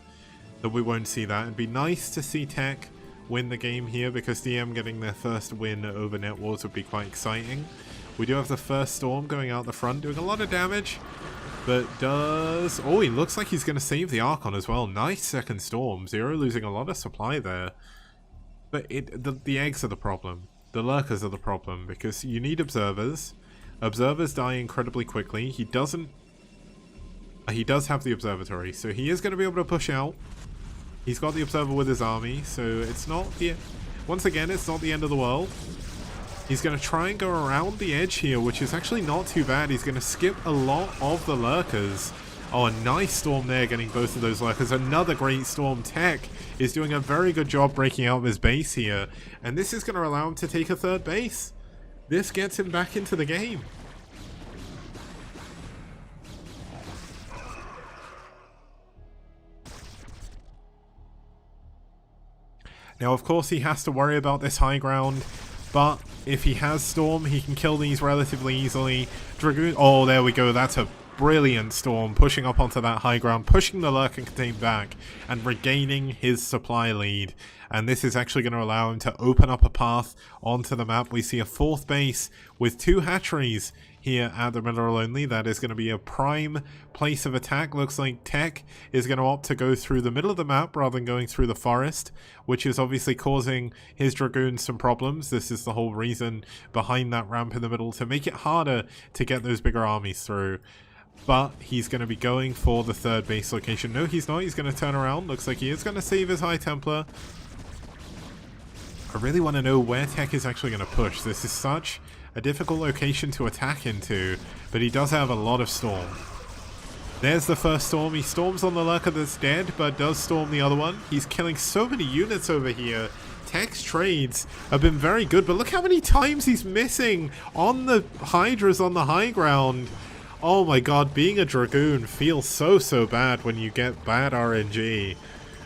that we won't see that. It'd be nice to see Tech win the game here, because DM getting their first win over NetWars would be quite exciting. We do have the first Storm going out the front, doing a lot of damage, but does... Oh, he looks like he's going to save the Archon as well. Nice second Storm. Zero losing a lot of supply there. But the eggs are the problem. The Lurkers are the problem, because you need Observers. Observers die incredibly quickly. He does have the Observatory, so he is going to be able to push out. He's got the Observer with his army, so it's not the... Once again, it's not the end of the world. He's going to try and go around the edge here, which is actually not too bad. He's going to skip a lot of the Lurkers. Oh, a nice Storm there, getting both of those Lurkers. Another great Storm. Tech is doing a very good job breaking out of his base here. And this is going to allow him to take a 3rd base. This gets him back into the game. Now, of course, he has to worry about this high ground. But if he has Storm, he can kill these relatively easily. Dragoon... Oh, there we go. That's a brilliant Storm, pushing up onto that high ground, pushing the Lurker contain back, and regaining his supply lead. And this is actually going to allow him to open up a path onto the map. We see a 4th base with 2 hatcheries here at the mineral only. That is going to be a prime place of attack. Looks like Tech is going to opt to go through the middle of the map rather than going through the forest, which is obviously causing his Dragoons some problems. This is the whole reason behind that ramp in the middle, to make it harder to get those bigger armies through. But he's going to be going for the 3rd base location. No, he's not. He's going to turn around. Looks like he is going to save his High Templar. I really want to know where Tech is actually going to push. This is such a difficult location to attack into, but he does have a lot of Storm. There's the first Storm. He storms on the Lurker that's dead, but does storm the other one. He's killing so many units over here. Tech's trades have been very good, but look how many times he's missing on the Hydras on the high ground. Oh my god, being a Dragoon feels so bad when you get bad RNG.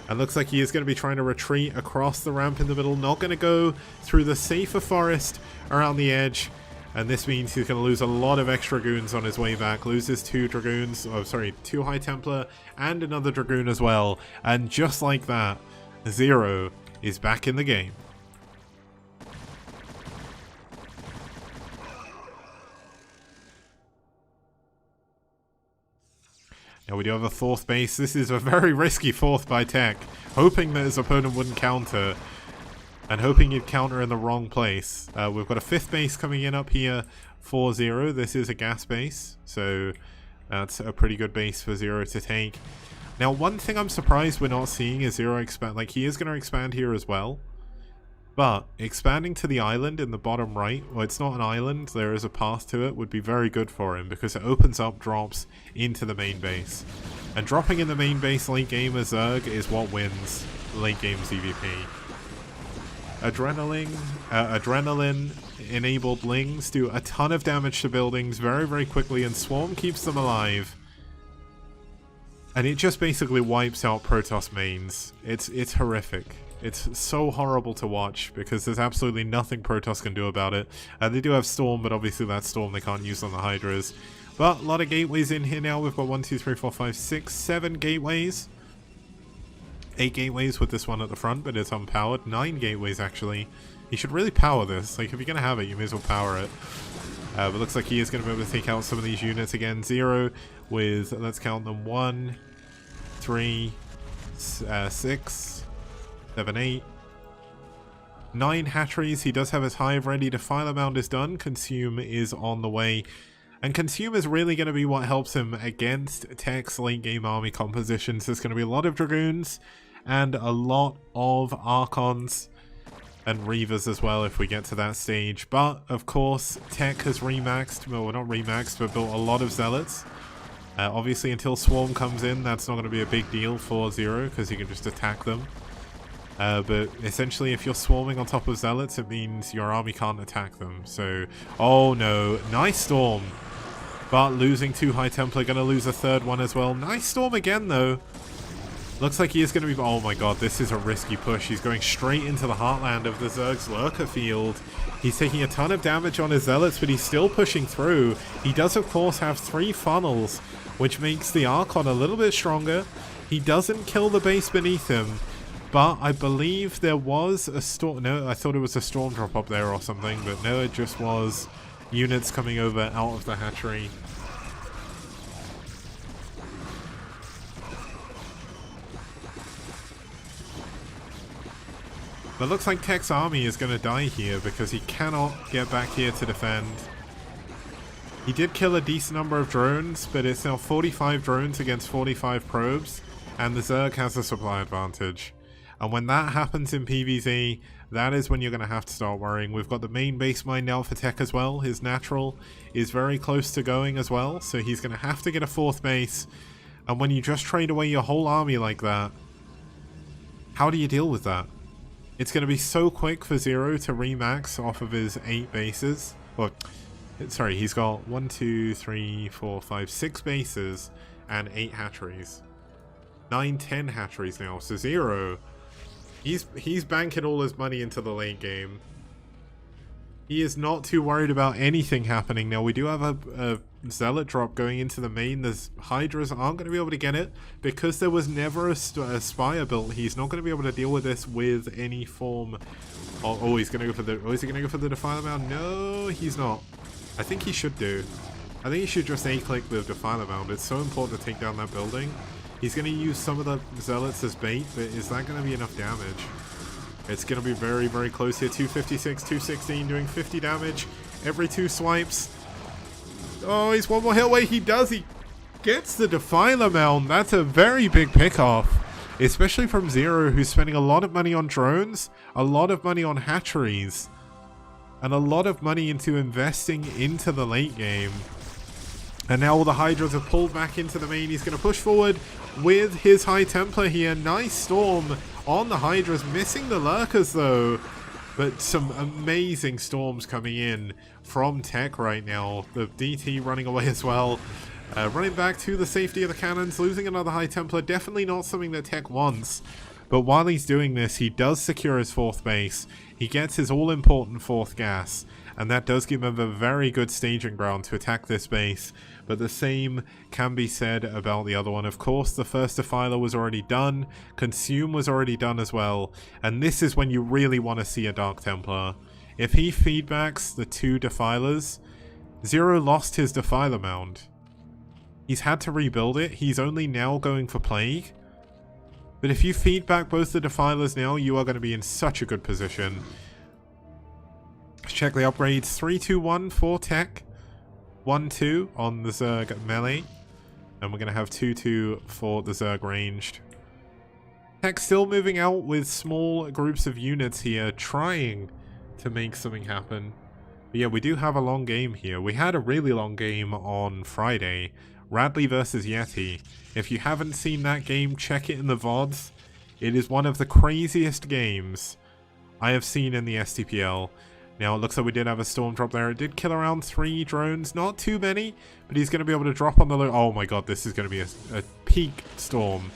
And looks like he is going to be trying to retreat across the ramp in the middle. Not going to go through the safer forest around the edge. And this means he's going to lose a lot of extra Dragoons on his way back. Loses 2 Dragoons, oh sorry, 2 High Templar and another Dragoon as well. And just like that, Zero is back in the game. Now we do have a 4th base. This is a very risky 4th by Tech. Hoping that his opponent wouldn't counter. And hoping he'd counter in the wrong place. We've got a 5th base coming in up here for Zero. This is a gas base. So that's a pretty good base for Zero to take. Now one thing I'm surprised we're not seeing is Zero expand. Like he is going to expand here as well. But expanding to the island in the bottom right, well it's not an island, there is a path to it, would be very good for him because it opens up drops into the main base. And dropping in the main base late game as Zerg is what wins late game ZvP. Adrenaline enabled Lings do a ton of damage to buildings very quickly, and Swarm keeps them alive. And it just basically wipes out Protoss mains. It's horrific. It's so horrible to watch because there's absolutely nothing Protoss can do about it. They do have Storm, but obviously that Storm they can't use on the Hydras. But a lot of gateways in here now. We've got 1, 2, 3, 4, 5, 6, 7 gateways. 8 gateways with this one at the front, but it's unpowered. 9 gateways actually. You should really power this. Like if you're going to have it, you may as well power it. But looks like he is going to be able to take out some of these units again. Zero with, let's count them, 1, 3, 6... 7, 8, 9 hatcheries. He does have his hive ready. Defiler Mound is done. Consume is on the way. And Consume is really going to be what helps him against Tech's late game army compositions. There's going to be a lot of Dragoons and a lot of Archons and Reavers as well if we get to that stage. But, of course, Tech has remaxed, well, not remaxed, but built a lot of Zealots. Obviously, until Swarm comes in, that's not going to be a big deal for Zero because he can just attack them. But essentially if you're swarming on top of Zealots, it means your army can't attack them. So, oh no, nice Storm. But losing 2 High Templar, gonna lose a 3rd one as well. Nice Storm again though. Looks like he is gonna be, oh my god, this is a risky push. He's going straight into the heartland of the Zerg's Lurker field. He's taking a ton of damage on his Zealots, but he's still pushing through. He does of course have 3 funnels, which makes the Archon a little bit stronger. He doesn't kill the base beneath him. But I believe there was a storm. No, I thought it was a storm drop up there or something, but no, it just was units coming over out of the hatchery. But it looks like Tech's army is going to die here because he cannot get back here to defend. He did kill a decent number of drones, but it's now 45 drones against 45 probes, and the Zerg has a supply advantage. And when that happens in PvZ, that is when you're going to have to start worrying. We've got the main base mined out for Tech as well. His natural is very close to going as well, so he's going to have to get a 4th base. And when you just trade away your whole army like that, how do you deal with that? It's going to be so quick for Zero to remax off of his 8 bases. Well, sorry, he's got 1, 2, 3, 4, 5, 6 bases and 8 hatcheries. 9, 10 hatcheries now, so Zero... He's banking all his money into the late game. He is not too worried about anything happening. Now, we do have a Zealot drop going into the main. The Hydras aren't going to be able to get it because there was never a Spire built. He's not going to be able to deal with this with any form. Oh, he's going to go for the... Oh, is he going to go for the Defiler Mound? No, he's not. I think he should do. I think he should just A-click the Defiler Mound. It's so important to take down that building. He's going to use some of the Zealots as bait, but is that going to be enough damage? It's going to be very close here. 256, 216, doing 50 damage every 2 swipes. Oh, he's 1 more hit away. He does. He gets the Defiler Mound. That's a very big pick-off, especially from Zero, who's spending a lot of money on drones, a lot of money on hatcheries, and a lot of money into investing into the late game. And now all the Hydras have pulled back into the main. He's going to push forward with his High Templar here. Nice Storm on the Hydras, missing the Lurkers though. But some amazing storms coming in from Tech right now. The DT running away as well. Running back to the safety of the cannons, losing another High Templar. Definitely not something that Tech wants. But while he's doing this, he does secure his 4th base. He gets his all-important 4th gas. And that does give him a very good staging ground to attack this base. But the same can be said about the other one. Of course, the first Defiler was already done. Consume was already done as well. And this is when you really want to see a Dark Templar. If he feedbacks the 2 Defilers, Zero lost his Defiler mound. He's had to rebuild it. He's only now going for Plague. But if you feedback both the Defilers now, you are going to be in such a good position. Let's check the upgrades. 3-2-1 for Tech. 1-2 on the Zerg melee. And we're going to have 2-2 for the Zerg ranged. Tech still moving out with small groups of units here, trying to make something happen. But yeah, we do have a long game here. We had a really long game on Friday. Radley versus Yeti. If you haven't seen that game, check it in the VODs. It is one of the craziest games I have seen in the STPL. Now, it looks like we did have a storm drop there. It did kill around 3 drones. Not too many, but he's going to be able to drop on the low. Oh my god, this is going to be a peak storm.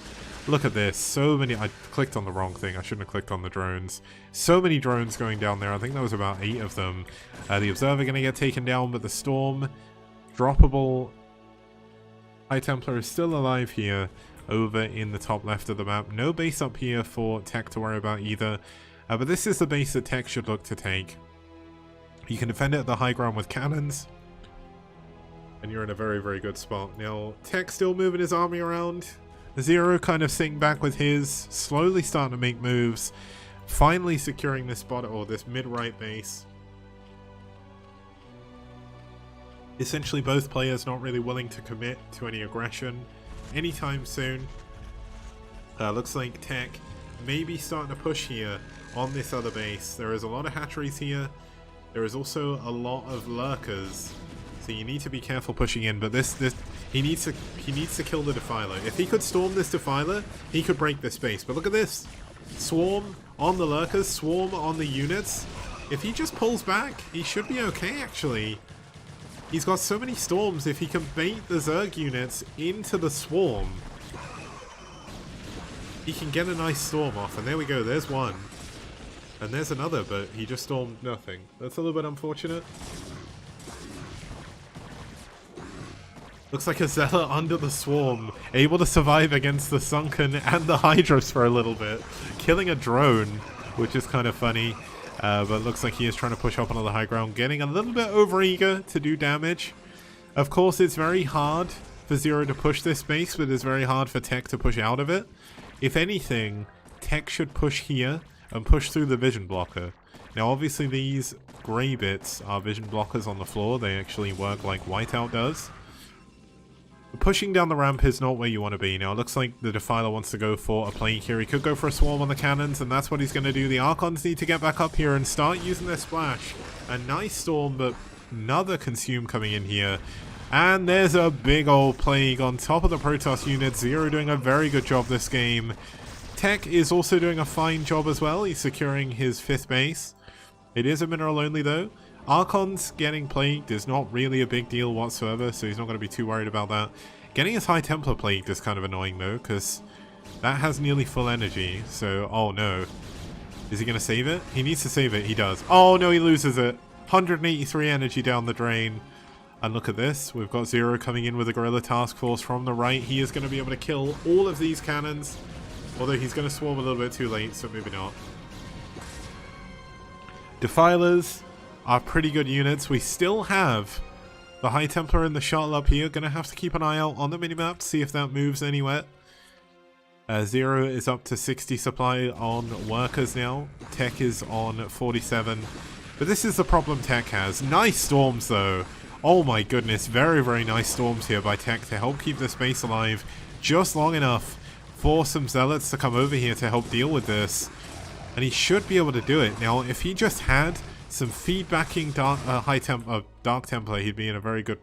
Look at this. So many. I clicked on the wrong thing. I shouldn't have clicked on the drones. So many drones going down there. I think there was about 8 of them. The Observer going to get taken down, but the storm, droppable High Templar is still alive here over in the top left of the map. No base up here for Tech to worry about either. But this is the base that Tech should look to take. You can defend it at the high ground with cannons, and you're in a very, very good spot. Now, Tech still moving his army around. Zero kind of sitting back with his, slowly starting to make moves, finally securing this spot, or this mid-right base. Essentially, both players not really willing to commit to any aggression anytime soon. Looks like Tech may be starting to push here on this other base. There is a lot of hatcheries here. There is also a lot of lurkers, so you need to be careful pushing in. But he needs to kill the Defiler. If he could storm this Defiler, he could break this base. But look at this: swarm on the lurkers, swarm on the units. If he just pulls back, he should be okay. Actually, he's got so many storms. If he can bait the Zerg units into the swarm, he can get a nice storm off. And there we go. There's one. And there's another, but he just stormed nothing. That's a little bit unfortunate. Looks like a Zealot under the swarm, able to survive against the Sunken and the Hydras for a little bit. Killing a drone, which is kind of funny. But looks like he is trying to push up onto the high ground, getting a little bit overeager to do damage. Of course, it's very hard for Zero to push this base, but it's very hard for Tech to push out of it. If anything, Tech should push here and push through the vision blocker. Now obviously these grey bits are vision blockers on the floor. They actually work like Whiteout does. But pushing down the ramp is not where you want to be. Now it looks like the Defiler wants to go for a Plague here. He could go for a swarm on the cannons, and that's what he's going to do. The Archons need to get back up here and start using their splash. A nice storm, but another Consume coming in here. And there's a big old Plague on top of the Protoss unit. Zero doing a very good job this game. Tech is also doing a fine job as well. He's securing his 5th base. It is a mineral only though. Archons getting plagued is not really a big deal whatsoever, so he's not going to be too worried about that. Getting his High Templar plagued is kind of annoying though, because that has nearly full energy. So, oh no. Is he going to save it? He needs to save it. He does. Oh no, he loses it. 183 energy down the drain. And look at this. We've got Zero coming in with a Guerrilla Task Force from the right. He is going to be able to kill all of these cannons. Although he's going to swarm a little bit too late, so maybe not. Defilers are pretty good units. We still have the High Templar and the Shuttle up here. Going to have to keep an eye out on the minimap to see if that moves anywhere. Zero is up to 60 supply on workers now. Tech is on 47. But this is the problem Tech has. Nice storms though. Oh my goodness. Very, very nice storms here by Tech to help keep this base alive just long enough for some Zealots to come over here to help deal with this. And he should be able to do it. Now, if he just had some feedbacking Dark Templar, he'd be in a very good...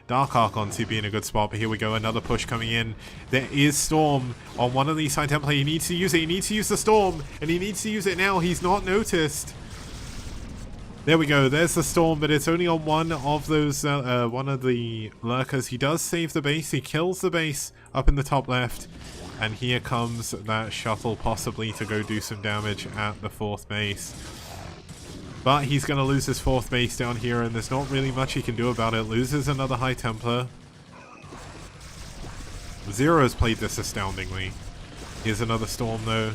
Dark Archons, he'd be in a good spot. But here we go, another push coming in. There is Storm on one of these High Templar. He needs to use it. He needs to use the Storm. And he needs to use it now. He's not noticed. There we go. There's the storm, but it's only on one of those, one of the lurkers. He does save the base. He kills the base up in the top left. And here comes that shuttle, possibly to go do some damage at the 4th base. But he's going to lose his 4th base down here, and there's not really much he can do about it. Loses another High Templar. Zero's played this astoundingly. Here's another storm, though.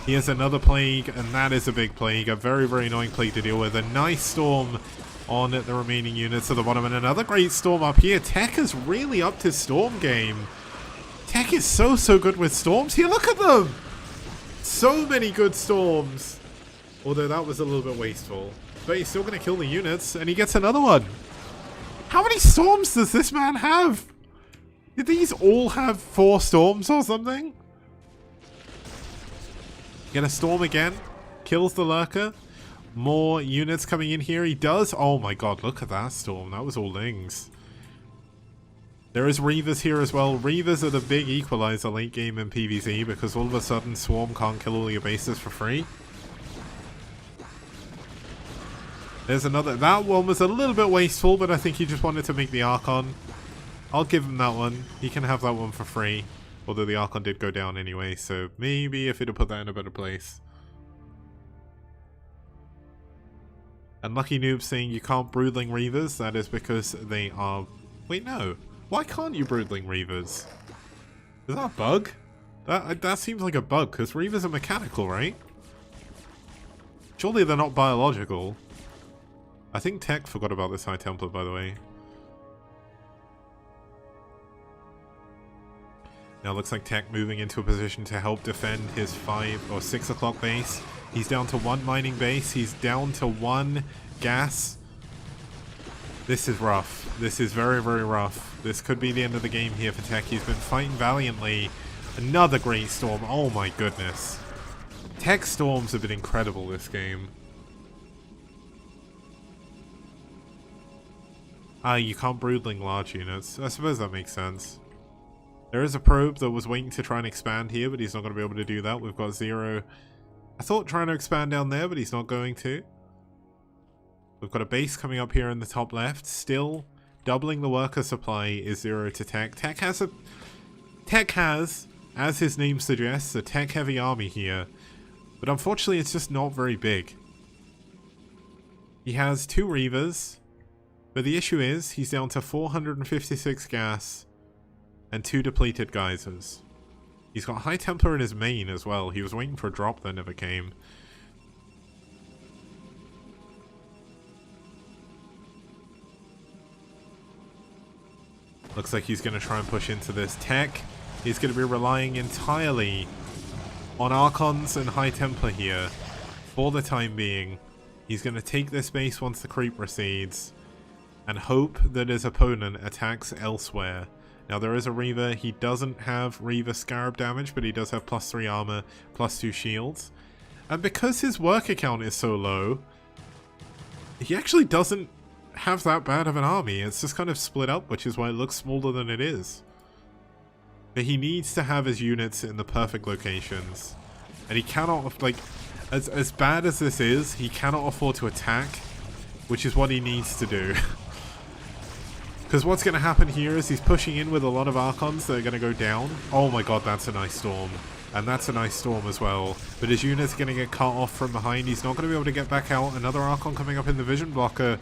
Here's another plague, and that is a big plague. A very, very annoying plague to deal with. A nice storm on the remaining units at the bottom, and another great storm up here. Tech has really upped his storm game. Tech is so good with storms here. Look at them! So many good storms. Although that was a little bit wasteful. But he's still going to kill the units, and he gets another one. How many storms does this man have? Did these all have 4 storms or something? Get a storm again. Kills the lurker. More units coming in here. He does. Oh my god, look at that storm. That was all Lings. There is Reavers here as well. Reavers are the big equalizer late game in PvZ because all of a sudden Swarm can't kill all your bases for free. There's another. That one was a little bit wasteful, but I think he just wanted to make the Archon. I'll give him that one. He can have that one for free. Although the Archon did go down anyway, so maybe if he'd have put that in a better place. And Lucky Noob saying you can't Broodling Reavers. That is because they are... Wait, no. Why can't you Broodling Reavers? Is that a bug? That seems like a bug, because Reavers are mechanical, right? Surely they're not biological. I think Tech forgot about this High Templar, by the way. Now looks like Tech moving into a position to help defend his 5 or 6 o'clock base. He's down to 1 mining base. He's down to 1 gas. This is rough. This is very, very rough. This could be the end of the game here for Tech. He's been fighting valiantly. Another great storm. Oh my goodness. Tech storms have been incredible this game. You can't Broodling large units. I suppose that makes sense. There is a probe that was waiting to try and expand here, but he's not going to be able to do that. We've got Zero. I thought trying to expand down there, but he's not going to. We've got a base coming up here in the top left. Still doubling the worker supply is Zero to Tech. Tech has, as his name suggests, a tech-heavy army here. But unfortunately, it's just not very big. He has 2 Reavers, but the issue is he's down to 456 gas and 2 depleted geysers. He's got High Templar in his main as well. He was waiting for a drop that never came. Looks like he's going to try and push into this. Tech is going to be relying entirely on Archons and High Templar here for the time being. He's going to take this base once the creep recedes and hope that his opponent attacks elsewhere. Now there is a Reaver. He doesn't have Reaver Scarab damage, but he does have +3 armor, +2 shields. And because his worker count is so low, he actually doesn't have that bad of an army. It's just kind of split up, which is why it looks smaller than it is. But he needs to have his units in the perfect locations. And he cannot, like, as bad as this is, he cannot afford to attack, which is what he needs to do. Because what's going to happen here is he's pushing in with a lot of Archons that are going to go down. Oh my god, that's a nice storm. And that's a nice storm as well. But his unit's going to get cut off from behind. He's not going to be able to get back out. Another Archon coming up in the vision blocker.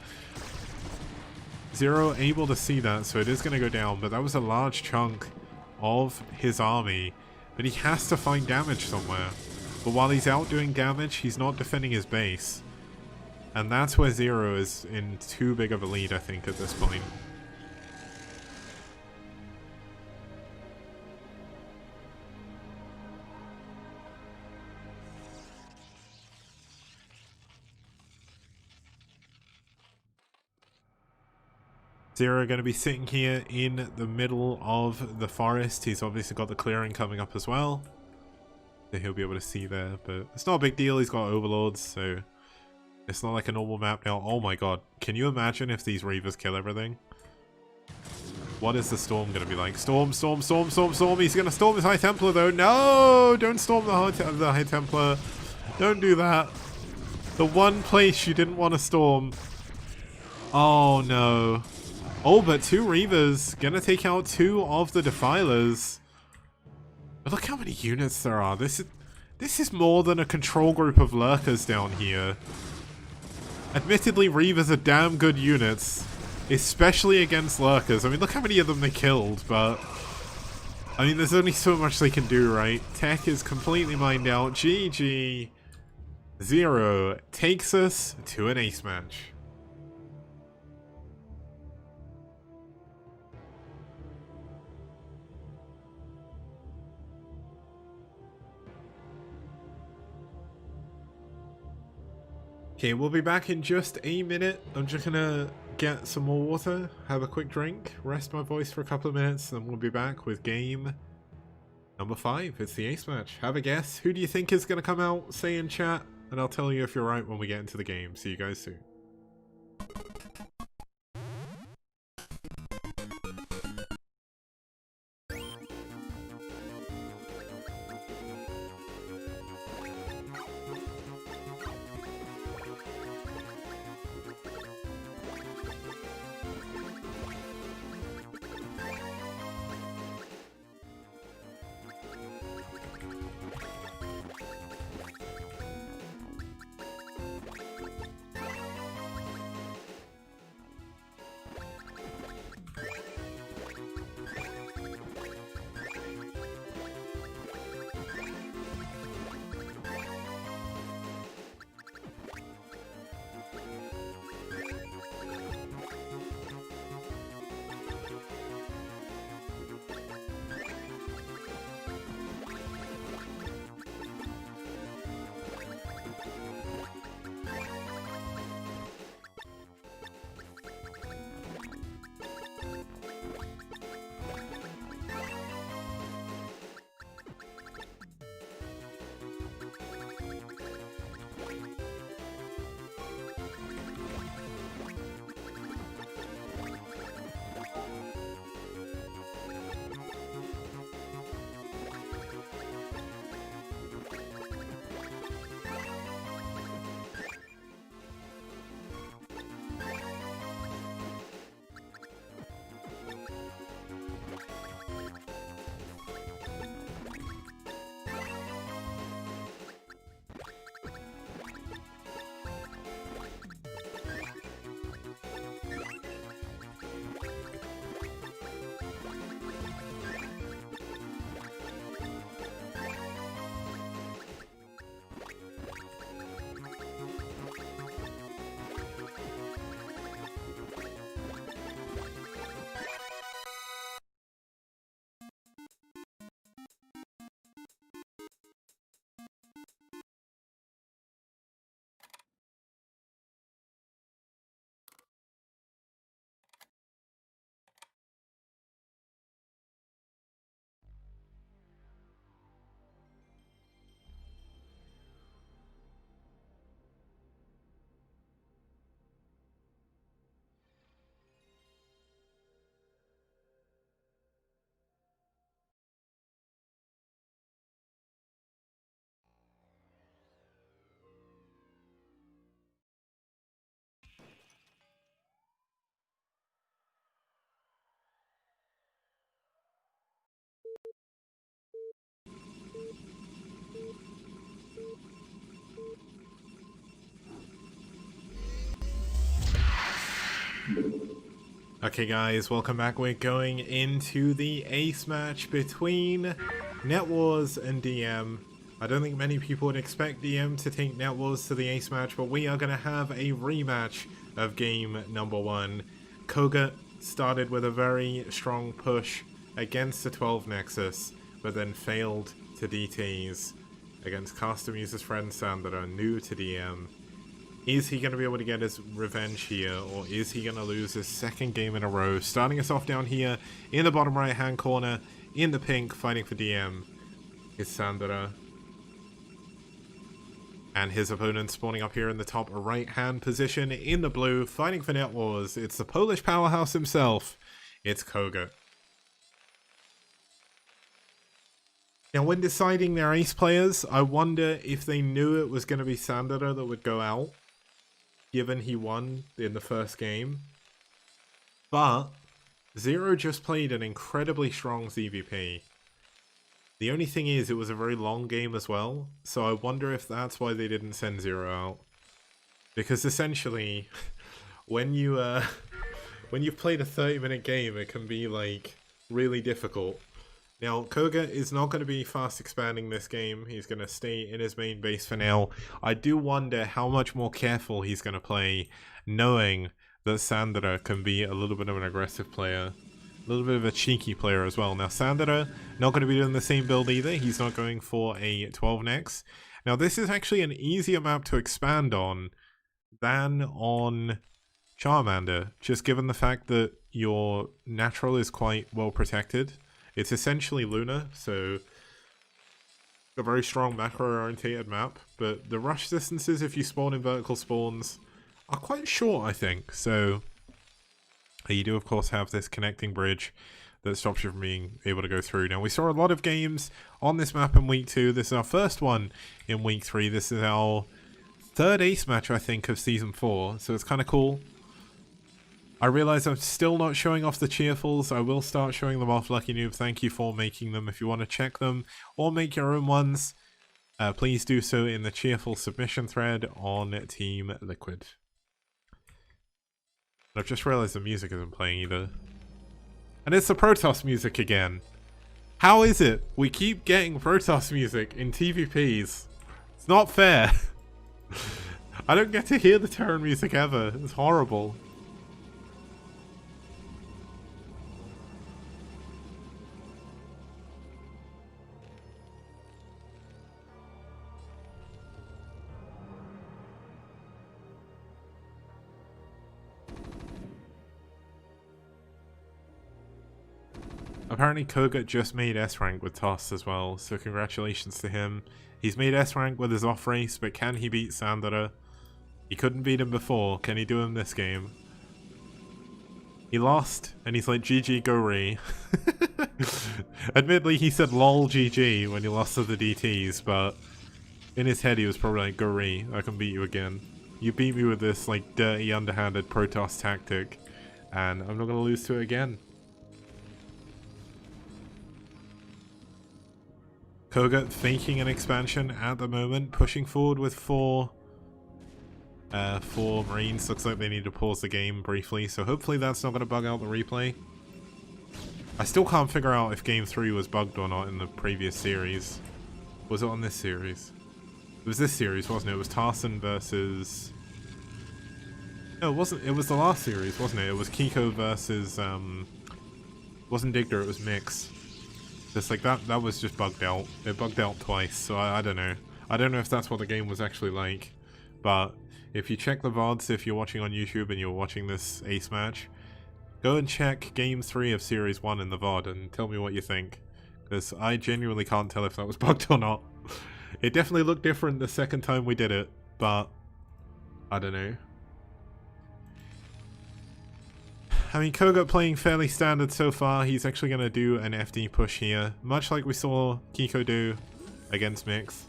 Zero able to see that, so it is going to go down. But that was a large chunk of his army. But he has to find damage somewhere. But while he's out doing damage, he's not defending his base. And that's where Zero is in too big of a lead, I think, at this point. Zero going to be sitting here in the middle of the forest. He's obviously got the clearing coming up as well, so he'll be able to see there, but it's not a big deal. He's got overlords, so it's not like a normal map now. Oh my god, can you imagine if these Reavers kill everything? What is the storm going to be like? Storm, storm, storm, storm, storm. He's going to storm his High Templar though. No, don't storm the High Templar. Don't do that. The one place you didn't want to storm. Oh no. Oh, but 2 Reavers gonna take out 2 of the Defilers. But look how many units there are. This is more than a control group of Lurkers down here. Admittedly, Reavers are damn good units, especially against Lurkers. I mean, look how many of them they killed, but I mean, there's only so much they can do, right? Tech is completely mined out. GG. Zero takes us to an ace match. Okay, we'll be back in just a minute. I'm just gonna get some more water, have a quick drink, rest my voice for a couple of minutes, and we'll be back with game number 5. It's the ace match. Have a guess. Who do you think is gonna come out? Say in chat, and I'll tell you if you're right when we get into the game. See you guys soon. Okay guys, welcome back. We're going into the ace match between NetWars and DM. I don't think many people would expect DM to take NetWars to the ace match, but we are going to have a rematch of game number 1. kogeT started with a very strong push against the 12 Nexus, but then failed to DTs against custom user's friend Sandara, new to DM. Is he going to be able to get his revenge here, or is he going to lose his second game in a row? Starting us off down here in the bottom right hand corner, in the pink, fighting for DM, is Sandara. And his opponent spawning up here in the top right hand position in the blue, fighting for NetWars. It's the Polish powerhouse himself. It's kogeT. Now, when deciding their ace players, I wonder if they knew it was going to be Sandara that would go out, given he won in the first game. But Zero just played an incredibly strong ZvP. The only thing is, it was a very long game as well, so I wonder if that's why they didn't send Zero out. Because essentially, when you've played a 30-minute game, it can be like really difficult. Now, kogeT is not going to be fast expanding this game. He's going to stay in his main base for now. I do wonder how much more careful he's going to play, knowing that Sandara can be a little bit of an aggressive player. A little bit of a cheeky player as well. Now, Sandara, not going to be doing the same build either. He's not going for a 12 next. Now, this is actually an easier map to expand on than on Charmander, just given the fact that your natural is quite well protected. It's essentially Luna, so a very strong macro-orientated map, but the rush distances, if you spawn in vertical spawns, are quite short, I think. So you do, of course, have this connecting bridge that stops you from being able to go through. Now, we saw a lot of games on this map in Week 2. This is our first one in Week 3. This is our third ace match, I think, of Season 4, so it's kind of cool. I realize I'm still not showing off the cheerfuls. I will start showing them off, Lucky Noob. Thank you for making them. If you want to check them or make your own ones, please do so in the cheerful submission thread on Team Liquid. I've just realized the music isn't playing either. And it's the Protoss music again. How is it we keep getting Protoss music in TVPs? It's not fair. I don't get to hear the Terran music ever. It's horrible. Apparently kogeT just made S-Rank with Toss as well, so congratulations to him. He's made S-Rank with his off-race, but can he beat Sandara? He couldn't beat him before. Can he do him this game? He lost, and he's like, GG, go re. Admittedly, he said lol GG when he lost to the DTs, but in his head he was probably like, go re, I can beat you again. You beat me with this like dirty, underhanded Protoss tactic, and I'm not going to lose to it again. kogeT faking an expansion at the moment, pushing forward with four Marines. Looks like they need to pause the game briefly, so hopefully that's not going to bug out the replay. I still can't figure out if Game 3 was bugged or not in the previous series. Was it on this series? It was this series, wasn't it? It was Tarson versus... No, it wasn't. It was the last series, wasn't it? It was Kiko versus... It wasn't Digger, it was Mix. Just like that was just bugged out. It bugged out twice, so I don't know. I don't know if that's what the game was actually like. But if you check the VODs, if you're watching on YouTube and you're watching this ace match, go and check Game 3 of Series 1 in the VOD and tell me what you think. Because I genuinely can't tell if that was bugged or not. It definitely looked different the second time we did it, but I don't know. I mean, kogeT playing fairly standard so far. He's actually going to do an FD push here, much like we saw Kiko do against Mix.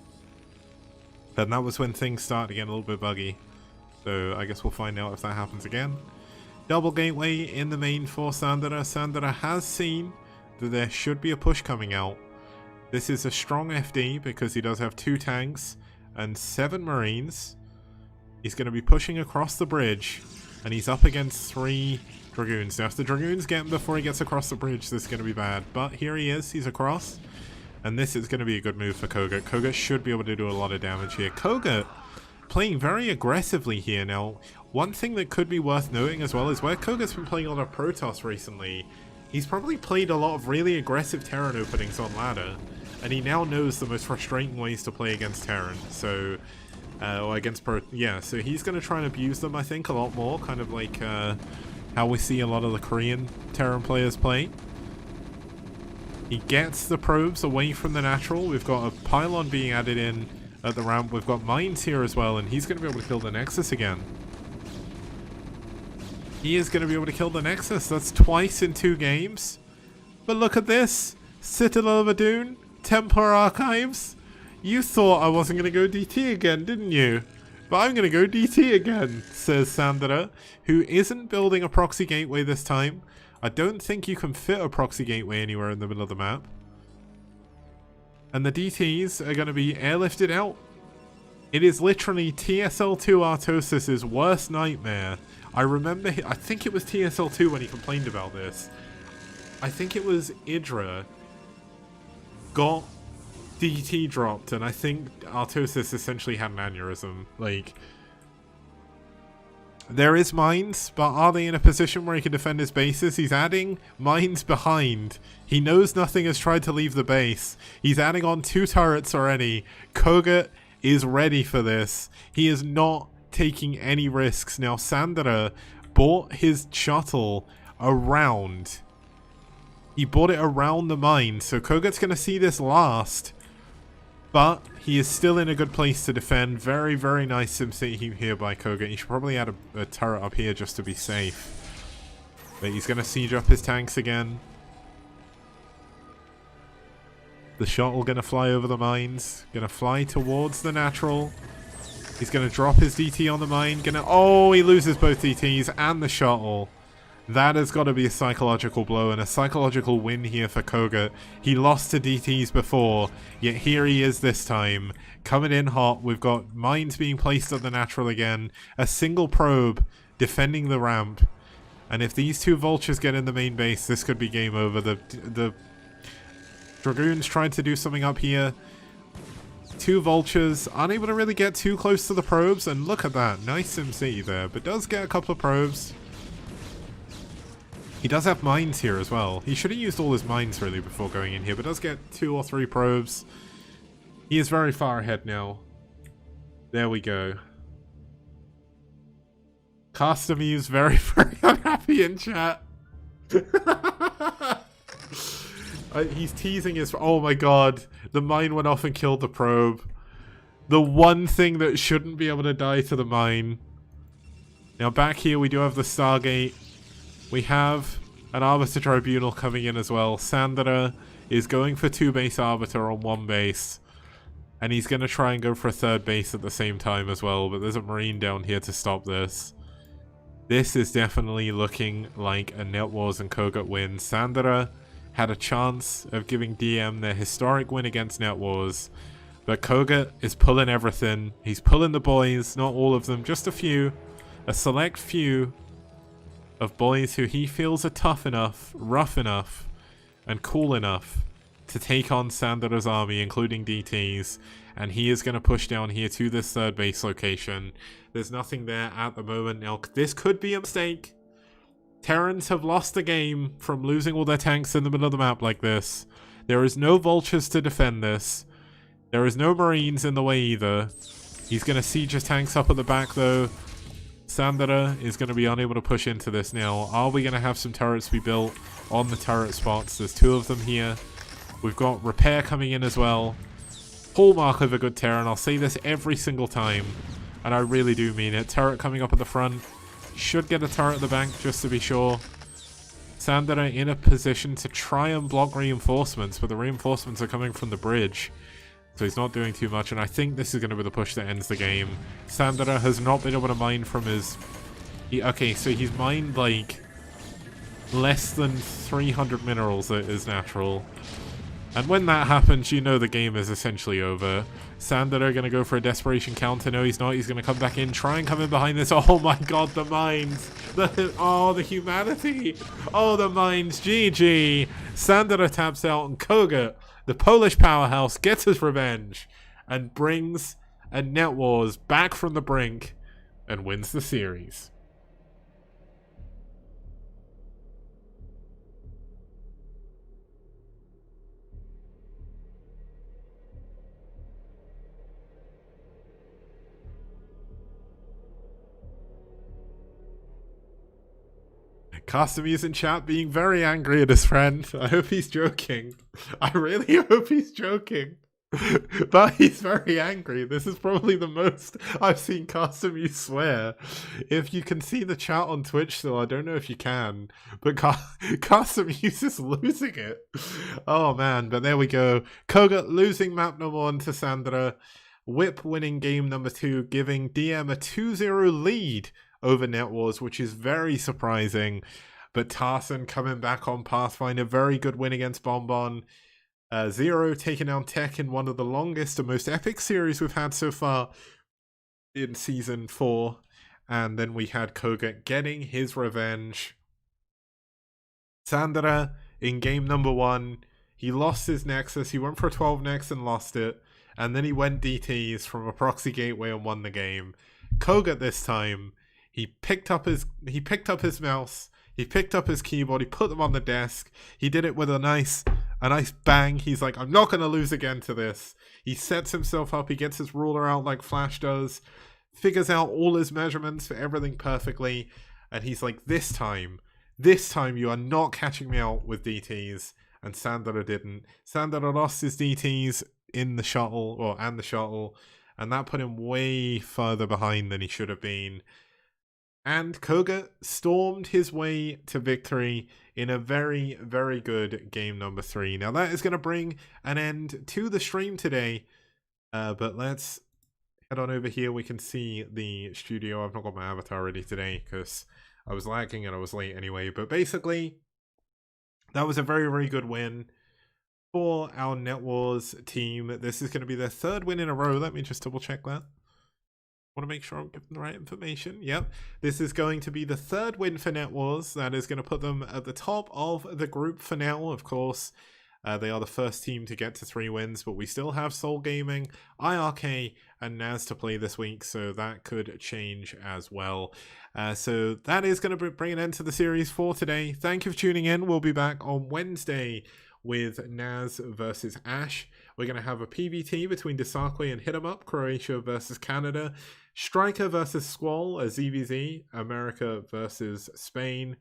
And that was when things started to get a little bit buggy. So I guess we'll find out if that happens again. Double gateway in the main for Sandara. Sandara has seen that there should be a push coming out. This is a strong FD because he does have 2 tanks and 7 Marines. He's going to be pushing across the bridge, and he's up against 3 Dragoons. Now if the Dragoons get him before he gets across the bridge, this is going to be bad. But here he is, he's across. And this is going to be a good move for kogeT. kogeT should be able to do a lot of damage here. kogeT playing very aggressively here. Now, one thing that could be worth noting as well is where kogeT's been playing a lot of Protoss recently, he's probably played a lot of really aggressive Terran openings on ladder. And he now knows the most frustrating ways to play against Terran. So, or against so he's going to try and abuse them, I think, a lot more. Kind of like how we see a lot of the Korean Terran players play. He gets the probes away from the natural. We've got a pylon being added in at the ramp. We've got mines here as well, and he's going to be able to kill the Nexus again. He is going to be able to kill the Nexus. That's twice in 2 games. But look at this. Citadel of Adun Templar Archives? You thought I wasn't going to go DT again, didn't you? But I'm going to go DT again, says Sandara, who isn't building a proxy gateway this time. I don't think you can fit a proxy gateway anywhere in the middle of the map. And the DTs are going to be airlifted out. It is literally TSL2 Artosis' worst nightmare. I remember, I think it was TSL2 when he complained about this. I think it was Idra got DT dropped, and I think Artosis essentially had an aneurysm. Like, there is mines, but are they in a position where he can defend his bases? He's adding mines behind. He knows nothing has tried to leave the base. He's adding on 2 turrets already. kogeT is ready for this. He is not taking any risks. Now, Sandara bought his shuttle around. He bought it around the mine, so kogeT's going to see this last. But he is still in a good place to defend. Very, very nice SimCity here by kogeT. He should probably add a turret up here just to be safe. But he's going to siege up his tanks again. The shuttle going to fly over the mines. Going to fly towards the natural. He's going to drop his DT on the mine. Oh, he loses both DTs and the shuttle. That has got to be a psychological blow and a psychological win here for kogeT. He lost to DTs before, yet here he is this time. Coming in hot. We've got mines being placed at the natural again. A single probe defending the ramp. And if these 2 vultures get in the main base, this could be game over. The Dragoons trying to do something up here. 2 vultures, unable to really get too close to the probes. And look at that. Nice SimCity there, but does get a couple of probes. He does have mines here as well. He should have used all his mines really before going in here, but does get 2 or 3 probes. He is very far ahead now. There we go. Customies very, very unhappy in chat. He's teasing his... Oh my god. The mine went off and killed the probe. The one thing that shouldn't be able to die to the mine. Now back here we do have the Stargate. We have an Arbiter Tribunal coming in as well. Sandara is going for 2 base Arbiter on 1 base. And he's going to try and go for a 3rd base at the same time as well. But there's a Marine down here to stop this. This is definitely looking like a NetWars and kogeT win. Sandara had a chance of giving DM their historic win against NetWars. But kogeT is pulling everything. He's pulling the boys. Not all of them, just a few. A select few of boys who he feels are tough enough, rough enough, and cool enough to take on Sandara's army, including DTs, and he is going to push down here to this 3rd base location. There's nothing there at the moment. Now, this could be a mistake. Terrans have lost the game from losing all their tanks in the middle of the map like this. There is no vultures to defend this. There is no marines in the way either. He's going to siege his tanks up at the back though. Sandara is going to be unable to push into this now. Are we going to have some turrets be built on the turret spots? There's 2 of them here. We've got repair coming in as well. Hallmark of a good Terran. I'll say this every single time, and I really do mean it. Turret coming up at the front. Should get a turret at the bank just to be sure. Sandara in a position to try and block reinforcements, but the reinforcements are coming from the bridge. So he's not doing too much, and I think this is going to be the push that ends the game. Sandara has not been able to mine from his... Okay, so he's mined like less than 300 minerals that is natural. And when that happens, you know the game is essentially over. Sandara going to go for a desperation counter. No, he's not. He's going to come back in. Try and come in behind this. Oh my god, the mines. The humanity. Oh, the mines. GG. Sandara taps out, and kogeT, the Polish powerhouse, gets his revenge and brings a NetWars back from the brink and wins the series. Customies in chat being very angry at his friend. I hope he's joking. I really hope he's joking. But he's very angry. This is probably the most I've seen Casamuse swear. If you can see the chat on Twitch still, I don't know if you can, but Casamuse is losing it. Oh man, but there we go. kogeT losing map number 1 to Sandara. Whip winning game number 2, giving DM a 2-0 lead over NetWars, which is very surprising. But Tarson coming back on Pathfinder, very good win against Bombon. Zero taking down Tech in one of the longest and most epic series we've had so far in Season 4. And then we had kogeT getting his revenge. Sandara in game number 1, he lost his Nexus. He went for a 12 Nex and lost it. And then he went DTs from a proxy gateway and won the game. kogeT this time, he picked up his mouse, he picked up his keyboard, he put them on the desk. He did it with a nice bang. He's like, I'm not going to lose again to this. He sets himself up. He gets his ruler out like Flash does. Figures out all his measurements for everything perfectly. And he's like, this time you are not catching me out with DTs. And Sandara didn't. Sandara lost his DTs in the shuttle, and that put him way further behind than he should have been. And kogeT stormed his way to victory in a very, very good game number 3. Now that is going to bring an end to the stream today, but let's head on over here. We can see the studio. I've not got my avatar ready today because I was lagging and I was late anyway, but basically that was a very, very good win for our NetWars team. This is going to be their 3rd win in a row. Let me just double check that. Want to make sure I'm giving the right information. Yep, this is going to be the 3rd win for NetWars. That is going to put them at the top of the group for now. Of course, they are the first team to get to 3 wins, but we still have Soul Gaming, IRK, and Naz to play this week, so that could change as well. So that is going to bring an end to the series for today. Thank you for tuning in. We'll be back on Wednesday with Naz versus Ash. We're going to have a PvT between Desakwe and Hitamup, Croatia versus Canada, Striker versus Squall, a ZvZ, America versus Spain,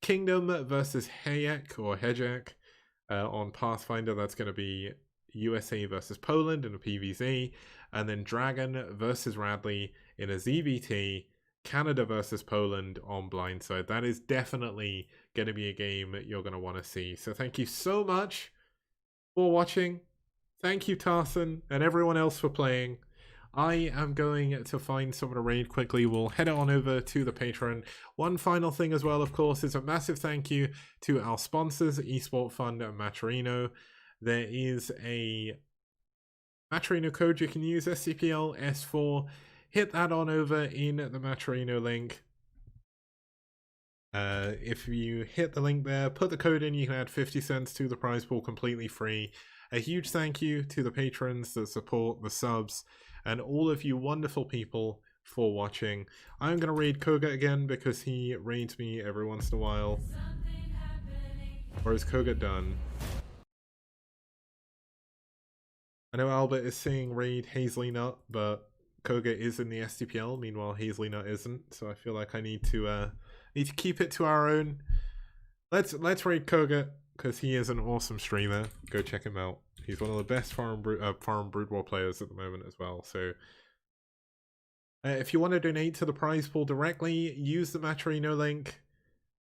Kingdom versus Hejek on Pathfinder. That's going to be USA versus Poland in a PvZ, and then Dragon versus Radley in a ZvT, Canada versus Poland on Blindside. That is definitely going to be a game you're going to want to see. So thank you so much for watching. Thank you, Tarson, and everyone else for playing. I am going to find someone to raid quickly. We'll head on over to the Patreon. One final thing as well, of course, is a massive thank you to our sponsors, Esport Fund and Maturino. There is a Maturino code you can use, STPL S4. Hit that on over in the Maturino link. If you hit the link there, put the code in, you can add 50 cents to the prize pool completely free. A huge thank you to the patrons that support the subs and all of you wonderful people for watching. I'm going to raid kogeT again because he raids me every once in a while. Or is kogeT done? I know Albert is saying raid Hazely Nut, but kogeT is in the STPL, meanwhile Hazely Nut isn't, so I feel like I need to keep it to our own. Let's raid kogeT because he is an awesome streamer. Go check him out. He's one of the best Foreign Brood War players at the moment as well. So if you want to donate to the prize pool directly, use the Maturino link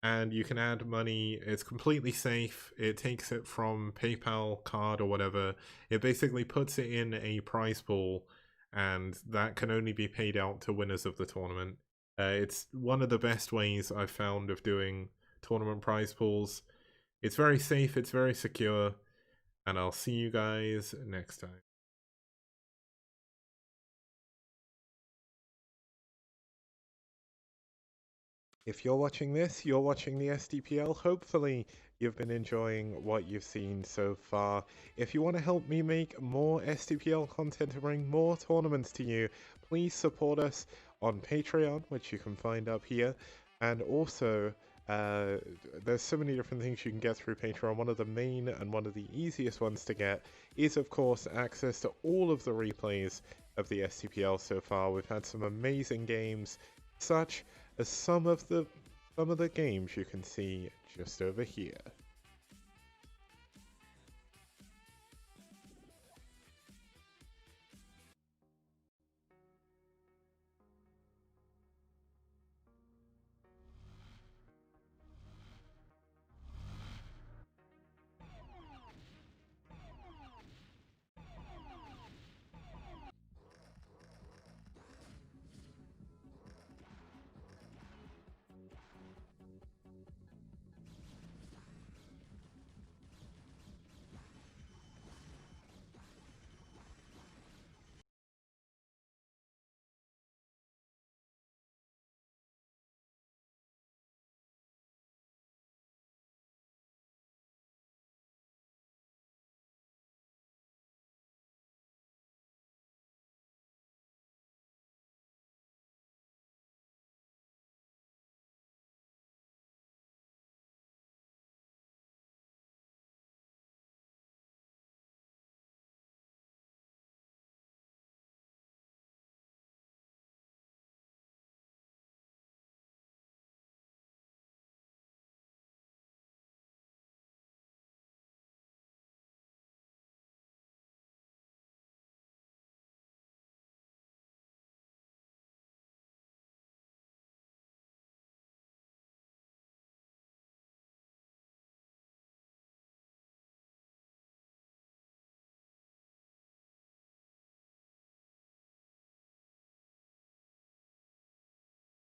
and you can add money. It's completely safe. It takes it from PayPal card or whatever. It basically puts it in a prize pool and that can only be paid out to winners of the tournament. It's one of the best ways I've found of doing tournament prize pools. It's very safe, it's very secure, and I'll see you guys next time. If you're watching this, you're watching the STPL. Hopefully you've been enjoying what you've seen so far. If you want to help me make more STPL content to bring more tournaments to you, please support us on Patreon, which you can find up here, and also there's so many different things you can get through Patreon. One of the main and one of the easiest ones to get is, of course, access to all of the replays of the STPL so far. We've had some amazing games, such as some of the games you can see just over here.